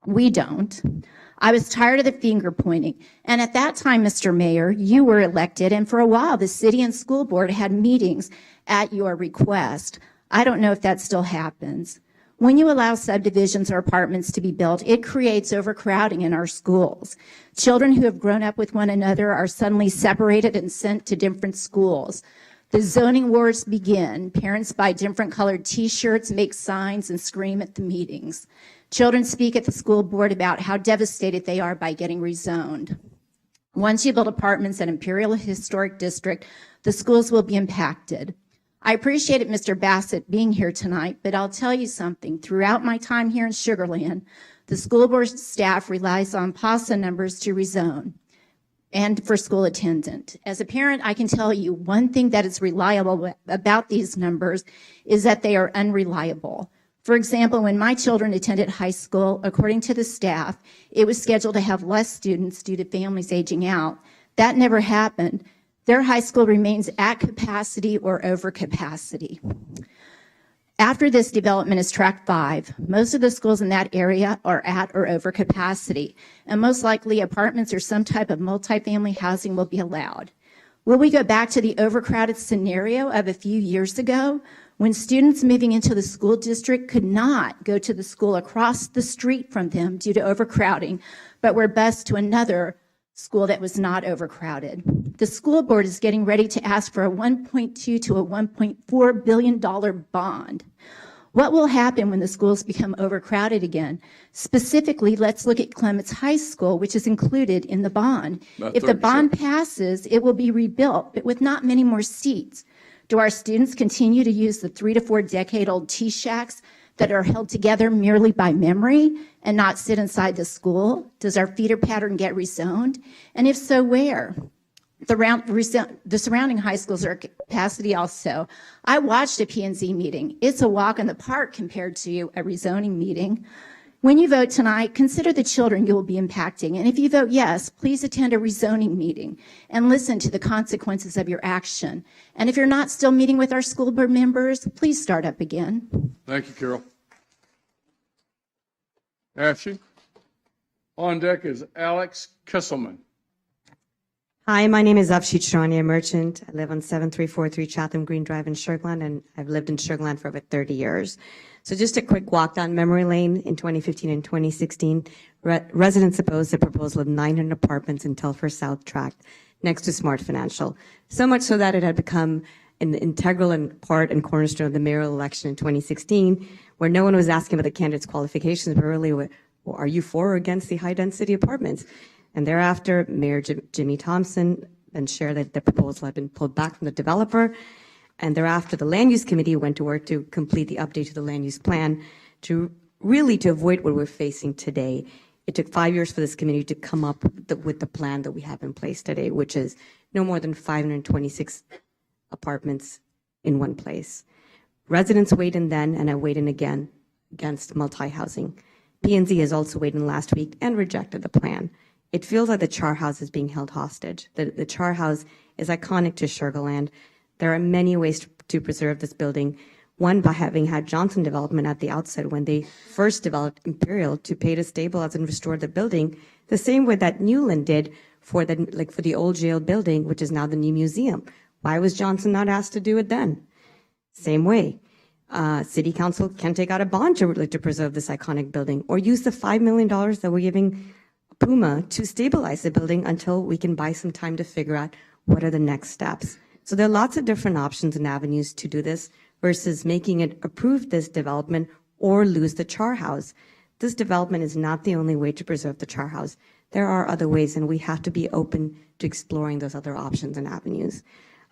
We don't. I was tired of the finger pointing. And at that time, Mr. Mayor, you were elected, and for a while, the city and school board had meetings at your request. I don't know if that still happens. When you allow subdivisions or apartments to be built, it creates overcrowding in our schools. Children who have grown up with one another are suddenly separated and sent to different schools. The zoning wars begin. Parents buy different colored t-shirts, make signs, and scream at the meetings. Children speak at the school board about how devastated they are by getting rezoned. Once you build apartments at Imperial Historic District, the schools will be impacted. I appreciated Mr. Bassett being here tonight, but I'll tell you something. Throughout my time here in Sugar Land, the school board staff relies on PASA numbers to rezone and for school attendant. As a parent, I can tell you one thing that is reliable about these numbers is that they are unreliable. For example, when my children attended high school, according to the staff, it was scheduled to have less students due to families aging out. That never happened. Their high school remains at capacity or over capacity. After this development is Track 5. Most of the schools in that area are at or over capacity, and most likely apartments or some type of multifamily housing will be allowed. Will we go back to the overcrowded scenario of a few years ago when students moving into the school district could not go to the school across the street from them due to overcrowding, but were bused to another school that was not overcrowded? The school board is getting ready to ask for a $1.2 to a $1.4 billion bond. What will happen when the schools become overcrowded again? Specifically, let's look at Clements High School, which is included in the bond. If the bond passes, it will be rebuilt, but with not many more seats. Do our students continue to use the 3 to 4 decade-old T-shacks that are held together merely by memory and not sit inside the school? Does our feeder pattern get rezoned? And if so, where? The surrounding high schools are at capacity also. I watched a P&Z meeting. It's a walk in the park compared to a rezoning meeting. When you vote tonight, consider the children you will be impacting. And if you vote yes, please attend a rezoning meeting and listen to the consequences of your action. And if you're not still meeting with our school board members, please start up again. Thank you, Carol. Ashley. On deck is Alex Kisselman. Hi, my name is Avshit Shrani, a merchant. I live on 7343 Chatham Green Drive in Sugarland, and I've lived in Sugarland for over 30 years. So just a quick walk down memory lane. In 2015 and 2016, residents opposed the proposal of 900 apartments in Telfair South Tract next to Smart Financial, so much so that it had become an integral and part and cornerstone of the mayoral election in 2016, where no one was asking about the candidate's qualifications, but really, well, are you for or against the high-density apartments? And thereafter, Mayor Jimmy Thompson then shared that the proposal had been pulled back from the developer. And thereafter, the Land Use Committee went to work to complete the update to the land use plan to avoid what we're facing today. It took 5 years for this committee to come up with the plan that we have in place today, which is no more than 526 apartments in one place. Residents weighed in then, and I weighed in again against multi-housing. P&Z has also weighed in last week and rejected the plan. It feels like the Char House is being held hostage. The Char House is iconic to Sugarland. There are many ways to preserve this building. One, by having had Johnson Development at the outset when they first developed Imperial to pay to stabilize and restore the building, the same way that Newland did for the old jail building, which is now the new museum. Why was Johnson not asked to do it then? Same way. City Council can take out a bond to preserve this iconic building, or use the $5 million that we're giving Puma to stabilize the building until we can buy some time to figure out what are the next steps. So there are lots of different options and avenues to do this versus making it approve this development or lose the Char House. This development is not the only way to preserve the Char House. There are other ways, and we have to be open to exploring those other options and avenues.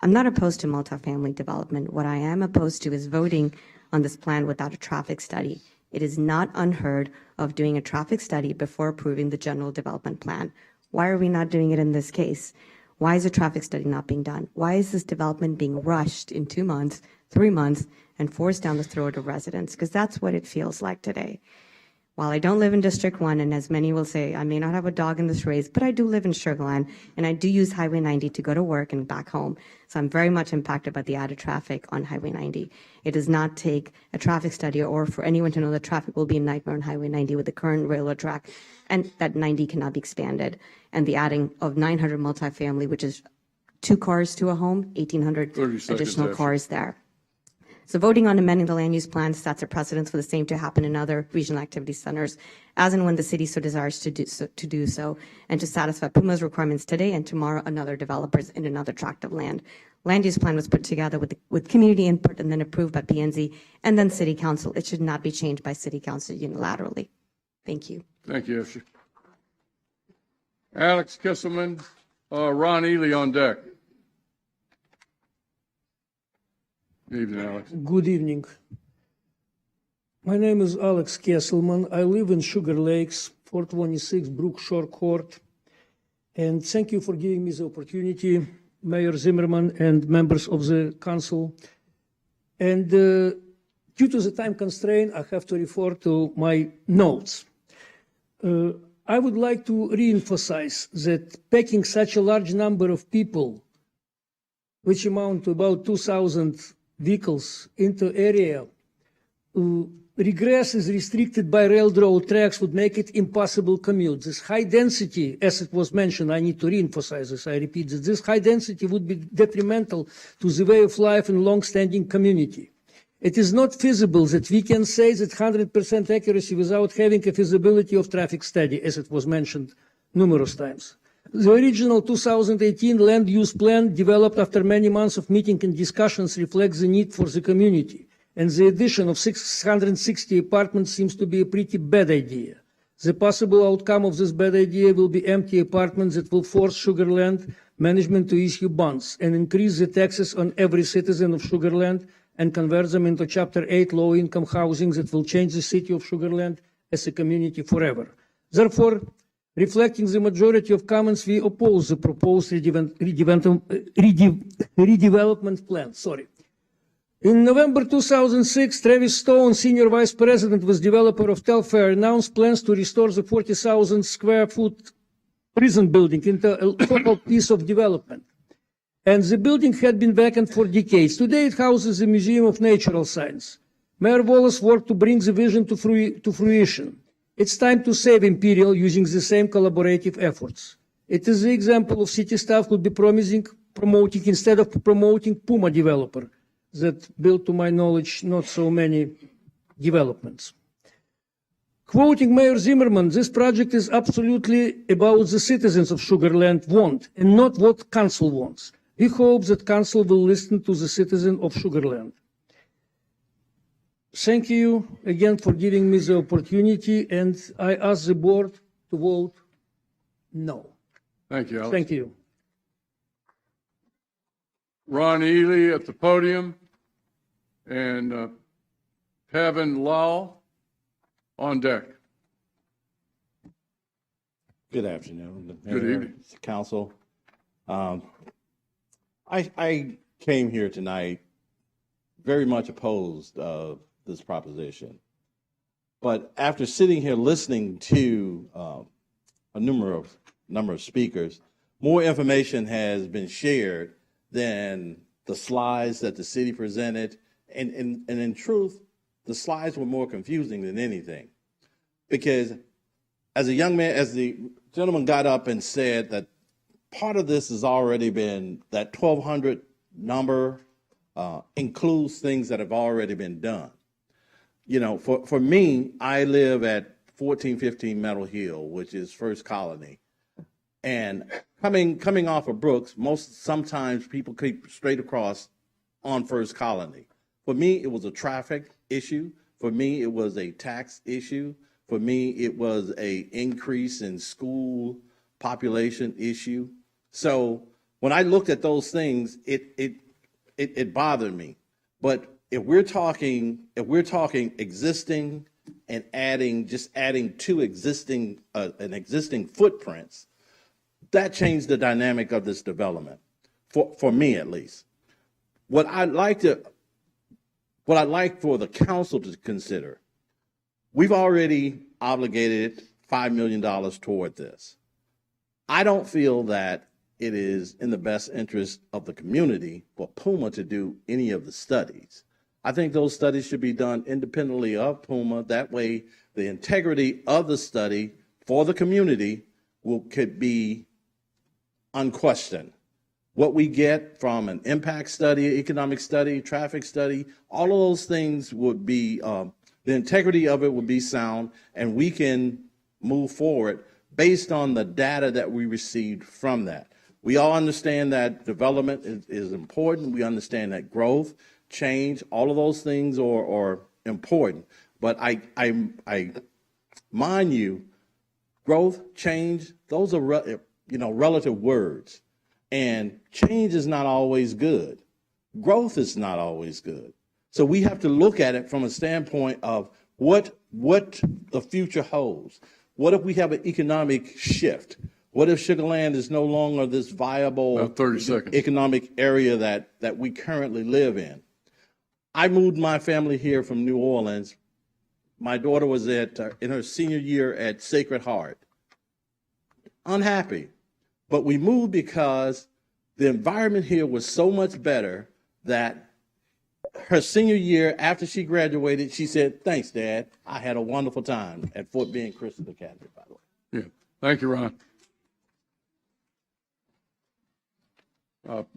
I'm not opposed to multifamily development. What I am opposed to is voting on this plan without a traffic study. It is not unheard of doing a traffic study before approving the general development plan. Why are we not doing it in this case? Why is a traffic study not being done? Why is this development being rushed in 2 months, 3 months, and forced down the throat of residents? Because that's what it feels like today. While I don't live in District 1, and as many will say, I may not have a dog in this race, but I do live in Sugarland, and I do use Highway 90 to go to work and back home. So I'm very much impacted by the added traffic on Highway 90. It does not take a traffic study or for anyone to know that traffic will be a nightmare on Highway 90 with the current railroad track, and that 90 cannot be expanded. And the adding of 900 multifamily, which is 2 cars to a home, 1,800 additional cars there. So voting on amending the land use plan sets a precedence for the same to happen in other regional activity centers, as and when the city so desires to do so, and to satisfy Puma's requirements today and tomorrow another developers in another tract of land. Land use plan was put together with community input and then approved by P&Z and then City Council. It should not be changed by City Council unilaterally. Thank you. Thank you, Esther. Alex Kisselman, Ron Ely on deck. Good evening, Alex. Good evening. My name is Alex Kesselman. I live in Sugar Lakes, 426 Brook Shore Court. And thank you for giving me the opportunity, Mayor Zimmerman and members of the council. And due to the time constraint, I have to refer to my notes. I would like to reemphasize that packing such a large number of people, which amount to about 2,000 vehicles into area regress is restricted by railroad tracks would make it impossible commute. This high density, as it was mentioned, I need to re-emphasize this, I repeat that this high density would be detrimental to the way of life in long-standing community. It is not feasible that we can say that 100% accuracy without having a feasibility of traffic study, as it was mentioned numerous times. The original 2018 land use plan developed after many months of meeting and discussions reflects the need for the community, and the addition of 660 apartments seems to be a pretty bad idea. The possible outcome of this bad idea will be empty apartments that will force Sugar Land management to issue bonds and increase the taxes on every citizen of Sugar Land and convert them into Chapter 8 low-income housing that will change the city of Sugar Land as a community forever. Therefore, reflecting the majority of comments, we oppose the proposed redevelopment plan. In November 2006, Travis Stone, Senior Vice President with developer of Telfair, announced plans to restore the 40,000 square foot prison building into a total piece of development. And the building had been vacant for decades. Today it houses the Museum of Natural Science. Mayor Wallace worked to bring the vision to fruition. It's time to save Imperial using the same collaborative efforts. It is the example of city staff would be promoting instead of promoting Puma developer that built, to my knowledge, not so many developments. Quoting Mayor Zimmerman, this project is absolutely about the citizens of Sugar Land want and not what council wants. We hope that council will listen to the citizen of Sugar Land. Thank you again for giving me the opportunity, and I ask the board to vote no. Thank you, Alex. Thank you. Ron Ely at the podium, and Pavan Lal on deck. Good afternoon. Good evening. Council. I came here tonight very much opposed of this proposition. But after sitting here listening to a number of speakers, more information has been shared than the slides that the city presented. And in truth, the slides were more confusing than anything. Because as a young man, as the gentleman got up and said that part of this has already been, that 1,200 number includes things that have already been done. You know, for me, I live at 1415 Meadow Hill, which is First Colony. And coming off of Brooks, sometimes people keep straight across on First Colony. For me, it was a traffic issue. For me, it was a tax issue. For me, it was a increase in school population issue. So when I looked at those things, it bothered me. But if we're talking existing and adding two existing footprints, that changed the dynamic of this development, for me at least. What I'd like for the council to consider, we've already obligated $5 million toward this. I don't feel that it is in the best interest of the community for Puma to do any of the studies. I think those studies should be done independently of Puma. That way, the integrity of the study for the community could be unquestioned. What we get from an impact study, economic study, traffic study, all of those things would be, the integrity of it would be sound, and we can move forward based on the data that we received from that. We all understand that development is important. We understand that growth, change, all of those things are important. But I mind you, growth, change, those are relative words. And change is not always good. Growth is not always good. So we have to look at it from a standpoint of what the future holds. What if we have an economic shift? What if Sugar Land is no longer this viable economic area that we currently live in? I moved my family here from New Orleans. My daughter was in her senior year at Sacred Heart. Unhappy. But we moved because the environment here was so much better that her senior year, after she graduated, she said, "Thanks, Dad. I had a wonderful time at Fort Bend Christian Academy," by the way. Yeah. Thank you, Ron.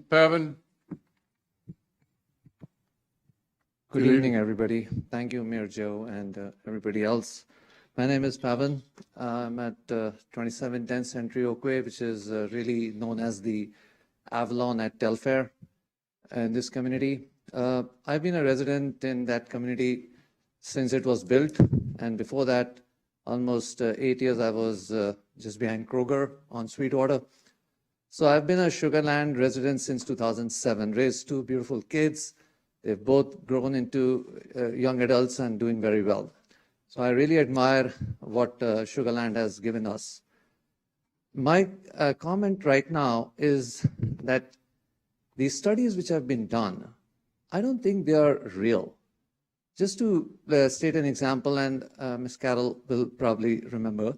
Pavan? Good evening, everybody. Thank you, Mayor Joe, and everybody else. My name is Pavan. I'm at 2710 Century Oakway, which is really known as the Avalon at Telfair in this community. I've been a resident in that community since it was built, and before that, almost 8 years, I was just behind Kroger on Sweetwater. So I've been a Sugar Land resident since 2007, raised two beautiful kids. They've both grown into young adults and doing very well. So I really admire what Sugar Land has given us. My comment right now is that these studies which have been done, I don't think they are real. Just to state an example, and Ms. Carroll will probably remember,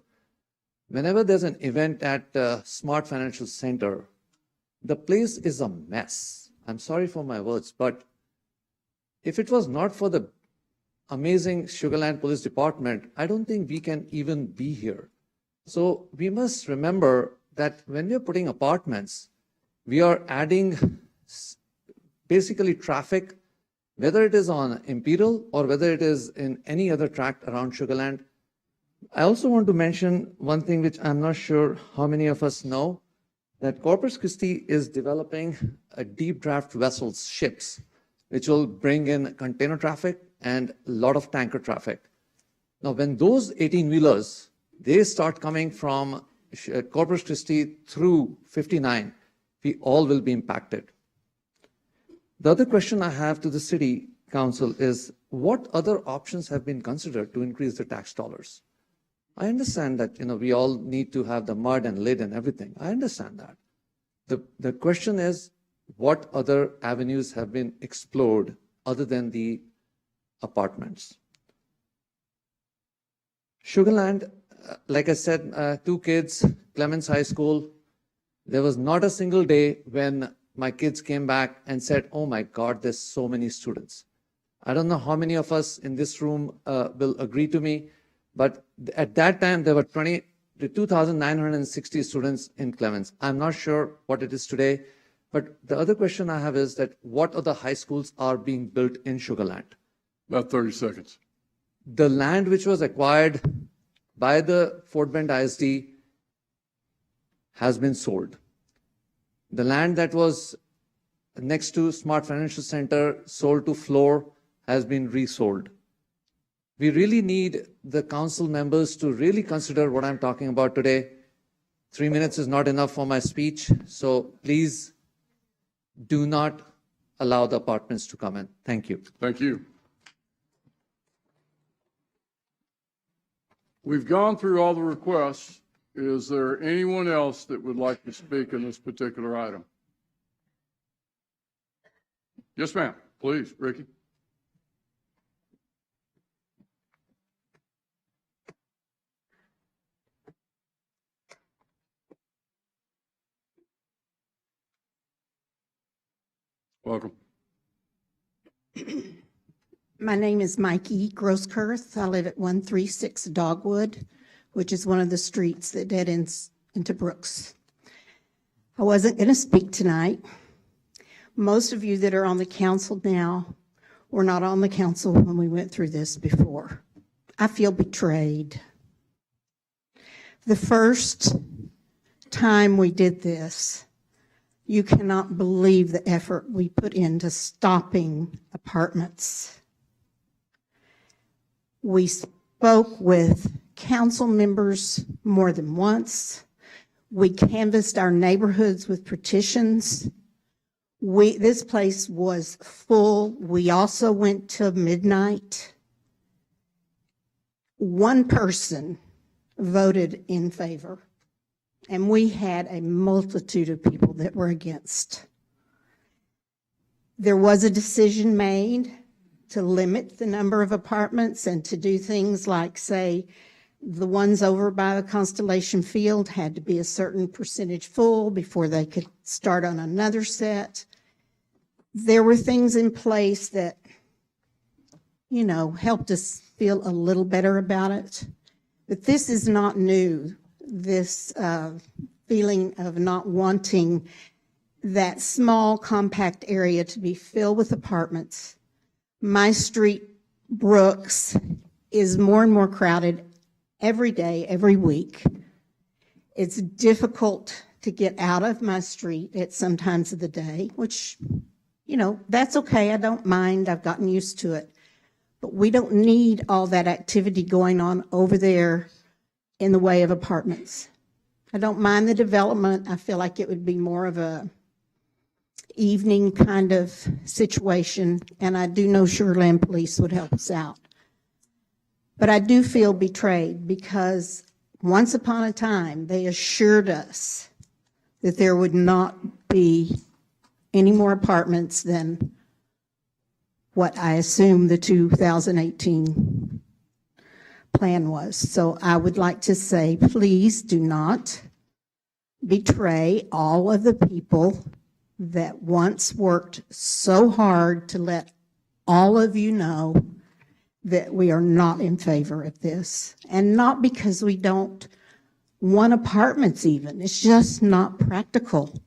whenever there's an event at Smart Financial Center, the place is a mess. I'm sorry for my words, but if it was not for the amazing Sugar Land Police Department, I don't think we can even be here. So we must remember that when we're putting apartments, we are adding basically traffic, whether it is on Imperial or whether it is in any other tract around Sugar Land. I also want to mention one thing which I'm not sure how many of us know, that Corpus Christi is developing a deep draft vessels, ships, which will bring in container traffic and a lot of tanker traffic. Now, when those 18-wheelers, they start coming from Corpus Christi through 59, we all will be impacted. The other question I have to the City Council is, what other options have been considered to increase the tax dollars? I understand that, we all need to have the mud and lid and everything. I understand that. The question is, what other avenues have been explored other than the apartments? Sugar Land, like I said, two kids, Clements High School. There was not a single day when my kids came back and said, "Oh my God, there's so many students." I don't know how many of us in this room will agree to me, but at that time there were 2,960 students in Clements. I'm not sure what it is today. But the other question I have is that what other high schools are being built in Sugar Land? About 30 seconds. The land which was acquired by the Fort Bend ISD has been sold. The land that was next to Smart Financial Center, sold to Floor, has been resold. We really need the council members to really consider what I'm talking about today. 3 minutes is not enough for my speech, so please do not allow the apartments to come in. Thank you. Thank you. We've gone through all the requests. Is there anyone else that would like to speak on this particular item? Yes, ma'am. Please, Ricky. Welcome. My name is Mikey Grosskirth. I live at 136 Dogwood, which is one of the streets that dead ends into Brooks. I wasn't going to speak tonight. Most of you that are on the council now were not on the council when we went through this before. I feel betrayed. The first time we did this, you cannot believe the effort we put into stopping apartments. We spoke with council members more than once. We canvassed our neighborhoods with petitions. This place was full. We also went till midnight. One person voted in favor. And we had a multitude of people that were against. There was a decision made to limit the number of apartments and to do things like, say, the ones over by the Constellation Field had to be a certain percentage full before they could start on another set. There were things in place that helped us feel a little better about it. But this is not new, this feeling of not wanting that small, compact area to be filled with apartments. My street, Brooks, is more and more crowded every day, every week. It's difficult to get out of my street at some times of the day, which, that's okay. I don't mind. I've gotten used to it. But we don't need all that activity going on over there in the way of apartments. I don't mind the development. I feel like it would be more of a evening kind of situation, and I do know Sugar Land Police would help us out. But I do feel betrayed because once upon a time, they assured us that there would not be any more apartments than what I assume the 2018 plan was. So I would like to say, please do not betray all of the people that once worked so hard to let all of you know that we are not in favor of this. And not because we don't want apartments even. It's just not practical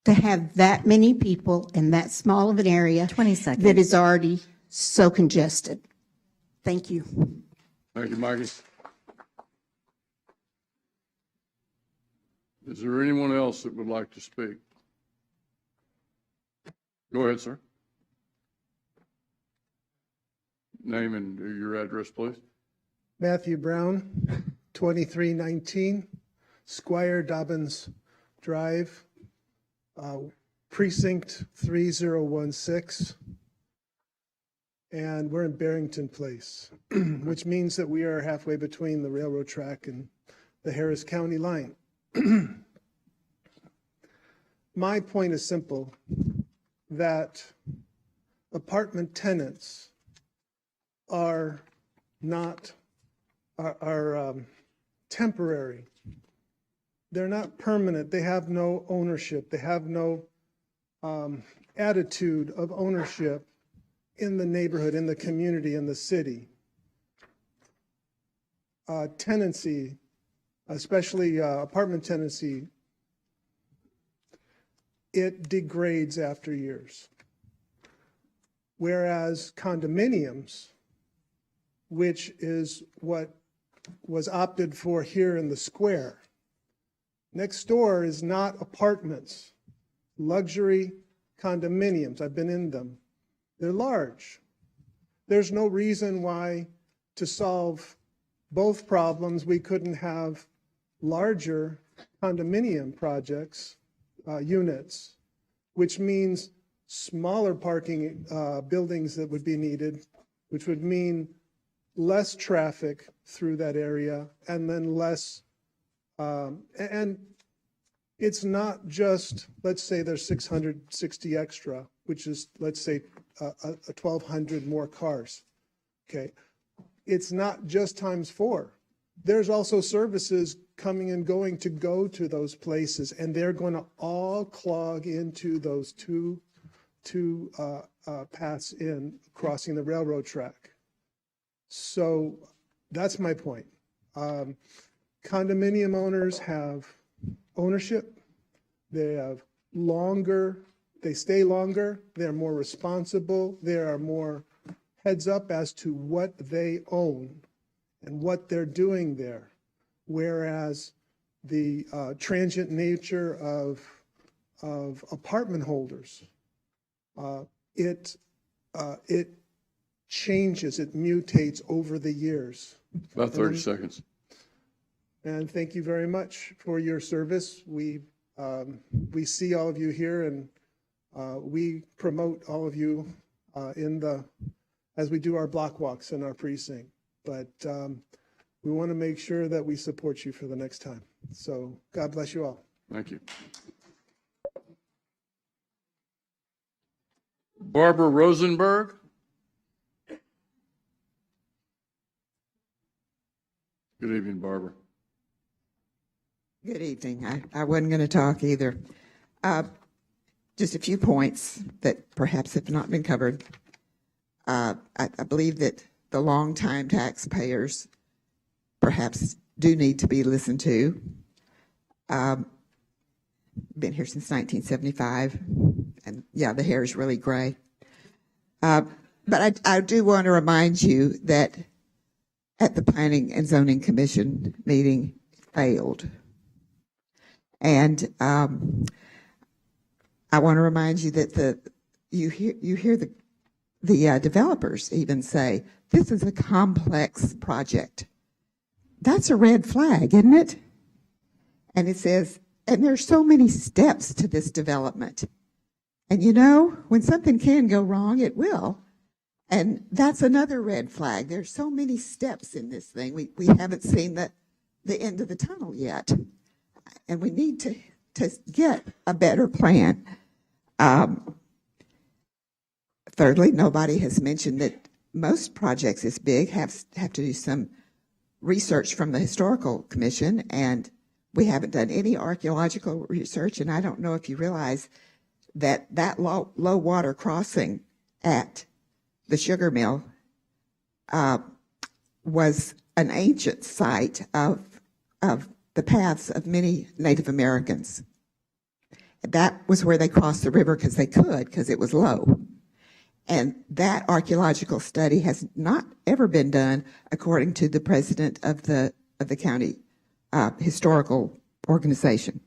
to have that many people in that small of an area 20 seconds. that is already so congested. Thank you. Thank you, Maggie. Is there anyone else that would like to speak? Go ahead, sir. Name and your address, please. Matthew Brown, 2319 Squire Dobbins Drive, Precinct 3016. And we're in Barrington Place, which means that we are halfway between the railroad track and the Harris County line. My point is simple, that apartment tenants are temporary. They're not permanent. They have no ownership. They have no attitude of ownership in the neighborhood, in the community, in the city. Tenancy, especially apartment tenancy, it degrades after years. Whereas condominiums, which is what was opted for here in the square, next door is not apartments, luxury condominiums. I've been in them. They're large. There's no reason why, to solve both problems, we couldn't have larger condominium projects, units, which means smaller parking buildings that would be needed, which would mean less traffic through that area, and then less, and it's not just, let's say there's 660 extra, which is, let's say, 1,200 more cars, okay? It's not just times 4. There's also services coming and going to go to those places, and they're going to all clog into those two paths in crossing the railroad track. So that's my point. Condominium owners have ownership. They have longer, they stay longer, they're more responsible, there are more heads up as to what they own and what they're doing there. Whereas the transient nature of apartment holders, it changes, it mutates over the years. About 30 seconds. And thank you very much for your service. We see all of you here, and we promote all of you as we do our block walks in our precinct. But we want to make sure that we support you for the next time. So God bless you all. Thank you. Barbara Rosenberg. Good evening, Barbara. Good evening. I wasn't going to talk either. Just a few points that perhaps have not been covered. I believe that the longtime taxpayers perhaps do need to be listened to. Been here since 1975, and yeah, the hair is really gray. But I do want to remind you that at the Planning and Zoning Commission meeting, it failed. And I want to remind you that you hear the developers even say, this is a complex project. That's a red flag, isn't it? And it says, and there's so many steps to this development. And you know, when something can go wrong, it will. And that's another red flag. There's so many steps in this thing. We haven't seen the end of the tunnel yet. And we need to get a better plan. Thirdly, nobody has mentioned that most projects this big have to do some research from the Historical Commission, and we haven't done any archaeological research. And I don't know if you realize that low water crossing at the sugar mill was an ancient site of the paths of many Native Americans. That was where they crossed the river because they could, because it was low. And that archaeological study has not ever been done, according to the president of the county historical organization.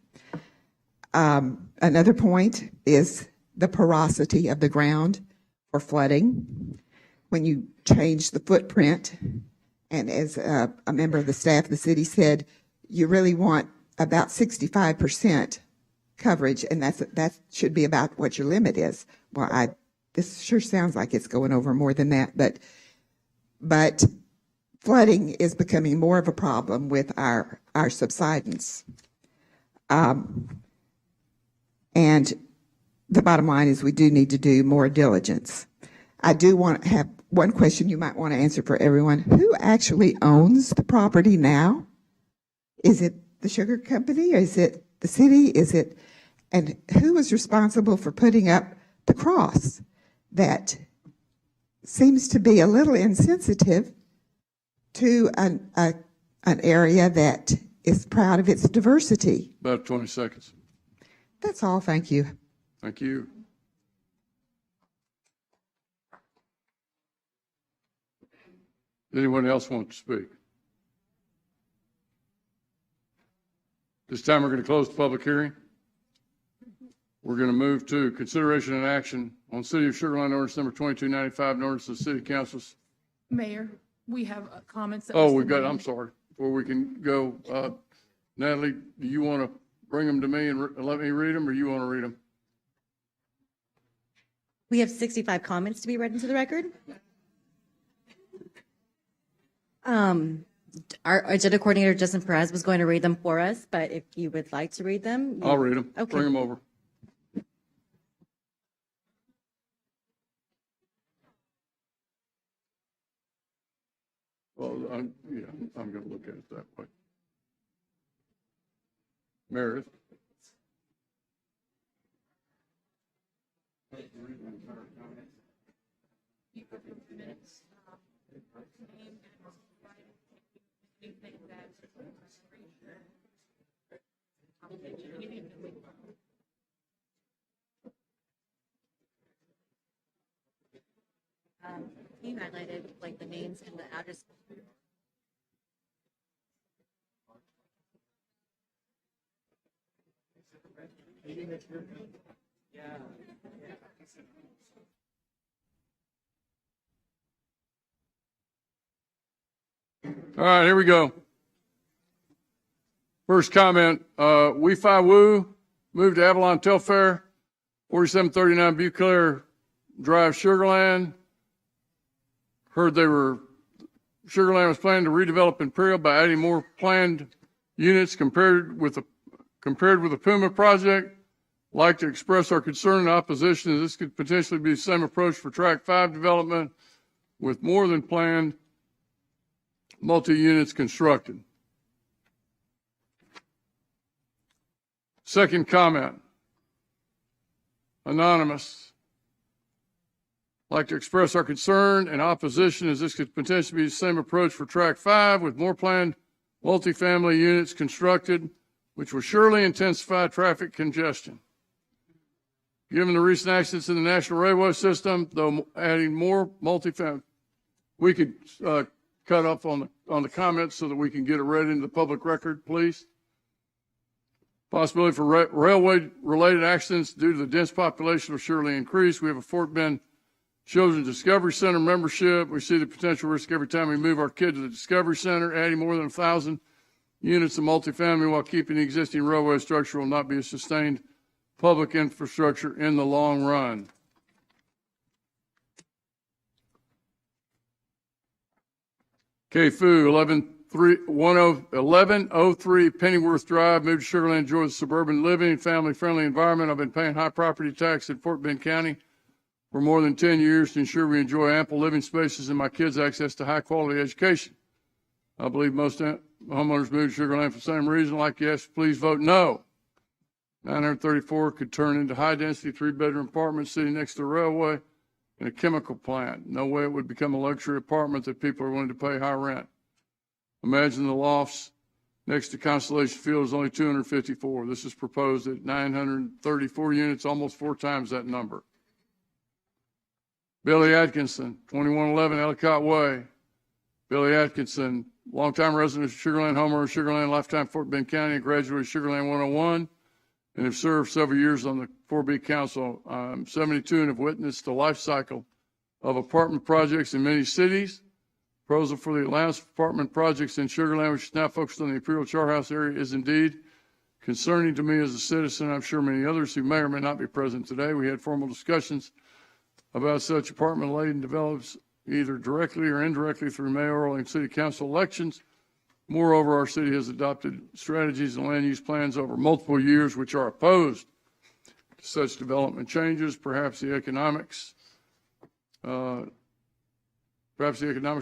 Another point is the porosity of the ground for flooding. When you change the footprint, and as a member of the staff of the city said, you really want about 65% coverage, and that should be about what your limit is. Well, this sure sounds like it's going over more than that, but flooding is becoming more of a problem with our subsidence. And the bottom line is we do need to do more diligence. I do want to have one question you might want to answer for everyone. Who actually owns the property now? Is it the sugar company? Or is it the city? And who is responsible for putting up the cross that seems to be a little insensitive to an area that is proud of its diversity? About 20 seconds. That's all. Thank you. Thank you. Anyone else want to speak? This time we're going to close the public hearing. We're going to move to consideration and action on City of Sugar Land ordinance number 2295, an ordinance of the City Councils. Mayor, we have comments. Oh, we've got, I'm sorry, before we can go, Natalie, do you want to bring them to me and let me read them, or you want to read them? We have 65 comments to be read into the record. Our agenda coordinator, Justin Perez, was going to read them for us, but if you would like to read them. I'll read them. Okay. Bring them over. Well, I'm going to look at it that way. Meredith. He highlighted like the names and the address. All right, here we go. First comment, We-Fi Woo, moved to Avalon Telfair, 4739 Buclair Drive, Sugar Land. Heard Sugar Land was planning to redevelop Imperial by adding more planned units compared with the Puma project. Like to express our concern and opposition as this could potentially be the same approach for Track 5 development with more than planned multi-units constructed. Second comment, anonymous. I'd like to express our concern and opposition as this could potentially be the same approach for Track 5 with more planned multifamily units constructed, which will surely intensify traffic congestion. Given the recent accidents in the national railway system, though adding more multifamily, we could cut off on the comments so that we can get it read into the public record, please. Possibility for railway-related accidents due to the dense population will surely increase. We have a Fort Bend Children's Discovery Center membership. We see the potential risk every time we move our kid to the Discovery Center. Adding more than 1,000 units of multifamily while keeping the existing railway structure will not be a sustained public infrastructure in the long run. KFU 1103 Pennyworth Drive, moved to Sugar Land, enjoy the suburban living, family-friendly environment. I've been paying high property tax in Fort Bend County for more than 10 years to ensure we enjoy ample living spaces and my kids access to high-quality education. I believe most homeowners move to Sugar Land for the same reason. I'd like, yes, please vote no. 934 could turn into high-density three-bedroom apartments sitting next to the railway and a chemical plant. No way it would become a luxury apartment that people are willing to pay high rent. Imagine the lofts next to Constellation Field is only 254. This is proposed at 934 units, almost 4 times that number. Billy Atkinson, 2111 Ellicott Way. Billy Atkinson, longtime resident of Sugar Land, homeowner, Sugar Land, lifetime Fort Bend County, graduated Sugar Land 101, and have served several years on the 4B Council. I'm 72 and have witnessed the life cycle of apartment projects in many cities. Proposal for the allowance of apartment projects in Sugar Land, which is now focused on the Imperial Charhouse area, is indeed concerning to me as a citizen. I'm sure many others who may or may not be present today. We had formal discussions about such apartment-laden develops either directly or indirectly through mayoral and city council elections. Moreover, our city has adopted strategies and land use plans over multiple years which are opposed to such development changes. Perhaps the economics of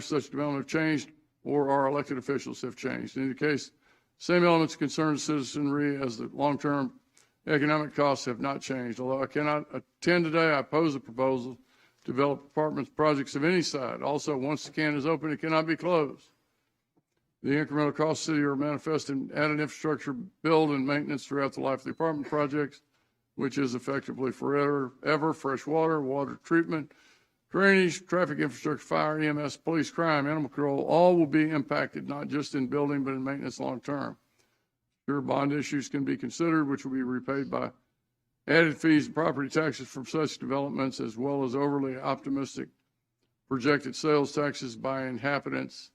such development have changed, or our elected officials have changed. In any case, same elements concern citizenry as the long-term economic costs have not changed. Although I cannot attend today, I oppose the proposal to develop apartment projects of any side. Also, once the can is open, it cannot be closed. The incremental costs of the city are manifest in added infrastructure build and maintenance throughout the life of the apartment projects, which is effectively forever fresh water, water treatment, drainage, traffic infrastructure, fire, EMS, police, crime, animal control, all will be impacted, not just in building, but in maintenance long term. Sure, bond issues can be considered, which will be repaid by added fees and property taxes from such developments, as well as overly optimistic projected sales taxes by inhabitants.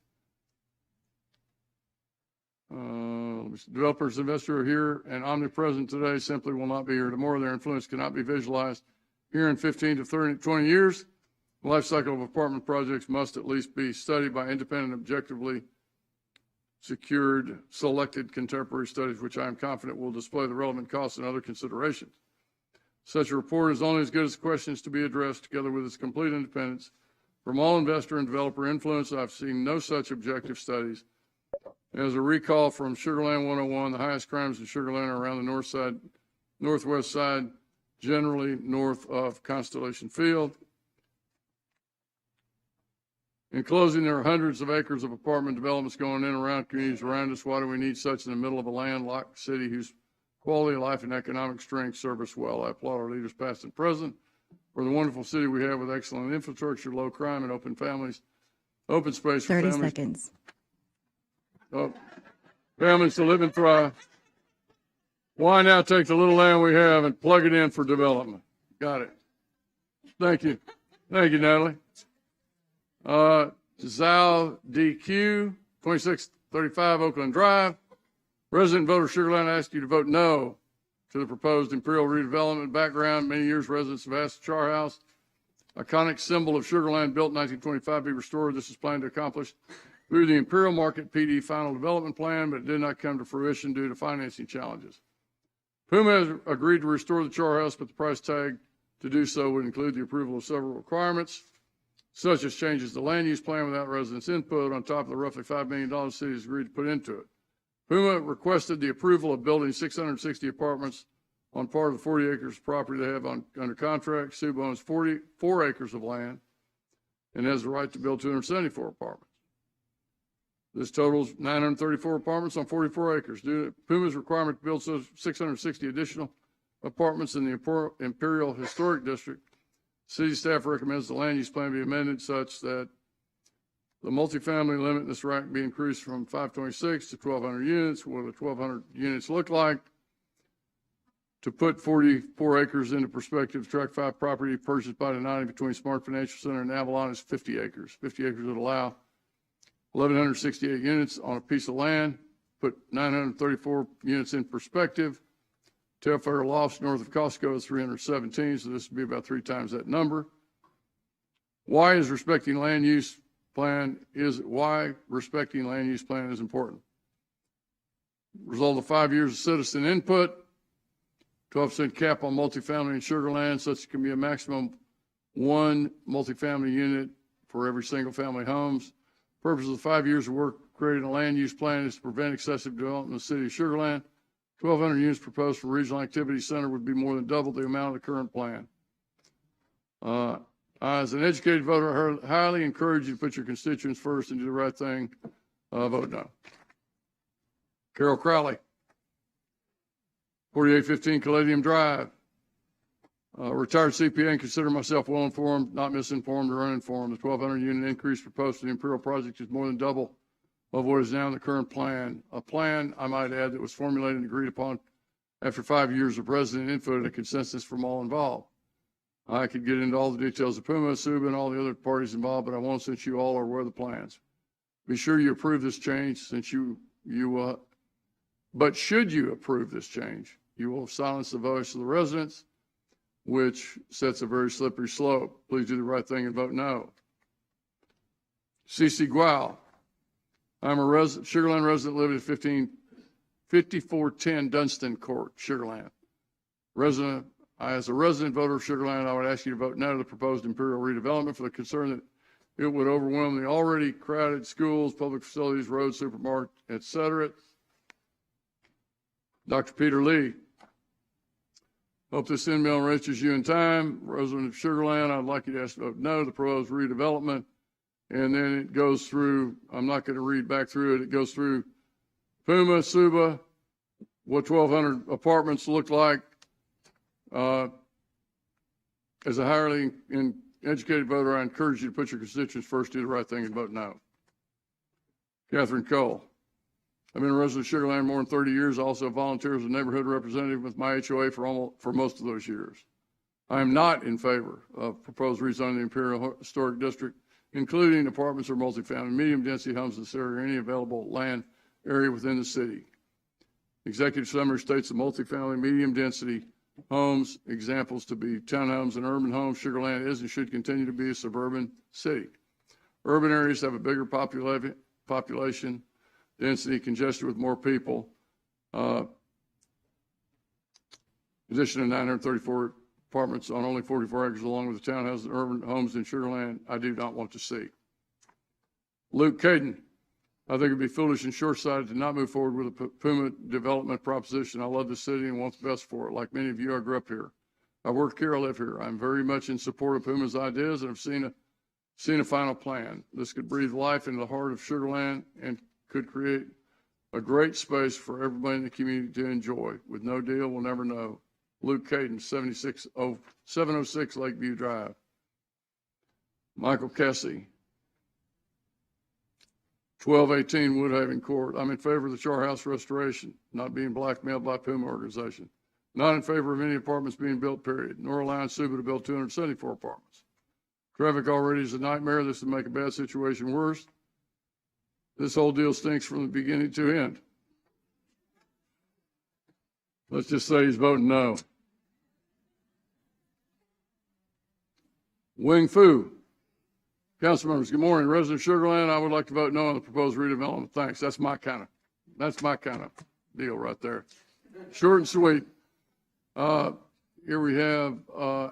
Developers, investors are here and omnipresent today, simply will not be here tomorrow. Their influence cannot be visualized here in 15 to 30, 20 years. The life cycle of apartment projects must at least be studied by independent, objectively secured, selected contemporary studies, which I am confident will display the relevant costs and other considerations. Such a report is only as good as the questions to be addressed, together with its complete independence from all investor and developer influence. I've seen no such objective studies. As a recall from Sugar Land 101, the highest crimes in Sugar Land are around the northwest side, generally north of Constellation Field. In closing, there are hundreds of acres of apartment developments going in and around communities around us. Why do we need such in the middle of a landlocked city whose quality of life and economic strength serve us well? I applaud our leaders past and present for the wonderful city we have with excellent infrastructure, low crime, and open families, open space for 30 families. seconds. Families to live and thrive. Why now take the little land we have and plug it in for development? Got it. Thank you. Thank you, Natalie. Zao DQ, 2635 Oakland Drive. Resident voter Sugar Land, I ask you to vote no to the proposed Imperial redevelopment. Background, many years residents have asked the Char House, iconic symbol of Sugar Land, built in 1925, be restored. This is planned to accomplish through the Imperial Market PD final development plan, but it did not come to fruition due to financing challenges. Puma has agreed to restore the Char House, but the price tag to do so would include the approval of several requirements, such as changes to land use plan without residents' input, on top of the roughly $5 million the city has agreed to put into it. Puma requested the approval of building 660 apartments on part of the 40 acres of property they have under contract. Suba owns 44 acres of land and has the right to build 274 apartments. This totals 934 apartments on 44 acres. Due to Puma's requirement to build 660 additional apartments in the Imperial Historic District, city staff recommends the land use plan be amended such that the multifamily limit in this rank be increased from 526 to 1,200 units. What do 1,200 units look like? To put 44 acres into perspective, Tract 5 property purchased by the 90 between Smart Financial Center and Avalon is 50 acres. 50 acres would allow 1,168 units on a piece of land. Put 934 units in perspective. Telfair Lofts north of Costco is 317, so this would be about 3 times that number. Why respecting land use plan is important? Result of 5 years of citizen input, 12% cap on multifamily in Sugar Land, such it can be a maximum 1 multifamily unit for every single family homes. Purpose of the 5 years of work creating a land use plan is to prevent excessive development in the city of Sugar Land. 1,200 units proposed for Regional Activity Center would be more than double the amount of the current plan. As an educated voter, I highly encourage you to put your constituents first and do the right thing. Vote no. Carol Crowley, 4815 Caladium Drive. Retired CPA and consider myself well informed, not misinformed or uninformed. The 1,200 unit increase proposed to the Imperial project is more than double of what is now in the current plan. A plan, I might add, that was formulated and agreed upon after 5 years of resident input and a consensus from all involved. I could get into all the details of Puma, Suba, and all the other parties involved, but I won't, since you all are aware of the plans. Be sure you approve this change, since but should you approve this change, you will silence the voice of the residents, which sets a very slippery slope. Please do the right thing and vote no. CC Gual. I'm a Sugar Land resident living at 5410 Dunstan Court, Sugar Land. As a resident voter of Sugar Land, I would ask you to vote no to the proposed Imperial redevelopment for the concern that it would overwhelm the already crowded schools, public facilities, roads, supermarket, etc. Dr. Peter Lee. Hope this email reaches you in time. Resident of Sugar Land, I'd like you to ask to vote no to the proposed redevelopment. And then it goes through, I'm not going to read back through it. It goes through Puma, Suba, what 1,200 apartments look like. As a highly educated voter, I encourage you to put your constituents first, do the right thing, and vote no. Catherine Cole. I've been a resident of Sugar Land more than 30 years. I also volunteer as a neighborhood representative with my HOA for most of those years. I am not in favor of proposed rezoning the Imperial Historic District, including apartments or multifamily, medium-density homes in this area, or any available land area within the city. Executive summary states the multifamily, medium-density homes, examples to be townhomes and urban homes. Sugar Land is and should continue to be a suburban city. Urban areas have a bigger population density, congested with more people. Addition of 934 apartments on only 44 acres, along with the townhouses and urban homes in Sugar Land, I do not want to see. Luke Caden. I think it'd be foolish and short-sighted to not move forward with a Puma development proposition. I love the city and want the best for it. Like many of you, I grew up here. I work here, I live here. I'm very much in support of Puma's ideas and have seen a final plan. This could breathe life into the heart of Sugar Land and could create a great space for everybody in the community to enjoy. With no deal, we'll never know. Luke Caden, 706 Lakeview Drive. Michael Kessie, 1218 Woodhaven Court. I'm in favor of the Char House restoration, not being blackmailed by Puma organization. Not in favor of any apartments being built, period. Nor allowing Suba to build 274 apartments. Traffic already is a nightmare. This would make a bad situation worse. This whole deal stinks from the beginning to end. Let's just say he's voting no. Wing Fu. Council members, good morning. Resident of Sugar Land, I would like to vote no on the proposed redevelopment. Thanks. That's my kind of deal right there. Short and sweet. Here we have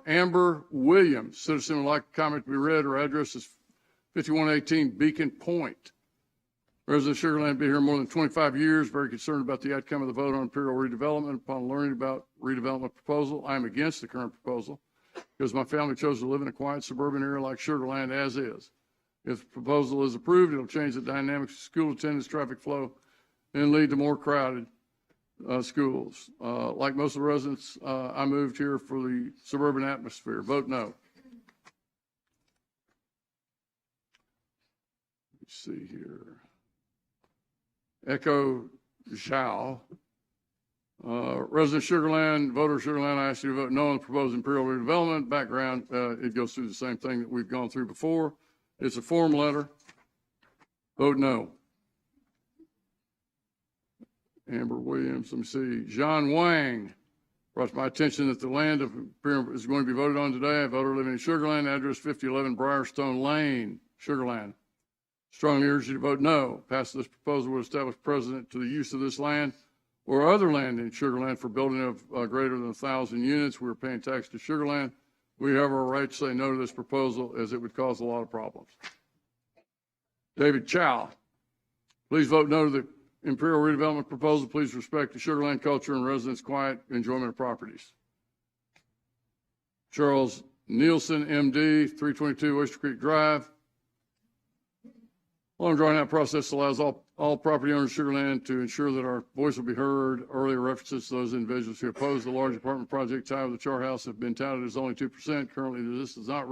Amber Williams, citizen would like a comment to be read. Her address is 5118 Beacon Point. Residents of Sugar Land have been here more than 25 years, very concerned about the outcome of the vote on Imperial redevelopment. Upon learning about redevelopment proposal, I am against the current proposal because my family chose to live in a quiet suburban area like Sugar Land as is. If the proposal is approved, it'll change the dynamics of school attendance, traffic flow, and lead to more crowded schools. Like most of the residents, I moved here for the suburban atmosphere. Vote no. Let's see here. Echo Zhao. Resident Sugar Land, voter Sugar Land, I ask you to vote no on the proposed Imperial redevelopment. Background, it goes through the same thing that we've gone through before. It's a form letter. Vote no. Amber Williams, let me see. John Wang brought to my attention that the land of Imperial is going to be voted on today. A voter living in Sugar Land, address 5011 Briarstone Lane, Sugar Land. Strongly urge you to vote no. Pass this proposal would establish precedent to the use of this land or other land in Sugar Land for building of greater than 1,000 units. We're paying tax to Sugar Land. We have our right to say no to this proposal as it would cause a lot of problems. David Chow, please vote no to the Imperial redevelopment proposal. Please respect the Sugar Land culture and residents' quiet enjoyment of properties. Charles Nielsen, MD, 322 Oyster Creek Drive. Long drawn out process allows all property owners of Sugar Land to ensure that our voice will be heard. Earlier references to those individuals who oppose the large apartment project tied with the Char House have been touted as only 2%. Currently, this does not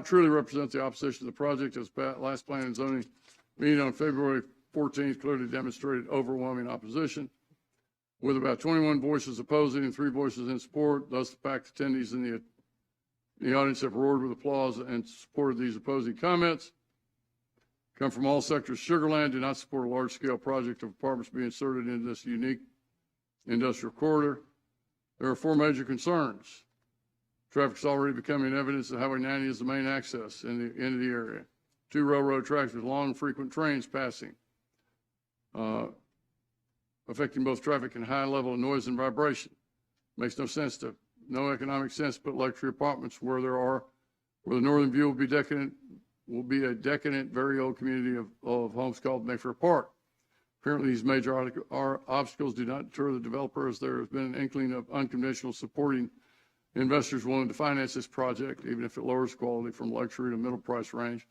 truly represent the opposition to the project, as last planning and zoning meeting on February 14th clearly demonstrated overwhelming opposition, with about 21 voices opposing and 3 voices in support. Thus, the packed attendees in the audience have roared with applause and supported these opposing comments. Come from all sectors. Sugar Land do not support a large-scale project of apartments being inserted into this unique industrial corridor. There are 4 major concerns. Traffic is already becoming evidence that Highway 90 is the main access into the area. 2 railroad tracks with long, frequent trains passing, affecting both traffic and high level of noise and vibration. Makes no economic sense to put luxury apartments where the northern view will be a decadent, very old community of homes called Mayfair Park. Apparently, these major obstacles do not deter the developer, as there has been an inkling of unconventional supporting investors willing to finance this project, even if it lowers quality from luxury to middle price range.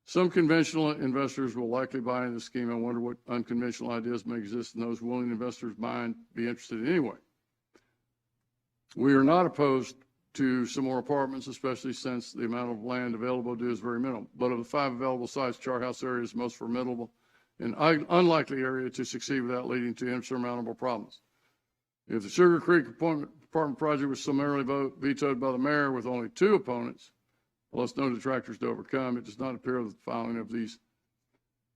Some conventional investors will likely buy into the scheme. I wonder what unconventional ideas may exist in those willing investors' mind be interested in anyway. We are not opposed to some more apartments, especially since the amount of land available to do is very minimal. But of the 5 available sites, Char House area is the most formidable and unlikely area to succeed without leading to insurmountable problems. If the Sugar Creek apartment project was summarily vetoed by the mayor with only 2 opponents, plus no detractors to overcome, it does not appear that the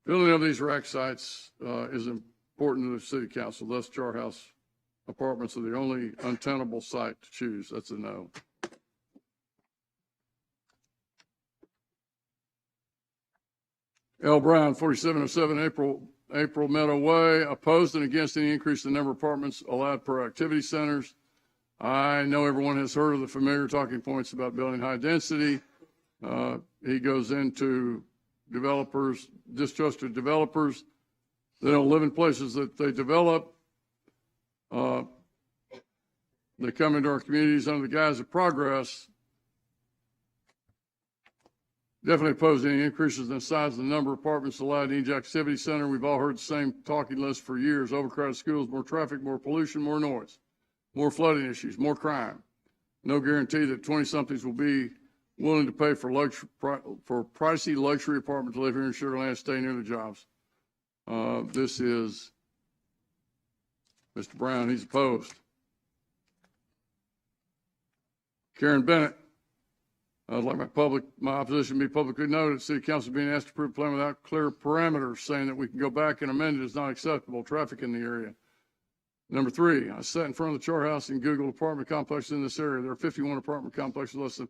building of these rack sites is important to the city council. Thus, Char House apartments are the only untenable site to choose. That's a no. L. Brown, 4707 April Meadow Way, opposed and against any increase in the number of apartments allowed per activity centers. I know everyone has heard of the familiar talking points about building high density. He goes into distrust of developers. They don't live in places that they develop. They come into our communities under the guise of progress. Definitely opposed any increases in the size of the number of apartments allowed in each activity center. We've all heard the same talking list for years. Overcrowded schools, more traffic, more pollution, more noise, more flooding issues, more crime. No guarantee that 20-somethings will be willing to pay for pricey luxury apartment to live here in Sugar Land, stay near the jobs. This is Mr. Brown. He's opposed. Karen Bennett. I'd like my opposition to be publicly noted. City Council being asked to approve a plan without clear parameters, saying that we can go back and amend it is not acceptable. Traffic in the area. Number 3, I sat in front of the Char House and Googled apartment complexes in this area. There are 51 apartment complexes less than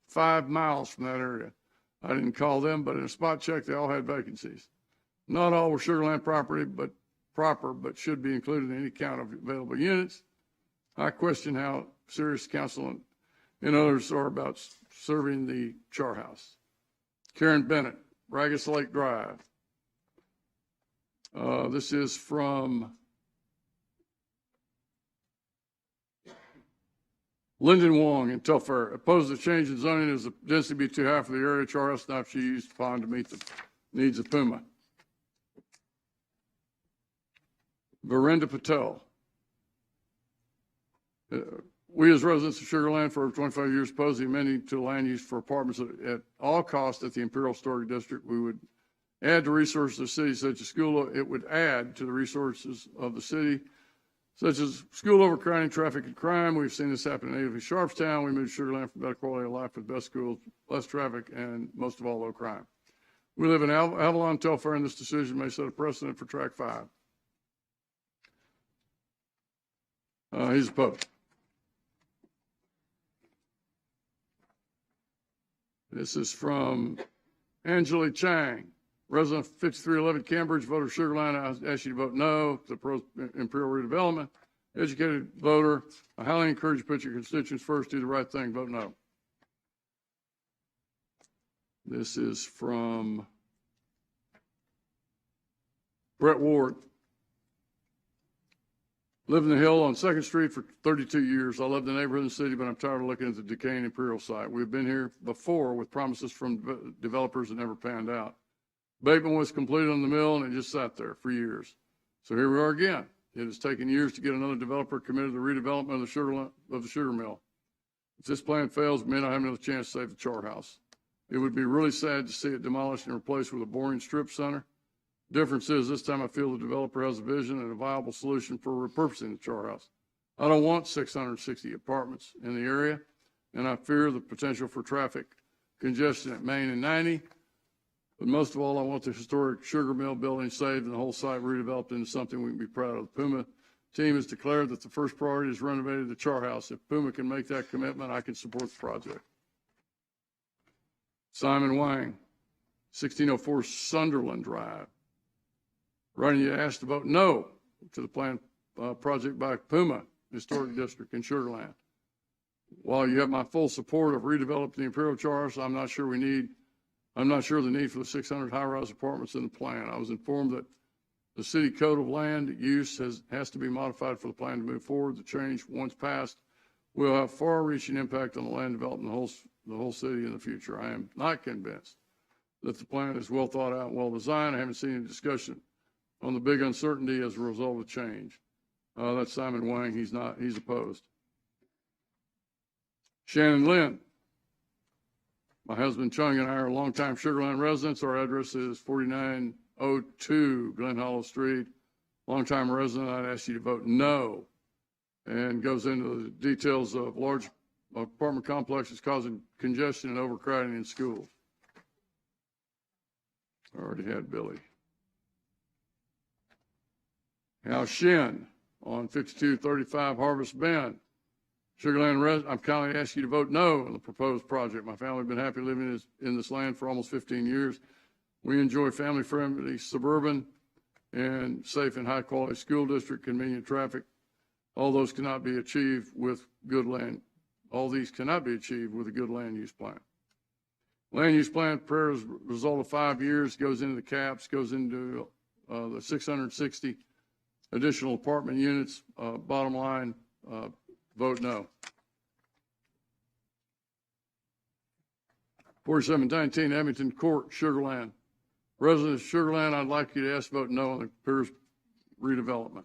5 miles from that area. I didn't call them, but in a spot check, they all had vacancies. Not all were Sugar Land property, but should be included in any count of available units. I question how serious council and others are about serving the Char House. Karen Bennett, Ragus Lake Drive. This is from Lyndon Wong in Telfair. Opposed to change in zoning as the density be too high for the area. Charles not she used pond to meet the needs of Puma. Verinder Patel. We as residents of Sugar Land for over 25 years oppose the amending to land use for apartments at all costs at the Imperial Historic District. We would add to resources of the city such as school. It would add to the resources of the city such as school overcrowding, traffic, and crime. We've seen this happen in native Sharpstown. We moved Sugar Land for better quality of life with best schools, less traffic, and most of all, low crime. We live in Avalon, Telfair, and this decision may set a precedent for Track 5. He's opposed. This is from Angela Chang, resident of 5311 Cambridge, voter Sugar Land. I ask you to vote no to the Imperial redevelopment. Educated voter. I highly encourage you to put your constituents first, do the right thing, vote no. This is from Brett Ward. Lived in the Hill on 2nd Street for 32 years. I love the neighborhood and city, but I'm tired of looking at the decaying Imperial site. We've been here before with promises from developers that never panned out. Bateman was completed on the mill, and it just sat there for years. So here we are again. It has taken years to get another developer committed to the redevelopment of the sugar mill. If this plan fails, we may not have another chance to save the char house. It would be really sad to see it demolished and replaced with a boring strip center. Difference is this time I feel the developer has a vision and a viable solution for repurposing the char house. I don't want 660 apartments in the area, and I fear the potential for traffic congestion at Main and 90. But most of all, I want the historic sugar mill building saved and the whole site redeveloped into something we can be proud of. The Puma team has declared that the first priority is renovating the char house. If Puma can make that commitment, I can support the project. Simon Wang, 1604 Sunderland Drive. Running, you asked to vote no to the planned project by Puma Historic District in Sugar Land. While you have my full support of redeveloping the Imperial Char House, I'm not sure the need for the 600 high-rise apartments in the plan. I was informed that the city code of land use has to be modified for the plan to move forward. The change, once passed, will have far-reaching impact on the land development of the whole city in the future. I am not convinced that the plan is well thought out and well designed. I haven't seen any discussion on the big uncertainty as a result of change. That's Simon Wang. He's opposed. Shannon Lynn. My husband Chung and I are longtime Sugar Land residents. Our address is 4902 Glen Hollow Street. Longtime resident, I'd ask you to vote no. And goes into the details of large apartment complexes causing congestion and overcrowding in schools. I already had Billy. Hal Shin on 5235 Harvest Bend. Sugar Land resident, I'm kindly asking you to vote no on the proposed project. My family has been happy living in this land for almost 15 years. We enjoy family-friendly, suburban, and safe and high-quality school district, convenient traffic. All those cannot be achieved with good land. All these cannot be achieved with a good land use plan. Land use plan prepared as a result of 5 years, goes into the caps, goes into the 660 additional apartment units. Bottom line, vote no. 4719 Abington Court, Sugar Land. Residents of Sugar Land, I'd like you to ask vote no on the Pierce redevelopment.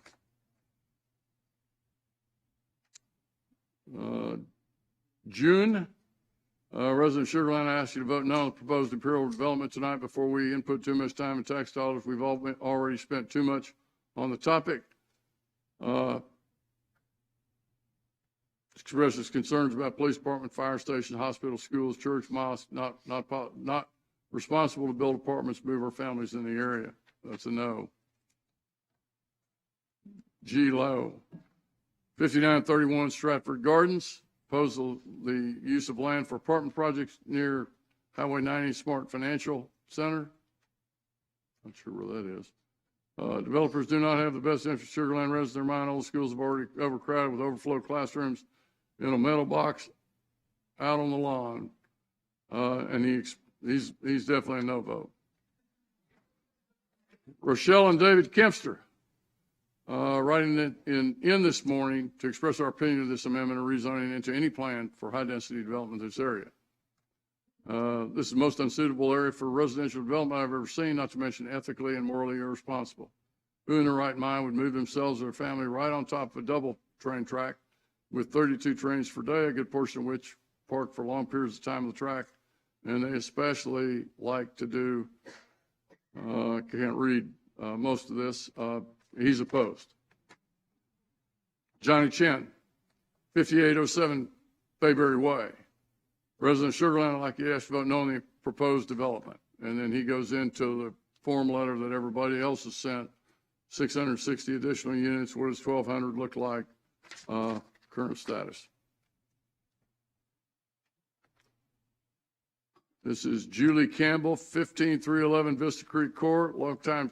June, resident of Sugar Land, I ask you to vote no on the proposed Imperial development tonight before we input too much time and tax dollars. We've already spent too much on the topic. Expresses concerns about police department, fire station, hospital, schools, church, mosque, not responsible to build apartments, move our families in the area. That's a no. G. Lowe, 5931 Stratford Gardens. Oppose the use of land for apartment projects near Highway 90 Smart Financial Center. Not sure where that is. Developers do not have the best interest of Sugar Land residents in their mind. All the schools have already overcrowded with overflow classrooms in a metal box out on the lawn. And he's definitely a no vote. Rochelle and David Kempster, writing in this morning to express our opinion of this amendment or rezoning into any plan for high-density development in this area. This is the most unsuitable area for residential development I've ever seen, not to mention ethically and morally irresponsible. Who in their right mind would move themselves or their family right on top of a double train track with 32 trains per day, a good portion of which park for long periods of time on the track, and they especially like to do, can't read most of this, he's opposed. Johnny Chen, 5807 Bayberry Way. Resident of Sugar Land, I'd like to ask you to vote no on the proposed development. And then he goes into the form letter that everybody else has sent, 660 additional units. What does 1,200 look like? Current status. This is Julie Campbell, 15311 Vista Creek Court, longtime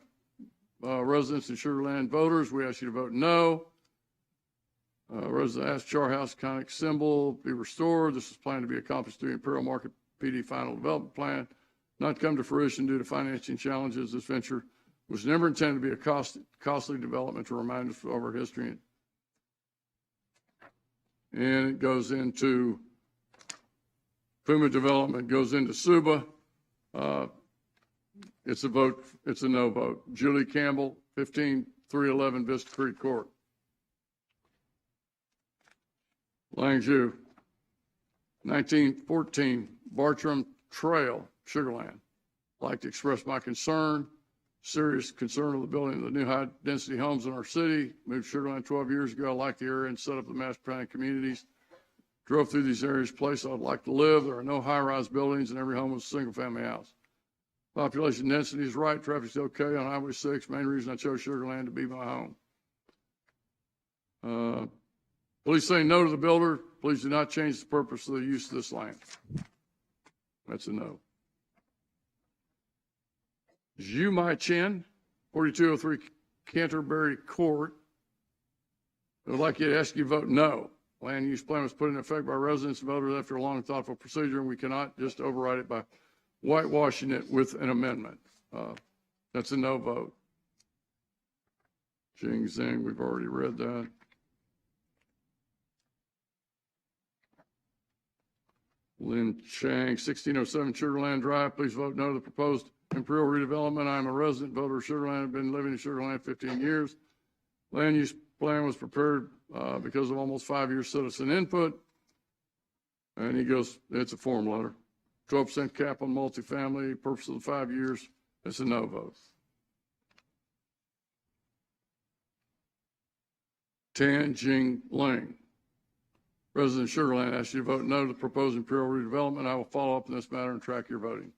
residents and Sugar Land voters. We ask you to vote no. Resident asked Char House iconic symbol be restored. This is planned to be accomplished through Imperial Market PD final development plan. Not come to fruition due to financing challenges. This venture was never intended to be a costly development to remind us of our history. And it goes into Puma development, goes into Suba. It's a vote, it's a no vote. Julie Campbell, 15311 Vista Creek Court. Langju, 1914 Bartram Trail, Sugar Land. I'd like to express my serious concern of the building of the new high-density homes in our city. Moved to Sugar Land 12 years ago. I like the area and set up the master plan communities. Drove through these areas, place I'd like to live. There are no high-rise buildings, and every home is a single-family house. Population density is right. Traffic's okay on Highway 6. Main reason I chose Sugar Land to be my home. Please say no to the builder. Please do not change the purpose of the use of this land. That's a no. Zhu Mai Chen, 4203 Canterbury Court. I would like you to ask you to vote no. Land use plan was put in effect by residents and voters after a long and thoughtful procedure, and we cannot just override it by whitewashing it with an amendment. That's a no vote. Jing Zhang, we've already read that. Lin Chang, 1607 Sugar Land Drive. Please vote no to the proposed Imperial redevelopment. I'm a resident voter of Sugar Land. I've been living in Sugar Land 15 years. Land use plan was prepared because of almost 5 years citizen input. And he goes, it's a form letter. 12% cap on multifamily, purpose of the 5 years. It's a no vote. Tan Jing Ling. Resident of Sugar Land, asks you to vote no to the proposed Imperial redevelopment. I will follow up on this matter and track your voting.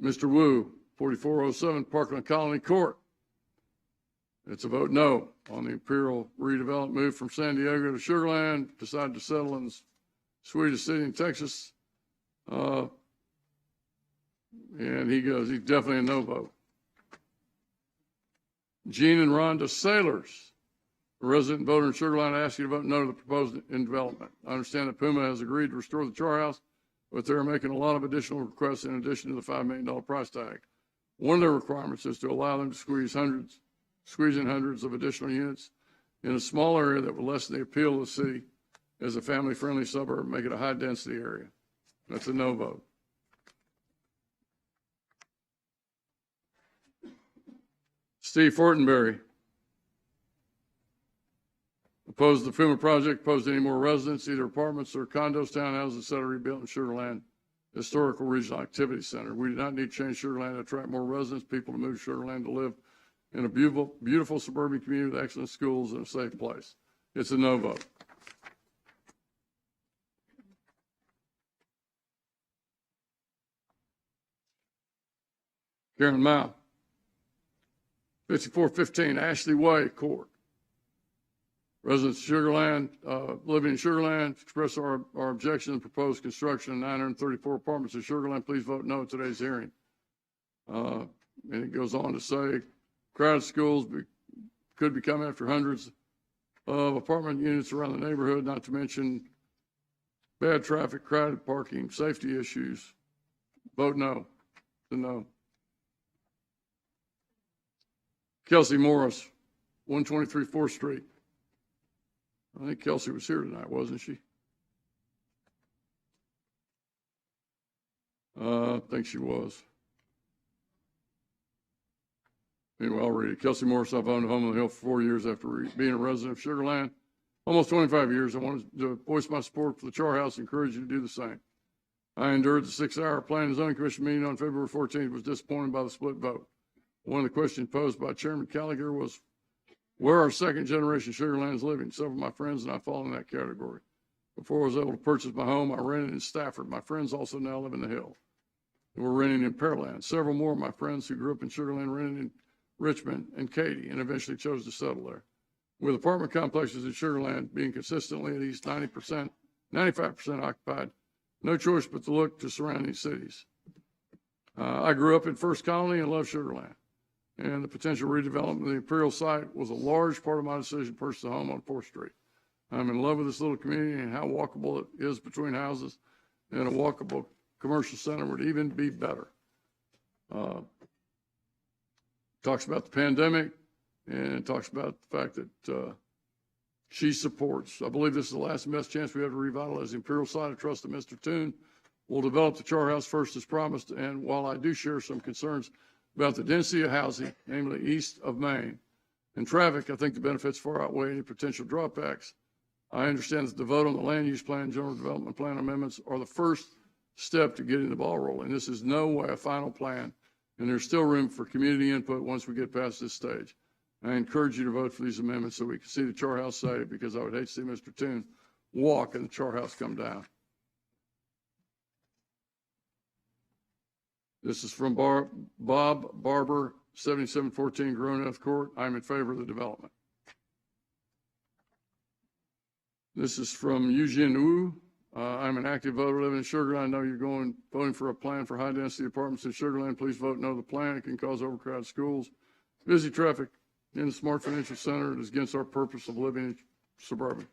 Mr. Wu, 4407 Parkland Colony Court. It's a vote no on the Imperial redevelopment. Moved from San Diego to Sugar Land, decided to settle in the sweetest city in Texas. And he goes, he's definitely a no vote. Gene and Rhonda Sailors. A resident voter in Sugar Land, I ask you to vote no to the proposed in development. I understand that Puma has agreed to restore the Char House, but they're making a lot of additional requests in addition to the $5 million price tag. One of their requirements is to allow them to squeeze in hundreds of additional units in a small area that will lessen the appeal of the city as a family-friendly suburb, make it a high-density area. That's a no vote. Steve Fortenberry. Opposed the Puma project, opposed any more residents, either apartments or condos, townhouses, etc., rebuilt in Sugar Land Historical Regional Activity Center. We do not need to change Sugar Land to attract more residents, people to move to Sugar Land to live in a beautiful suburban community with excellent schools and a safe place. It's a no vote. Karen Mao, 5415 Ashley Way Court. Residents of Sugar Land, living in Sugar Land, express our objection to the proposed construction of 934 apartments in Sugar Land. Please vote no at today's hearing. And it goes on to say, crowded schools could become after hundreds of apartment units around the neighborhood, not to mention bad traffic, crowded parking, safety issues. Vote no. to no. Kelsey Morris, 123 4th Street. I think Kelsey was here tonight, wasn't she? I think she was. Anyway, I'll read it. Kelsey Morris, I've owned a home on the hill for 4 years after being a resident of Sugar Land. Almost 25 years. I wanted to voice my support for the Char House and encourage you to do the same. I endured the 6-hour Planning and Zoning Commission meeting on February 14th, was disappointed by the split vote. One of the questions posed by Chairman Gallagher was where our second-generation Sugar Land is living. Several of my friends and I fall in that category. Before I was able to purchase my home, I rented in Stafford. My friends also now live in the Hill. We're renting in Pearland. Several more of my friends who grew up in Sugar Land rented in Richmond and Katy and eventually chose to settle there. With apartment complexes in Sugar Land being consistently at least 95% occupied, no choice but to look to surrounding cities. I grew up in First Colony and love Sugar Land, and the potential redevelopment of the Imperial site was a large part of my decision to purchase a home on 4th Street. I'm in love with this little community and how walkable it is between houses, and a walkable commercial center would even be better. Talks about the pandemic and talks about the fact that she supports. I believe this is the last and best chance we have to revitalize the Imperial site. I trust that Mr. Toon will develop the Char House first as promised. And while I do share some concerns about the density of housing, namely east of Main, and traffic, I think the benefits far outweigh any potential drawbacks. I understand that the vote on the land use plan, general development plan amendments are the first step to getting the ball rolling. This is no way a final plan, and there's still room for community input once we get past this stage. I encourage you to vote for these amendments so we can see the Char House saved, because I would hate to see Mr. Toon walk and the Char House come down. This is from Bob Barber, 7714 Groneth Court. I'm in favor of the development. This is from Eugene Wu. I'm an active voter living in Sugar Land. I know you're voting for a plan for high-density apartments in Sugar Land. Please vote no to the plan. It can cause overcrowded schools, busy traffic in the Smart Financial Center. It is against our purpose of living in suburban.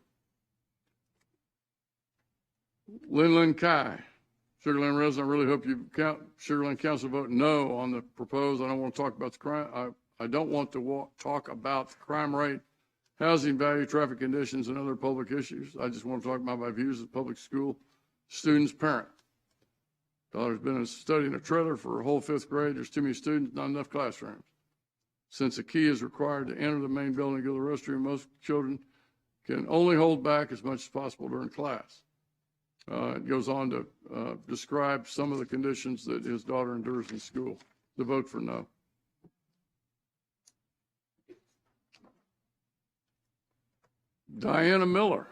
Lin Kai, Sugar Land resident. I really hope Sugar Land Council vote no on the proposed. I don't want to talk about the crime. I don't want to talk about the crime rate, housing value, traffic conditions, and other public issues. I just want to talk about my views as a public school student's parent. Daughter's been studying a trailer for a whole 5th grade. There's too many students, not enough classrooms. Since a key is required to enter the main building and go to the restroom, most children can only hold back as much as possible during class. It goes on to describe some of the conditions that his daughter endures in school. The vote for no. Diana Miller.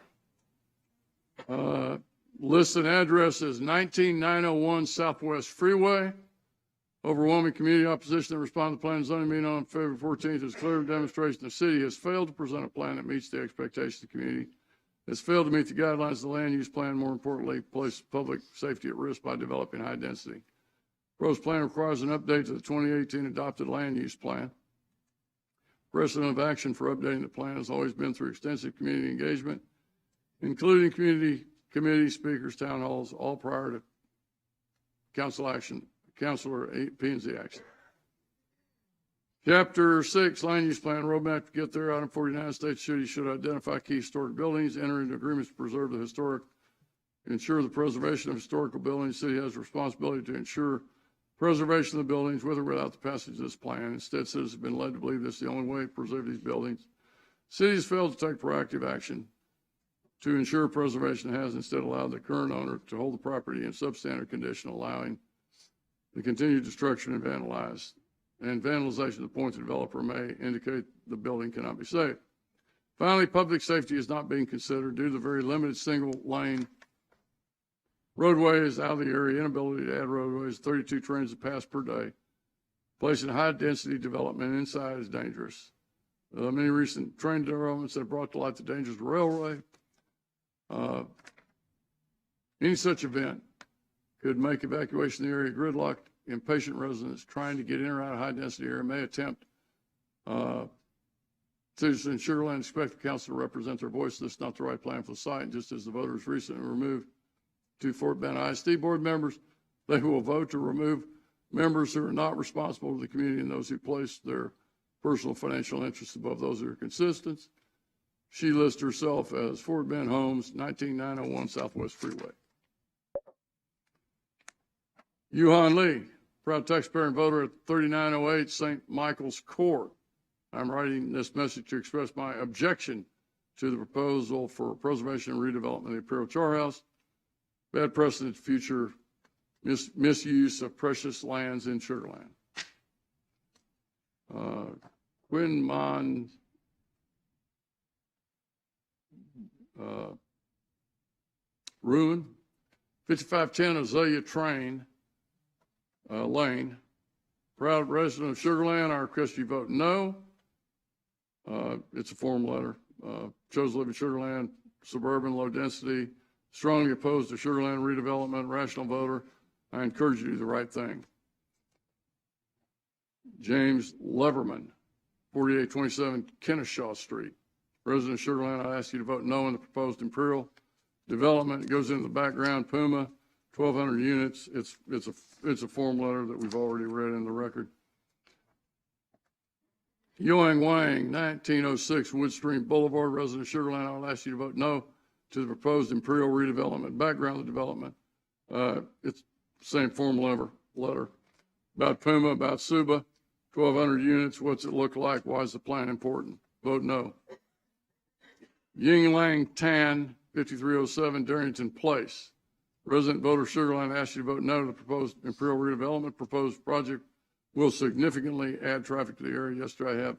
Listed address is 19901 Southwest Freeway. Overwhelming community opposition that responded to the plan and zoning meeting on February 14th is clear demonstration the city has failed to present a plan that meets the expectations of the community. Has failed to meet the guidelines of the land use plan, more importantly, place public safety at risk by developing high density. Proposed plan requires an update to the 2018 adopted land use plan. Precedent of action for updating the plan has always been through extensive community engagement, including community committees, speakers, town halls, all prior to council action, councilor P&Z action. Chapter 6, land use plan, roadmap to get there. Item 49, state city should identify key historic buildings, enter into agreements to preserve the historic, ensure the preservation of historical buildings. The city has a responsibility to ensure preservation of the buildings with or without the passage of this plan. Instead, citizens have been led to believe this is the only way to preserve these buildings. Cities failed to take proactive action to ensure preservation, has instead allowed the current owner to hold the property in substandard condition, allowing the continued destruction and vandalization to the point the developer may indicate the building cannot be saved. Finally, public safety is not being considered due to the very limited single lane roadways out of the area, inability to add roadways, 32 trains that pass per day. Placing high density development inside is dangerous. Many recent train developments have brought to light the dangers of the railway. Any such event could make evacuation of the area gridlocked. Impatient residents trying to get in or out of high density area may attempt citizens in Sugar Land expect the council to represent their voice. This is not the right plan for the site. Just as the voters recently removed 2 Fort Bend ISD board members, they will vote to remove members who are not responsible to the community and those who place their personal financial interests above those of their constituents. She lists herself as Fort Bend Homes, 19901 Southwest Freeway. Yuhan Lee, proud taxpayer and voter at 3908 St. Michael's Court. I'm writing this message to express my objection to the proposal for preservation and redevelopment of the Imperial Char House. Bad precedent, future misuse of precious lands in Sugar Land. Quinn Mon Ruin, 5510 Azalea Train Lane. Proud resident of Sugar Land, I request you vote no. It's a form letter. Chose to live in Sugar Land, suburban, low density, strongly opposed to Sugar Land redevelopment, rational voter. I encourage you to do the right thing. James Leverman, 4827 Kennesaw Street. Resident of Sugar Land, I ask you to vote no on the proposed Imperial development. It goes into the background. Puma, 1,200 units. It's a form letter that we've already read in the record. Yoang Wang, 1906 Woodstream Boulevard. Resident of Sugar Land, I will ask you to vote no to the proposed Imperial redevelopment. Background of the development. It's the same form letter. About Puma, about Suba, 1,200 units. What's it look like? Why is the plan important? Vote no. Ying Lang Tan, 5307 Darrington Place. Resident voter Sugar Land asks you to vote no to the proposed Imperial redevelopment. Proposed project will significantly add traffic to the area. Yesterday, I have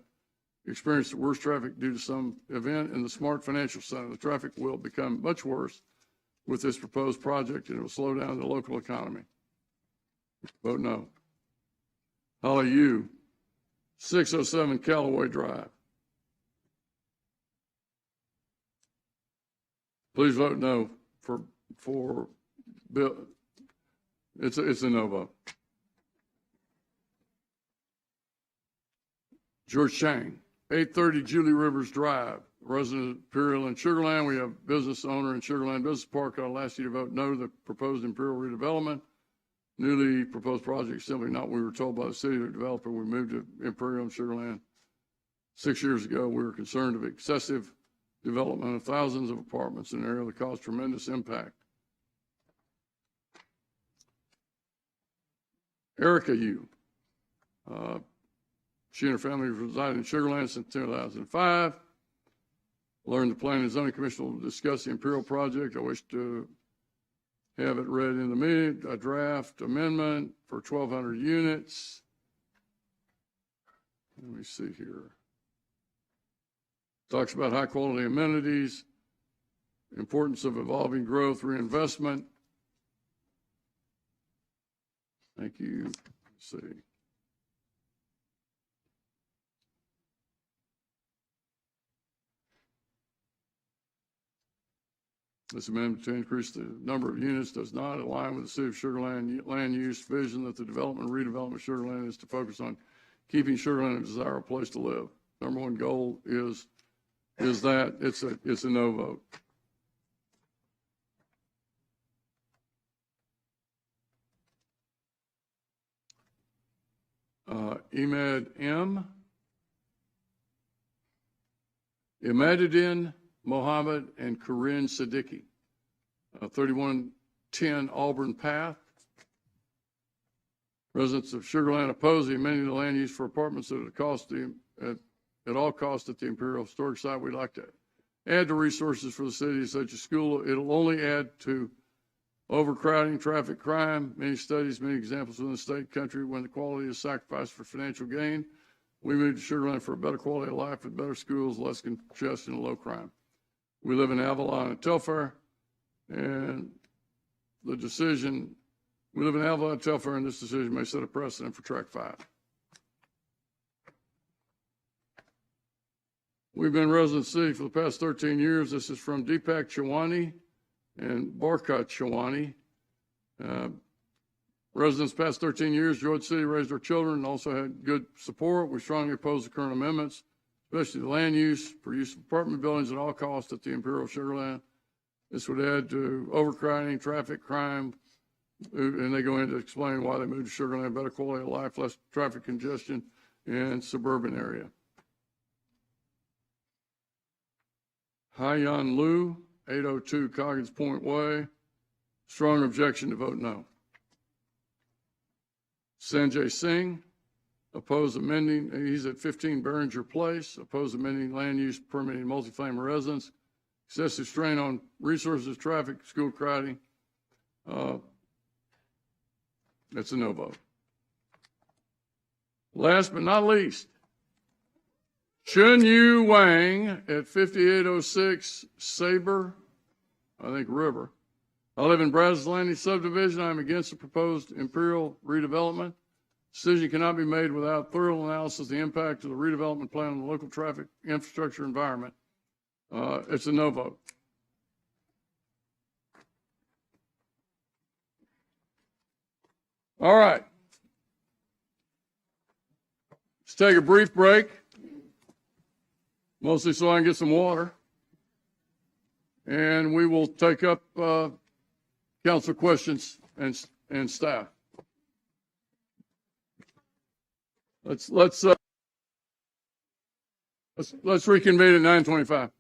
experienced the worst traffic due to some event in the Smart Financial Center. The traffic will become much worse with this proposed project, and it will slow down the local economy. Vote no. Holly Yu, 607 Callaway Drive. Please vote no for Bill. It's a no vote. George Chang, 830 Julie Rivers Drive, resident of Imperial and Sugar Land. We have business owner in Sugar Land Business Park. I'll ask you to vote no to the proposed Imperial redevelopment. Newly proposed project simply not what we were told by the city developer. We moved to Imperial and Sugar Land 6 years ago. We were concerned of excessive development of thousands of apartments in an area that caused tremendous impact. Erica Yu. She and her family resided in Sugar Land since 2005. Learned the Planning and Zoning Commission will discuss the Imperial project. I wish to have it read in the meeting, a draft amendment for 1,200 units. Let me see here. Talks about high quality amenities, importance of evolving growth, reinvestment. Thank you. Let's see. This amendment to increase the number of units does not align with the City of Sugar Land land use vision that the development and redevelopment of Sugar Land is to focus on keeping Sugar Land a desirable place to live. Number one goal is that it's a no vote. Ahmed M. Imaduddin Mohammed and Corinne Siddiqui, 3110 Auburn Path. Residents of Sugar Land oppose the amending the land use for apartments at all costs at the Imperial Historic Site. We'd like to add to resources for the city, such as school. It'll only add to overcrowding, traffic, crime. Many studies, many examples within the state, country, when the quality is sacrificed for financial gain. We moved to Sugar Land for a better quality of life with better schools, less congestion, and low crime. We live in Avalon and Telfair, and we live in Avalon and Telfair, and this decision may set a precedent for Track 5. We've been resident city for the past 13 years. This is from Deepak Chawani and Barkat Chawani. Residents past 13 years, Georgia City raised our children and also had good support. We strongly oppose the current amendments, especially the land use for use of apartment buildings at all costs at the Imperial Sugar Land. This would add to overcrowding, traffic, crime, And they go into explain why they moved to Sugar Land, better quality of life, less traffic congestion in suburban area. Haiyan Lu, 802 Coggins Point Way. Strong objection to vote no. Sanjay Singh, oppose amending, he's at 15 Behringer Place, oppose amending land use permitting multifamily residence, excessive strain on resources, traffic, school crowding. That's a no vote. Last but not least, Chun Yu Wang at 5806 Sabre, I think River. I live in Brazos Landing subdivision. I am against the proposed Imperial redevelopment. Decision cannot be made without thorough analysis of the impact of the redevelopment plan on the local traffic infrastructure environment. It's a no vote. All right. Let's take a brief break, mostly so I can get some water. And we will take up council questions and staff. Let's reconvene at 9:25.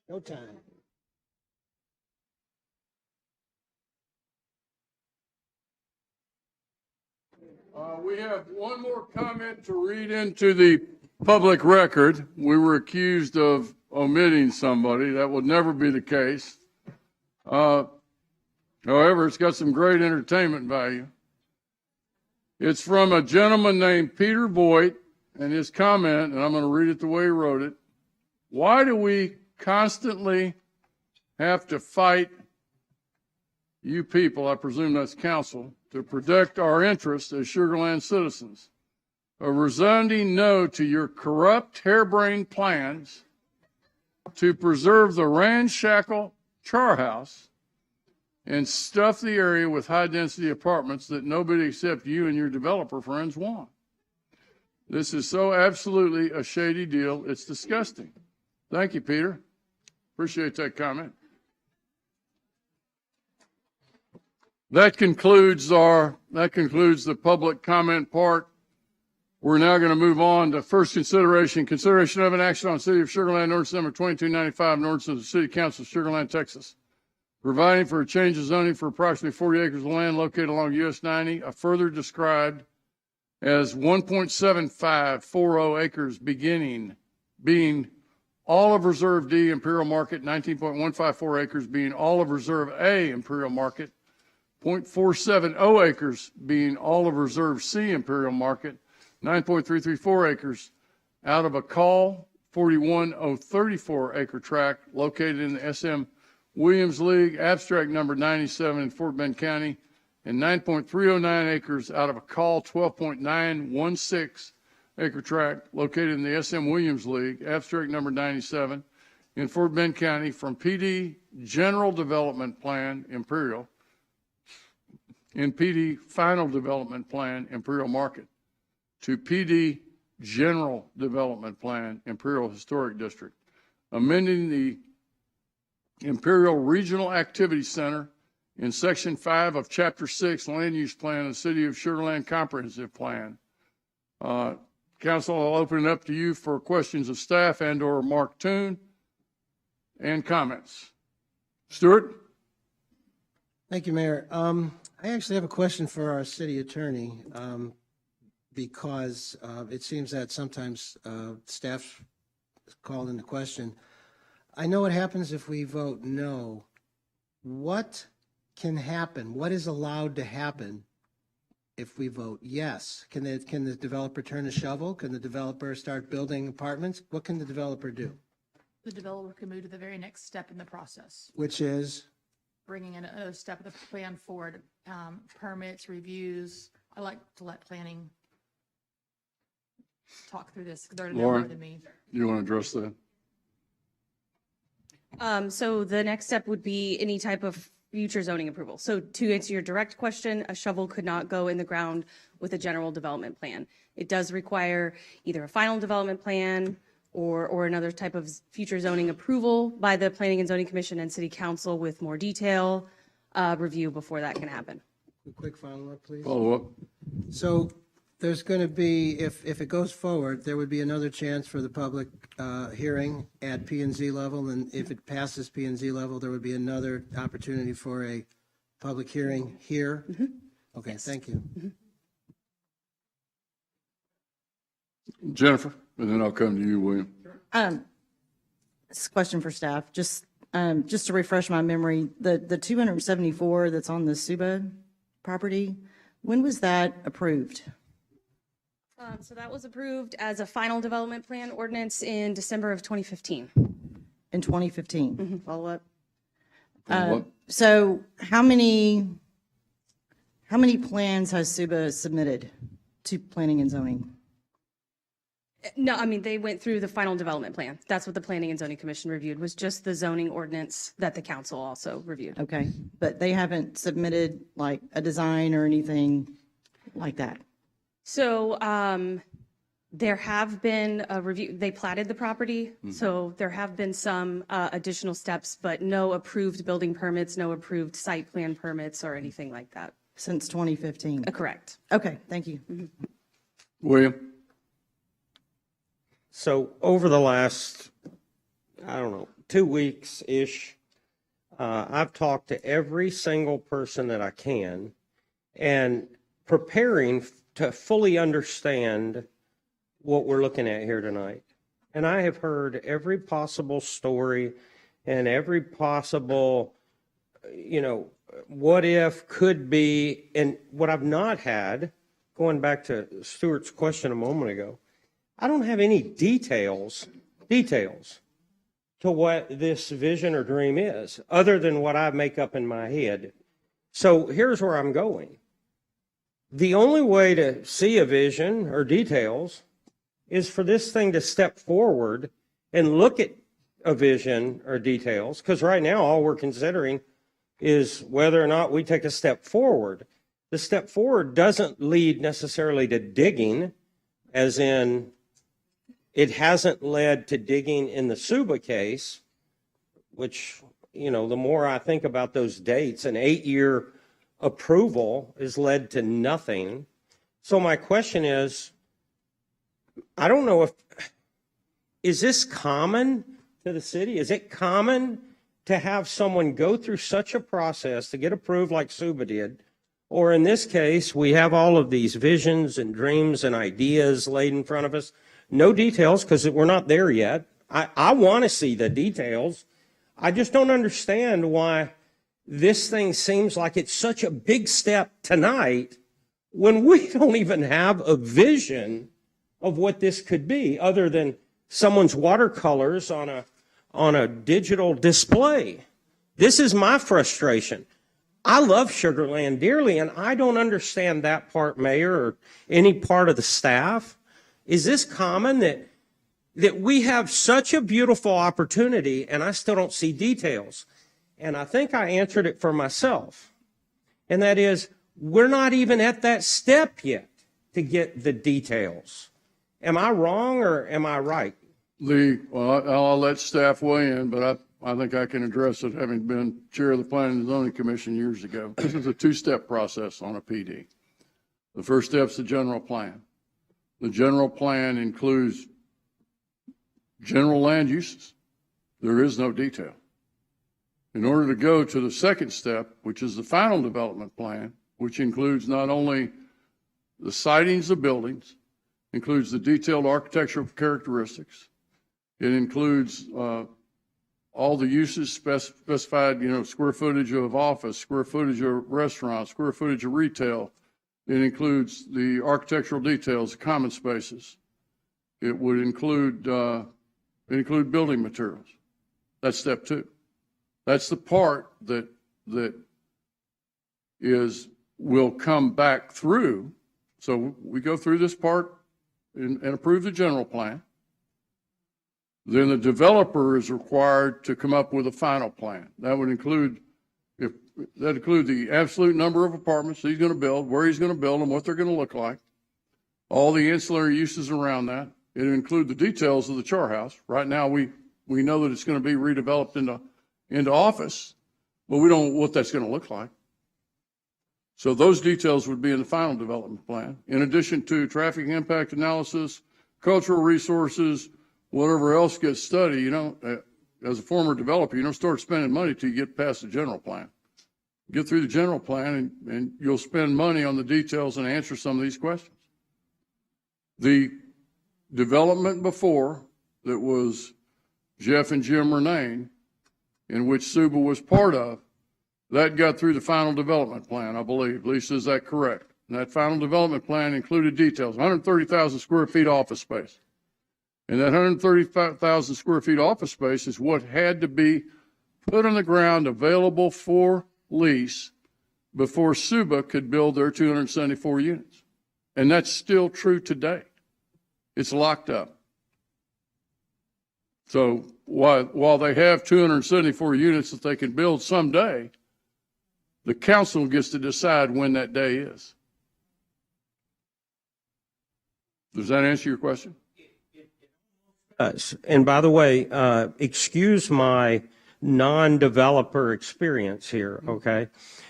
No time. We have one more comment to read into the public record. We were accused of omitting somebody. That would never be the case. However, it's got some great entertainment value. It's from a gentleman named Peter Boyd, and his comment, and I'm going to read it the way he wrote it. Why do we constantly have to fight you people, I presume that's council, to protect our interests as Sugar Land citizens? A resounding no to your corrupt, harebrained plans to preserve the ramshackle char house and stuff the area with high-density apartments that nobody except you and your developer friends want. This is so absolutely a shady deal, it's disgusting. Thank you, Peter. Appreciate that comment. That concludes the public comment part. We're now going to move on to first consideration of an action on City of Sugar Land, ordinance number 2295, an ordinance of the City Council of Sugar Land, Texas, providing for a change of zoning for approximately 40 acres of land located along US 90, further described as 1.7540 acres being all of Reserve D Imperial Market, 19.154 acres being all of Reserve A Imperial Market, 0.470 acres being all of Reserve C Imperial Market, 9.334 acres out of a call 41034 acre tract located in the SM Williams League, abstract number 97 in Fort Bend County, and 9.309 acres out of a call 12.916 acre tract located in the SM Williams League, abstract number 97 in Fort Bend County from PD General Development Plan Imperial in PD Final Development Plan Imperial Market to PD General Development Plan Imperial Historic District, amending the Imperial Regional Activity Center in Section 5 of Chapter 6 Land Use Plan of the City of Sugar Land Comprehensive Plan. Council, I'll open it up to you for questions of staff and or Mark Toon and comments. Stuart? Thank you, Mayor. I actually have a question for our city attorney because it seems that sometimes staff's called into question. I know what happens if we vote no. What can happen? What is allowed to happen if we vote yes? Can the developer turn a shovel? Can the developer start building apartments? What can the developer do? The developer can move to the very next step in the process, Which is, bringing in another step of the plan forward, permits, reviews. I like to let planning talk through this because they're more Lauren, than me. you want to address that? So the next step would be any type of future zoning approval. So to answer your direct question, a shovel could not go in the ground with a general development plan. It does require either a final development plan or another type of future zoning approval by the Planning and Zoning Commission and City Council with more detail review before that can happen. a quick follow-up, please? Follow up. So there's going to be, if it goes forward, there would be another chance for the public hearing at P&Z level, and if it passes P&Z level, there would be another opportunity for a public hearing here? Okay, thank you. Jennifer, and then I'll come to you, William. This is a question for staff. Just to refresh my memory, the 274 that's on the Suba property, when was that approved? So that was approved as a final development plan ordinance in December of 2015. In 2015? Follow up? Follow up. So how many plans has Suba submitted to planning and zoning? No, I mean, they went through the final development plan. That's what the Planning and Zoning Commission reviewed, was just the zoning ordinance that the council also reviewed. Okay, but they haven't submitted like a design or anything like that? So there have been a review, they platted the property, so there have been some additional steps, but no approved building permits, no approved site plan permits or anything like that. Since 2015? Correct. Okay, thank you. William? So over the last, I don't know, 2 weeks-ish, I've talked to every single person that I can and preparing to fully understand what we're looking at here tonight. And I have heard every possible story and every possible, what if, could be, and what I've not had, going back to Stuart's question a moment ago, I don't have any details to what this vision or dream is, other than what I make up in my head. So here's where I'm going. The only way to see a vision or details is for this thing to step forward and look at a vision or details, because right now all we're considering is whether or not we take a step forward. The step forward doesn't lead necessarily to digging, as in it hasn't led to digging in the Suba case, which, the more I think about those dates, an 8-year approval has led to nothing. So my question is, I don't know is this common to the city? Is it common to have someone go through such a process to get approved like Suba did? Or in this case, we have all of these visions and dreams and ideas laid in front of us. No details, because we're not there yet. I want to see the details. I just don't understand why this thing seems like it's such a big step tonight when we don't even have a vision of what this could be, other than someone's watercolors on a digital display. This is my frustration. I love Sugar Land dearly, and I don't understand that part, Mayor, or any part of the staff. Is this common that we have such a beautiful opportunity and I still don't see details? And I think I answered it for myself. And that is, we're not even at that step yet to get the details. Am I wrong or am I right? Lee, well, I'll let staff weigh in, but I think I can address it, having been chair of the Planning and Zoning Commission years ago. This is a two-step process on a PD. The first step's the general plan. The general plan includes general land uses. There is no detail. In order to go to the second step, which is the final development plan, which includes not only the sightings of buildings, includes the detailed architectural characteristics, it includes all the uses specified, square footage of office, square footage of restaurant, square footage of retail. It includes the architectural details, common spaces. It would include building materials. That's step two. That's the part that will come back through. So we go through this part and approve the general plan. Then the developer is required to come up with a final plan. That would include the absolute number of apartments he's going to build, where he's going to build them, what they're going to look like, all the ancillary uses around that. It would include the details of the char house. Right now, we know that it's going to be redeveloped into office, but we don't know what that's going to look like. So those details would be in the final development plan, in addition to traffic impact analysis, cultural resources, whatever else gets studied. As a former developer, you don't start spending money till you get past the general plan. Get through the general plan and you'll spend money on the details and answer some of these questions. The development before that was Jeff and Jim Renane, in which Suba was part of, that got through the final development plan, I believe. Lisa, is that correct? And that final development plan included details, 130,000 square feet office space. And that 135,000 square feet office space is what had to be put on the ground available for lease before Suba could build their 274 units. And that's still true today. It's locked up. So while they have 274 units that they can build someday, the council gets to decide when that day is. Does that answer your question? And by the way, excuse my non-developer experience here, okay?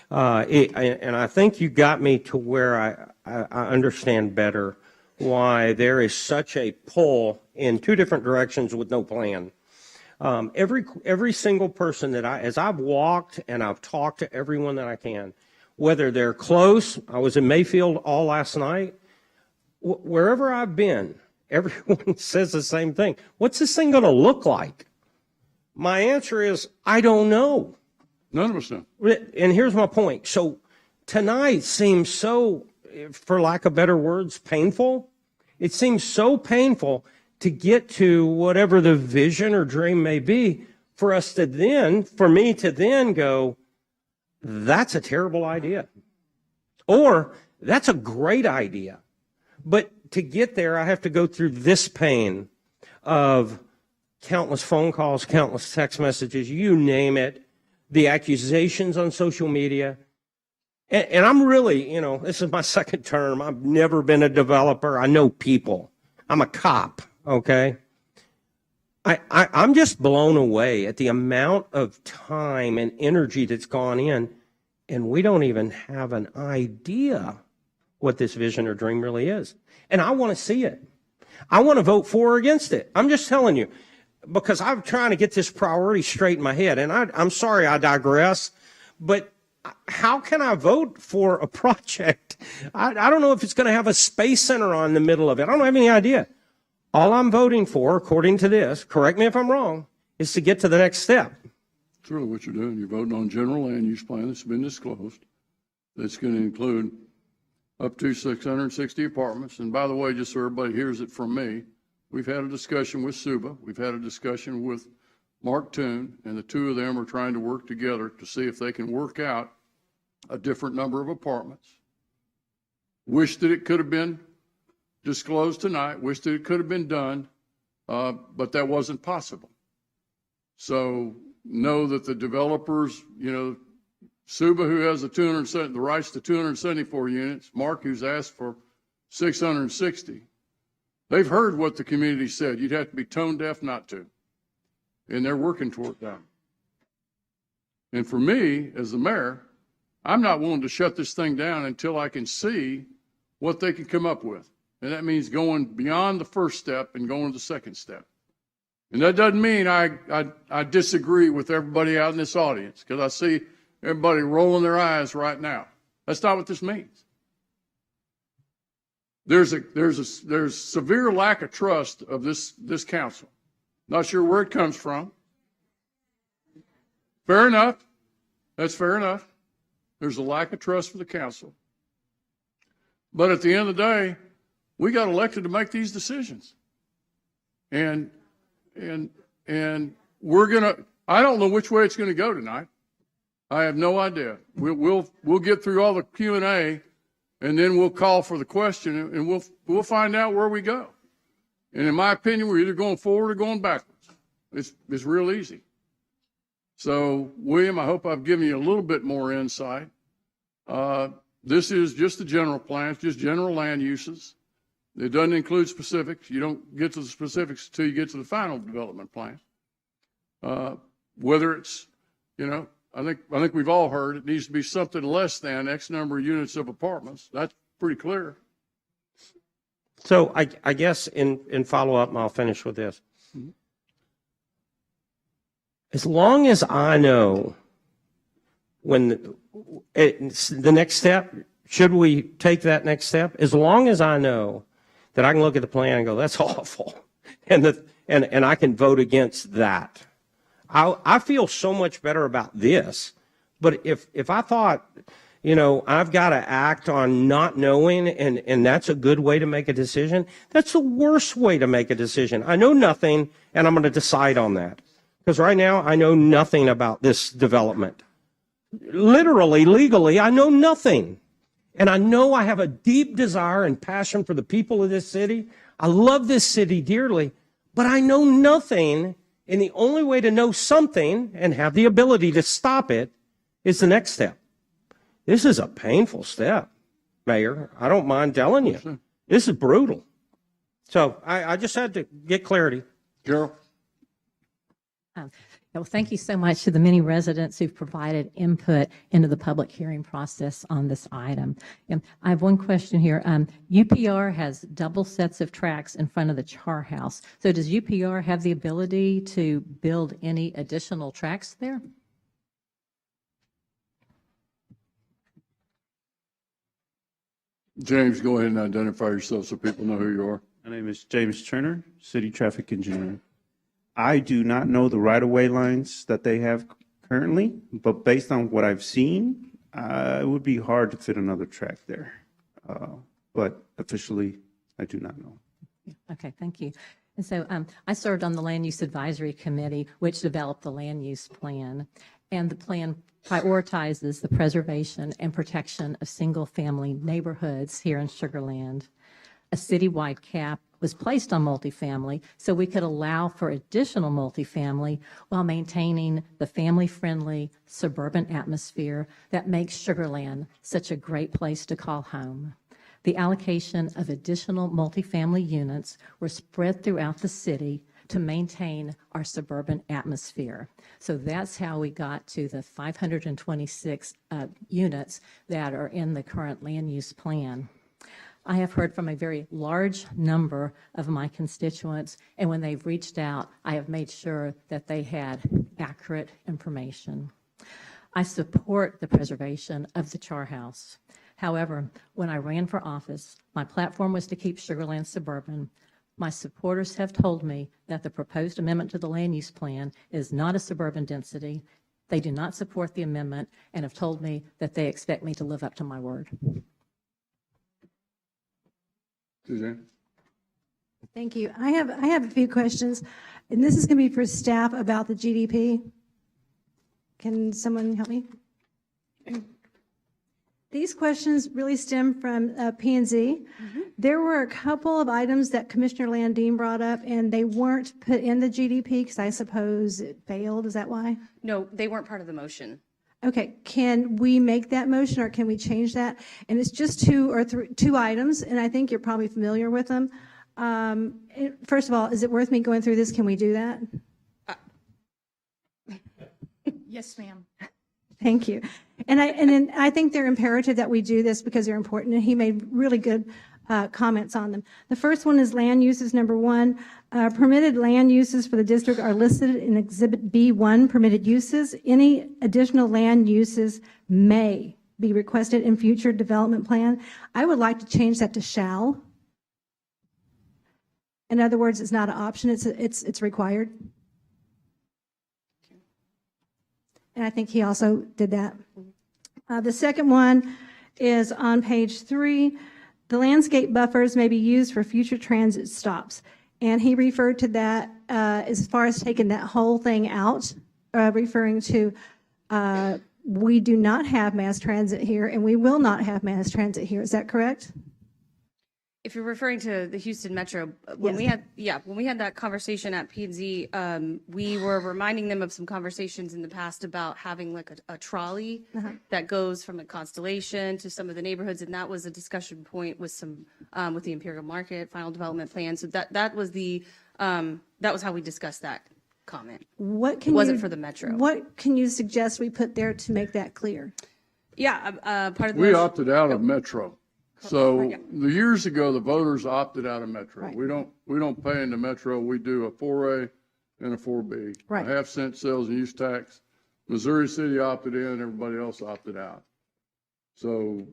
And I think you got me to where I understand better why there is such a pull in two different directions with no plan. Every single person as I've walked and I've talked to everyone that I can, whether they're close, I was in Mayfield all last night, wherever I've been, everyone says the same thing. What's this thing going to look like? My answer is, I don't know. None of us know. And here's my point. So tonight seems so, for lack of better words, painful. It seems so painful to get to whatever the vision or dream may be for me to then go, that's a terrible idea. Or that's a great idea. But to get there, I have to go through this pain of countless phone calls, countless text messages, you name it, the accusations on social media. And I'm really, this is my second term. I've never been a developer. I know people. I'm a cop, okay? I'm just blown away at the amount of time and energy that's gone in, and we don't even have an idea what this vision or dream really is. And I want to see it. I want to vote for or against it. I'm just telling you, because I'm trying to get this priority straight in my head. And I'm sorry I digress, but how can I vote for a project? I don't know if it's going to have a space center on the middle of it. I don't have any idea. All I'm voting for, according to this, correct me if I'm wrong, is to get to the next step. That's really what you're doing. You're voting on general land use plan that's been disclosed. That's going to include up to 660 apartments. And by the way, just so everybody hears it from me, we've had a discussion with Suba. We've had a discussion with Mark Toon, and the two of them are trying to work together to see if they can work out a different number of apartments. Wish that it could have been disclosed tonight. Wish that it could have been done, but that wasn't possible. So know that the developers, Suba, who has the rights to 274 units, Mark, who's asked for 660, they've heard what the community said. You'd have to be tone deaf not to. And they're working toward that. And for me, as the mayor, I'm not willing to shut this thing down until I can see what they can come up with. And that means going beyond the first step and going to the second step. And that doesn't mean I disagree with everybody out in this audience, because I see everybody rolling their eyes right now. That's not what this means. There's severe lack of trust of this council. Not sure where it comes from. Fair enough. That's fair enough. There's a lack of trust for the council. But at the end of the day, we got elected to make these decisions. And we're gonna, I don't know which way it's gonna go tonight. I have no idea. We'll get through all the Q&A, and then we'll call for the question, and we'll find out where we go. And in my opinion, we're either going forward or going backwards. It's real easy. So, William, I hope I've given you a little bit more insight. This is just the general plan, it's just general land uses. It doesn't include specifics. You don't get to the specifics until you get to the final development plan. Whether it's, I think we've all heard it needs to be something less than X number of units of apartments. That's pretty clear. So I guess in follow-up, I'll finish with this. Mm-hmm. As long as I know when the next step, should we take that next step? As long as I know that I can look at the plan and go, that's awful, and I can vote against that, I feel so much better about this. But if I thought, I've got to act on not knowing, and that's a good way to make a decision, that's the worst way to make a decision. I know nothing, and I'm going to decide on that. Because right now, I know nothing about this development. Literally, legally, I know nothing. And I know I have a deep desire and passion for the people of this city. I love this city dearly, but I know nothing. And the only way to know something and have the ability to stop it is the next step. This is a painful step, Mayor. I don't mind telling you. This is brutal. So I just had to get clarity. Carol? Well, thank you so much to the many residents who've provided input into the public hearing process on this item. I have one question here. UPR has double sets of tracks in front of the Char House. So does UPR have the ability to build any additional tracks there? James, go ahead and identify yourself so people know who you are. My name is James Turner, City Traffic Engineer. I do not know the right-of-way lines that they have currently, but based on what I've seen, it would be hard to fit another track there. But officially, I do not know. Okay, thank you. And so I served on the Land Use Advisory Committee, which developed the land use plan. And the plan prioritizes the preservation and protection of single-family neighborhoods here in Sugar Land. A citywide cap was placed on multifamily so we could allow for additional multifamily while maintaining the family-friendly suburban atmosphere that makes Sugar Land such a great place to call home. The allocation of additional multifamily units were spread throughout the city to maintain our suburban atmosphere. So that's how we got to the 526 units that are in the current land use plan. I have heard from a very large number of my constituents, and when they've reached out, I have made sure that they had accurate information. I support the preservation of the Char House. However, when I ran for office, my platform was to keep Sugar Land suburban. My supporters have told me that the proposed amendment to the land use plan is not a suburban density. They do not support the amendment and have told me that they expect me to live up to my word. Suzanne? Thank you. I have a few questions, and this is going to be for staff about the GDP. Can someone help me? These questions really stem from P&Z. There were a couple of items that Commissioner Landine brought up, and they weren't put in the GDP because I suppose it failed. Is that why? No, they weren't part of the motion. Okay, can we make that motion or can we change that? And it's just two items, and I think you're probably familiar with them. First of all, is it worth me going through this? Can we do that? Yes, ma'am. Thank you. And I think they're imperative that we do this because they're important, and he made really good comments on them. The first one is land uses. Number one, permitted land uses for the district are listed in Exhibit B1, permitted uses. Any additional land uses may be requested in future development plan. I would like to change that to shall. In other words, it's not an option, it's required. And I think he also did that. The second one is on page 3. The landscape buffers may be used for future transit stops. And he referred to that as far as taking that whole thing out, referring to we do not have mass transit here and we will not have mass transit here. Is that correct? If you're referring to the Houston Metro, when we had that conversation at P&Z, we were reminding them of some conversations in the past about having like a trolley that goes from the Constellation to some of the neighborhoods, and that was a discussion point with some with the Imperial Market final development plan. So that was how we discussed that comment. It wasn't for the Metro. What can you suggest we put there to make that clear? Yeah, part of the We opted out of Metro. So the years ago, the voters opted out of Metro. Right. We don't pay into Metro. We do a 4A and a 4B. Right. A half-cent sales and use tax. Missouri City opted in, everybody else opted out. So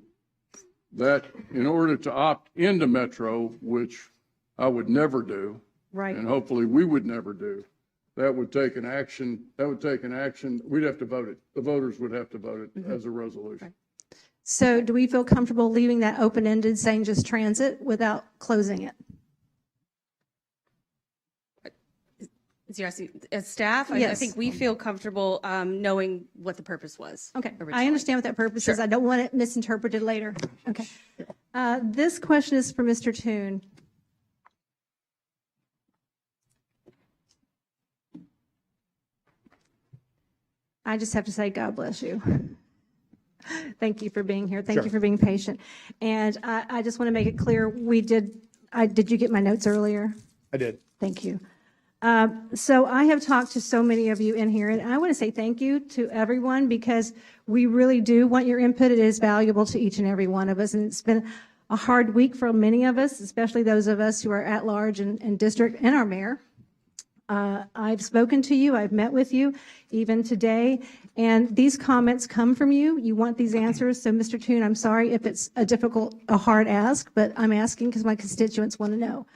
that, in order to opt into Metro, which I would never do, right, and hopefully we would never do, that would take an action. We'd have to vote it. The voters would have to vote it as a resolution. Right. So do we feel comfortable leaving that open-ended, saying just transit without closing it? As staff, I Yes. think we feel comfortable knowing what the purpose was. Okay, originally. I understand what that purpose is. I don't want it misinterpreted later. Okay. This question is for Mr. Toon. I just have to say, God bless you. Thank you for being here. Thank you for being patient. And I just want to make it clear, did you get my notes earlier? I did. Thank you. So I have talked to so many of you in here, and I want to say thank you to everyone because we really do want your input. It is valuable to each and every one of us, and it's been a hard week for many of us, especially those of us who are at large and district and our mayor. I've spoken to you, I've met with you, even today, and these comments come from you. You want these answers. So, Mr. Toon, I'm sorry if it's a hard ask, but I'm asking because my constituents want to know.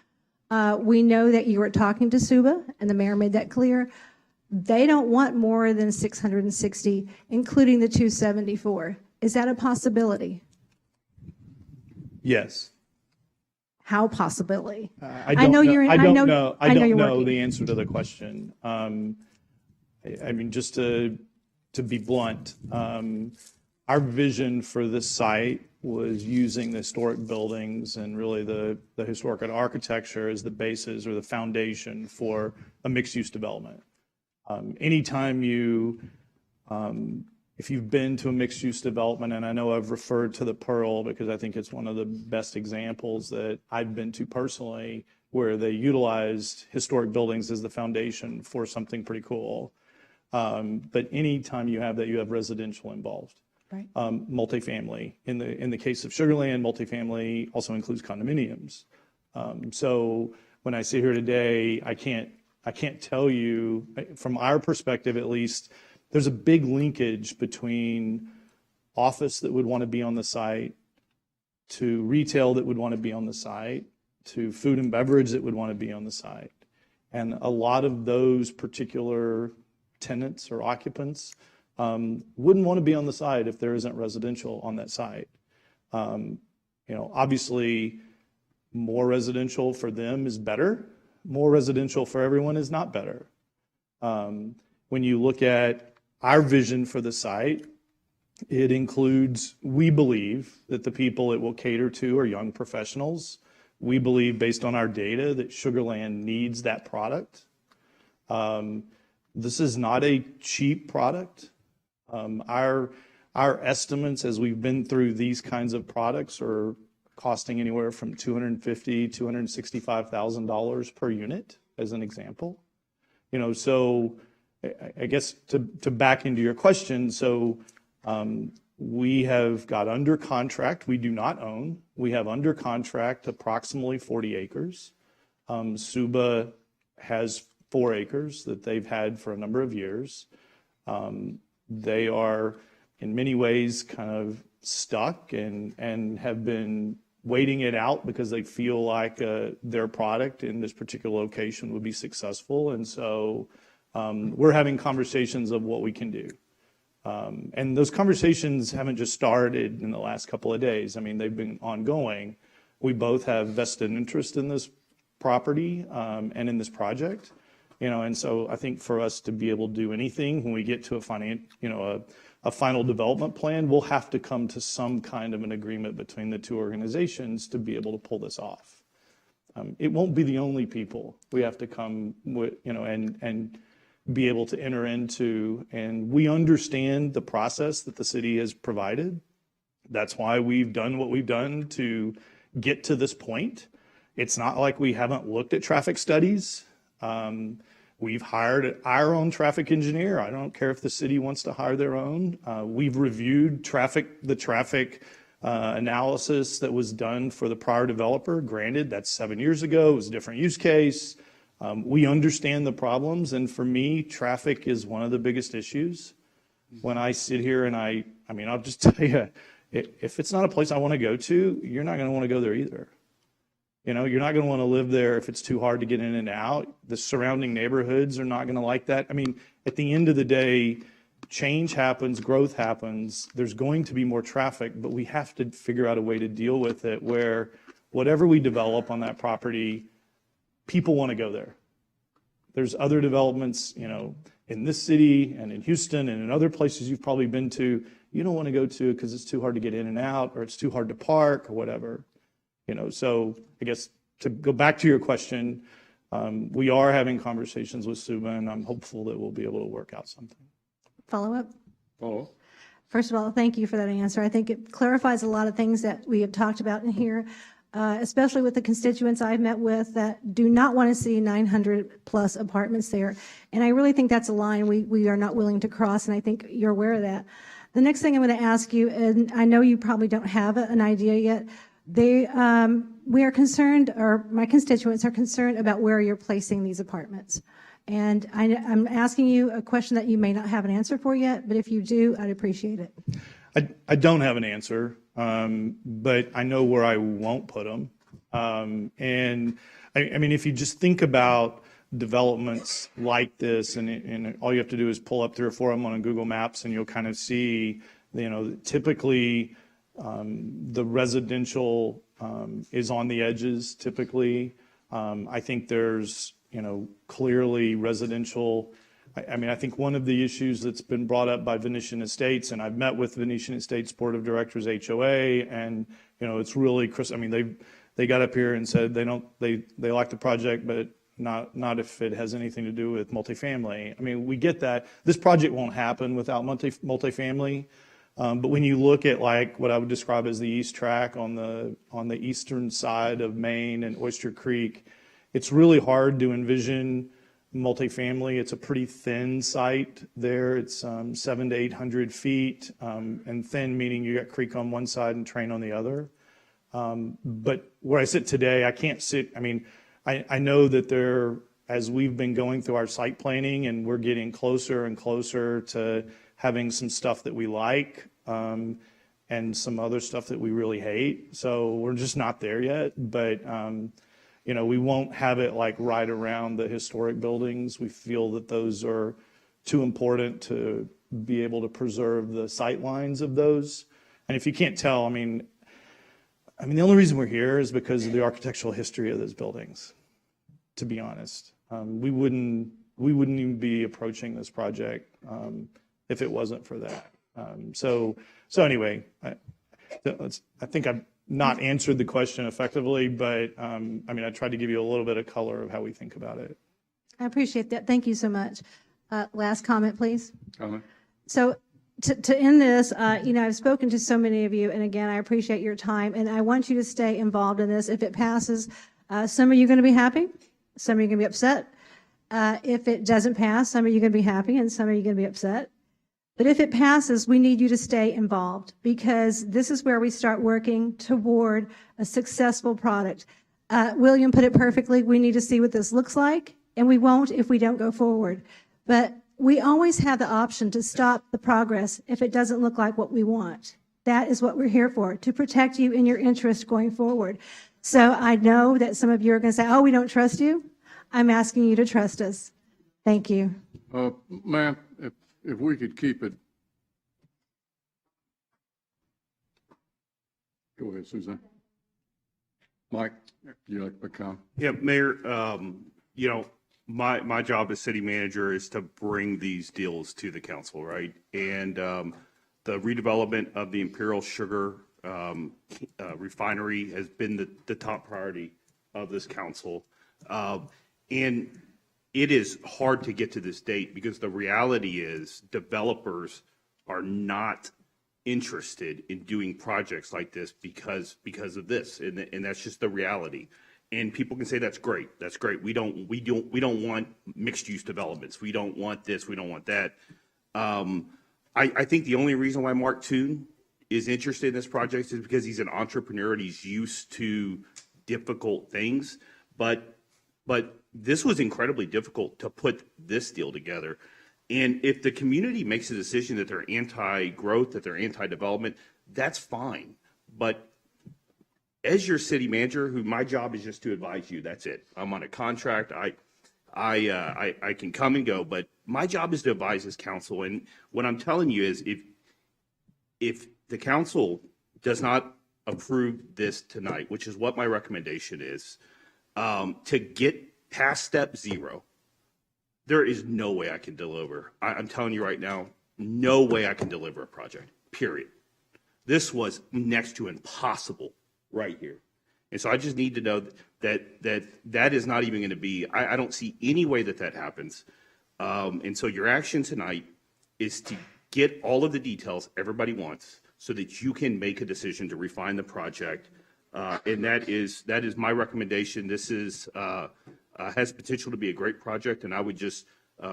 We know that you were talking to Suba, and the mayor made that clear. They don't want more than 660, including the 274. Is that a possibility? Yes. How possibility? I don't know the the answer to the question. I mean, just to be blunt, our vision for this site was using the historic buildings and really the historic architecture as the basis or the foundation for a mixed-use development. Anytime if you've been to a mixed-use development, and I know I've referred to the Pearl because I think it's one of the best examples that I've been to personally, where they utilized historic buildings as the foundation for something pretty cool. But anytime you have that, you have residential involved. Right. Multifamily. In the case of Sugar Land, multifamily also includes condominiums. So when I sit here today, I can't tell you, from our perspective at least, there's a big linkage between office that would want to be on the site, to retail that would want to be on the site, to food and beverage that would want to be on the site. And a lot of those particular tenants or occupants wouldn't want to be on the site if there isn't residential on that site. Obviously, more residential for them is better. More residential for everyone is not better. When you look at our vision for the site, it includes, we believe that the people it will cater to are young professionals. We believe, based on our data, that Sugar Land needs that product. This is not a cheap product. Our estimates, as we've been through these kinds of products, are costing anywhere from $250,000 to $265,000 per unit, as an example. So I guess to back into your question, so we have got under contract. We do not own. We have under contract approximately 40 acres. Suba has 4 acres that they've had for a number of years. They are, in many ways, kind of stuck and have been waiting it out because they feel like their product in this particular location would be successful. And so we're having conversations of what we can do. And those conversations haven't just started in the last couple of days. I mean, they've been ongoing. We both have vested interest in this property and in this project. And so I think for us to be able to do anything when we get to a final development plan, we'll have to come to some kind of an agreement between the two organizations to be able to pull this off. It won't be the only people we have to come with, and be able to enter into. And we understand the process that the city has provided. That's why we've done what we've done to get to this point. It's not like we haven't looked at traffic studies. We've hired our own traffic engineer. I don't care if the city wants to hire their own. We've reviewed the traffic analysis that was done for the prior developer. Granted, that's 7 years ago. It was a different use case. We understand the problems. And for me, traffic is one of the biggest issues. When I sit here and I'll just tell you, if it's not a place I want to go to, you're not going to want to go there either. You're not going to want to live there if it's too hard to get in and out. The surrounding neighborhoods are not going to like that. I mean, at the end of the day, change happens, growth happens. There's going to be more traffic, but we have to figure out a way to deal with it where whatever we develop on that property, people want to go there. There's other developments, in this city and in Houston and in other places you've probably been to, you don't want to go to because it's too hard to get in and out, or it's too hard to park, or whatever. So I guess to go back to your question, we are having conversations with Suba, and I'm hopeful that we'll be able to work out something. Follow up? Follow up. First of all, thank you for that answer. I think it clarifies a lot of things that we have talked about in here. especially with the constituents I've met with that do not want to see 900-plus apartments there. And I really think that's a line we are not willing to cross, and I think you're aware of that. The next thing I'm going to ask you, and I know you probably don't have an idea yet, we are concerned, or my constituents are concerned about where you're placing these apartments. And I'm asking you a question that you may not have an answer for yet, but if you do, I'd appreciate it. I don't have an answer, but I know where I won't put them. And I mean, if you just think about developments like this, and all you have to do is pull up 3 or 4 of them on Google Maps, and you'll kind of see, typically the residential is on the edges. Typically, I think there's clearly residential. I mean, I think one of the issues that's been brought up by Venetian Estates, and I've met with Venetian Estates Board of Directors HOA, and it's really, I mean, they got up here and said they like the project, but not if it has anything to do with multifamily. I mean, we get that. This project won't happen without multifamily. But when you look at like what I would describe as the East Track on the eastern side of Maine and Oyster Creek, it's really hard to envision multifamily. It's a pretty thin site there. It's 700 to 800 feet, and thin meaning you got creek on one side and train on the other. But where I sit today, I can't sit. I mean, I know that as we've been going through our site planning and we're getting closer and closer to having some stuff that we like, and some other stuff that we really hate. So we're just not there yet, but we won't have it like right around the historic buildings. We feel that those are too important to be able to preserve the sight lines of those. And if you can't tell, I mean, the only reason we're here is because of the architectural history of those buildings, to be honest. We wouldn't even be approaching this project if it wasn't for that. So anyway, I think I've not answered the question effectively, but I tried to give you a little bit of color of how we think about it. I appreciate that. Thank you so much. Last comment, please. Comment. So to end this, I've spoken to so many of you, and again, I appreciate your time, and I want you to stay involved in this. If it passes, some of you are going to be happy, some of you are going to be upset. If it doesn't pass, some of you are going to be happy, and some of you are going to be upset. But if it passes, we need you to stay involved, because this is where we start working toward a successful product. William put it perfectly. We need to see what this looks like, and we won't if we don't go forward. But we always have the option to stop the progress if it doesn't look like what we want. That is what we're here for, to protect you in your interest going forward. So I know that some of you are going to say, oh, we don't trust you. I'm asking you to trust us. Thank you. Ma'am, if we could keep it. Go ahead, Suzanne. Mike, you like to come? Yeah, Mayor, my job as city manager is to bring these deals to the council, right? And the redevelopment of the Imperial Sugar refinery has been the top priority of this council. And it is hard to get to this date because the reality is developers are not interested in doing projects like this because of this, and that's just the reality. And people can say that's great. We don't want mixed use developments. We don't want this. We don't want that. I think the only reason why Mark Toon is interested in this project is because he's an entrepreneur and he's used to difficult things. But this was incredibly difficult to put this deal together. And if the community makes a decision that they're anti-growth, that they're anti-development, that's fine. But as your city manager, who my job is just to advise you, that's it. I'm on a contract. I can come and go, but my job is to advise this council. And what I'm telling you is if the council does not approve this tonight, which is what my recommendation is, to get past step 0, there is no way I can deliver. I'm telling you right now, no way I can deliver a project, period. This was next to impossible right here. And so I just need to know that is not even going to be, I don't see any way that happens. And so your action tonight is to get all of the details everybody wants so that you can make a decision to refine the project And that is my recommendation. This is, has potential to be a great project, and I would just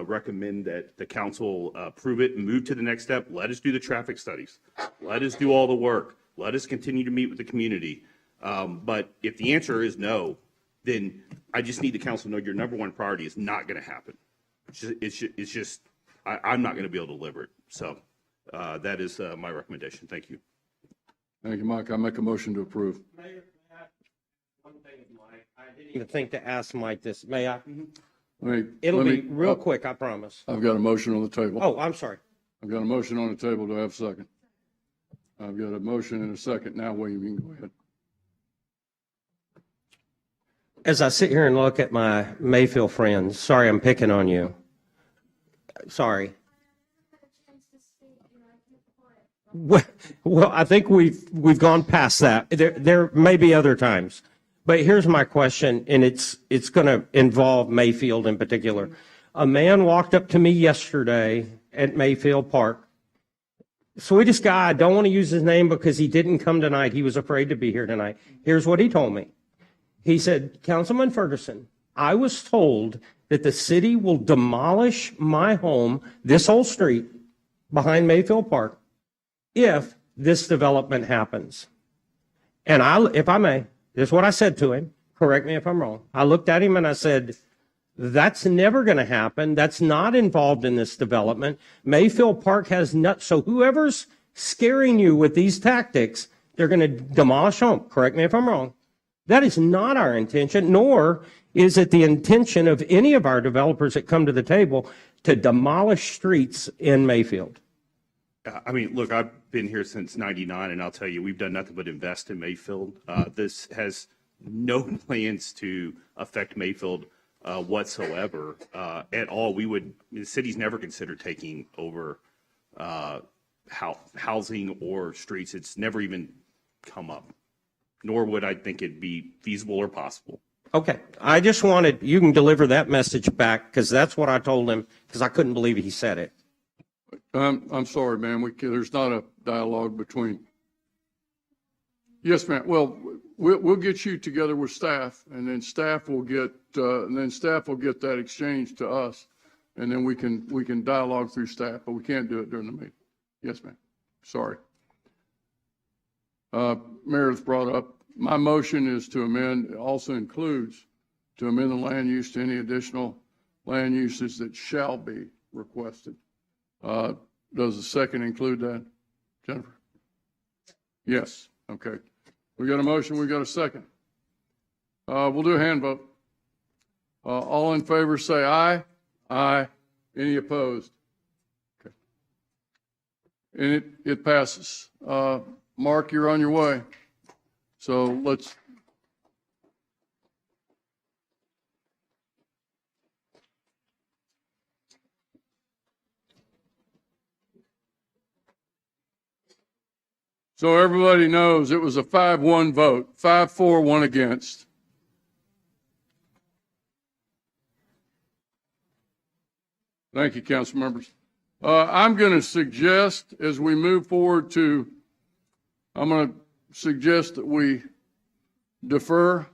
recommend that the council approve it and move to the next step. Let us do the traffic studies. Let us do all the work. Let us continue to meet with the community. But if the answer is no, then I just need the council to know your number one priority is not going to happen. It's just I'm not going to be able to deliver it. So that is my recommendation. Thank you. Thank you, Mike. I make a motion to approve. Mayor, may I ask one thing of Mike? I didn't even think to ask Mike this. May I? It'll be real quick, I promise. I've got a motion on the table. Oh, I'm sorry. I've got a motion on the table. Do I have a second? I've got a motion and a second. Now, William, you can go ahead. As I sit here and look at my Mayfield friends, sorry I'm picking on you. Sorry. Well, I think we've gone past that. There may be other times, but here's my question, and it's going to involve Mayfield in particular. A man walked up to me yesterday at Mayfield Park. Sweetest guy. I don't want to use his name because he didn't come tonight. He was afraid to be here tonight. Here's what he told me. He said, Councilman Ferguson, I was told that the city will demolish my home, this whole street behind Mayfield Park, if this development happens. And if I may, this is what I said to him. Correct me if I'm wrong. I looked at him and I said, that's never going to happen. That's not involved in this development. Mayfield Park has nuts. So whoever's scaring you with these tactics, they're going to demolish home. Correct me if I'm wrong. That is not our intention, nor is it the intention of any of our developers that come to the table to demolish streets in Mayfield. I mean, look, I've been here since '99, and I'll tell you, we've done nothing but invest in Mayfield. This has no plans to affect Mayfield whatsoever at all. The city's never considered taking over housing or streets. It's never even come up, nor would I think it'd be feasible or possible. Okay. I just wanted, you can deliver that message back because that's what I told him because I couldn't believe he said it. I'm sorry, ma'am. There's not a dialogue between. Yes, ma'am. Well, we'll get you together with staff, and then staff will get that exchange to us, and then we can dialogue through staff, but we can't do it during the meeting. Yes, ma'am. Sorry. Meredith brought up. My motion is to amend. Also includes to amend the land use to any additional land uses that shall be requested. Does the second include that, Jennifer? Yes. Okay. We got a motion. We got a second. We'll do a hand vote. All in favor say aye. Aye. Any opposed? Okay. And it passes. Mark, you're on your way. So let's. So everybody knows it was a 5-1 vote, 5-4, 1 against. Thank you, council members. I'm going to suggest as we move forward I'm going to suggest that we defer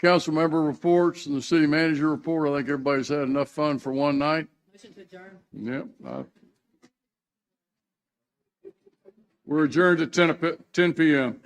council member reports and the city manager report. I think everybody's had enough fun for one night. Motion to adjourn. Yep. We're adjourned at 10 p.m.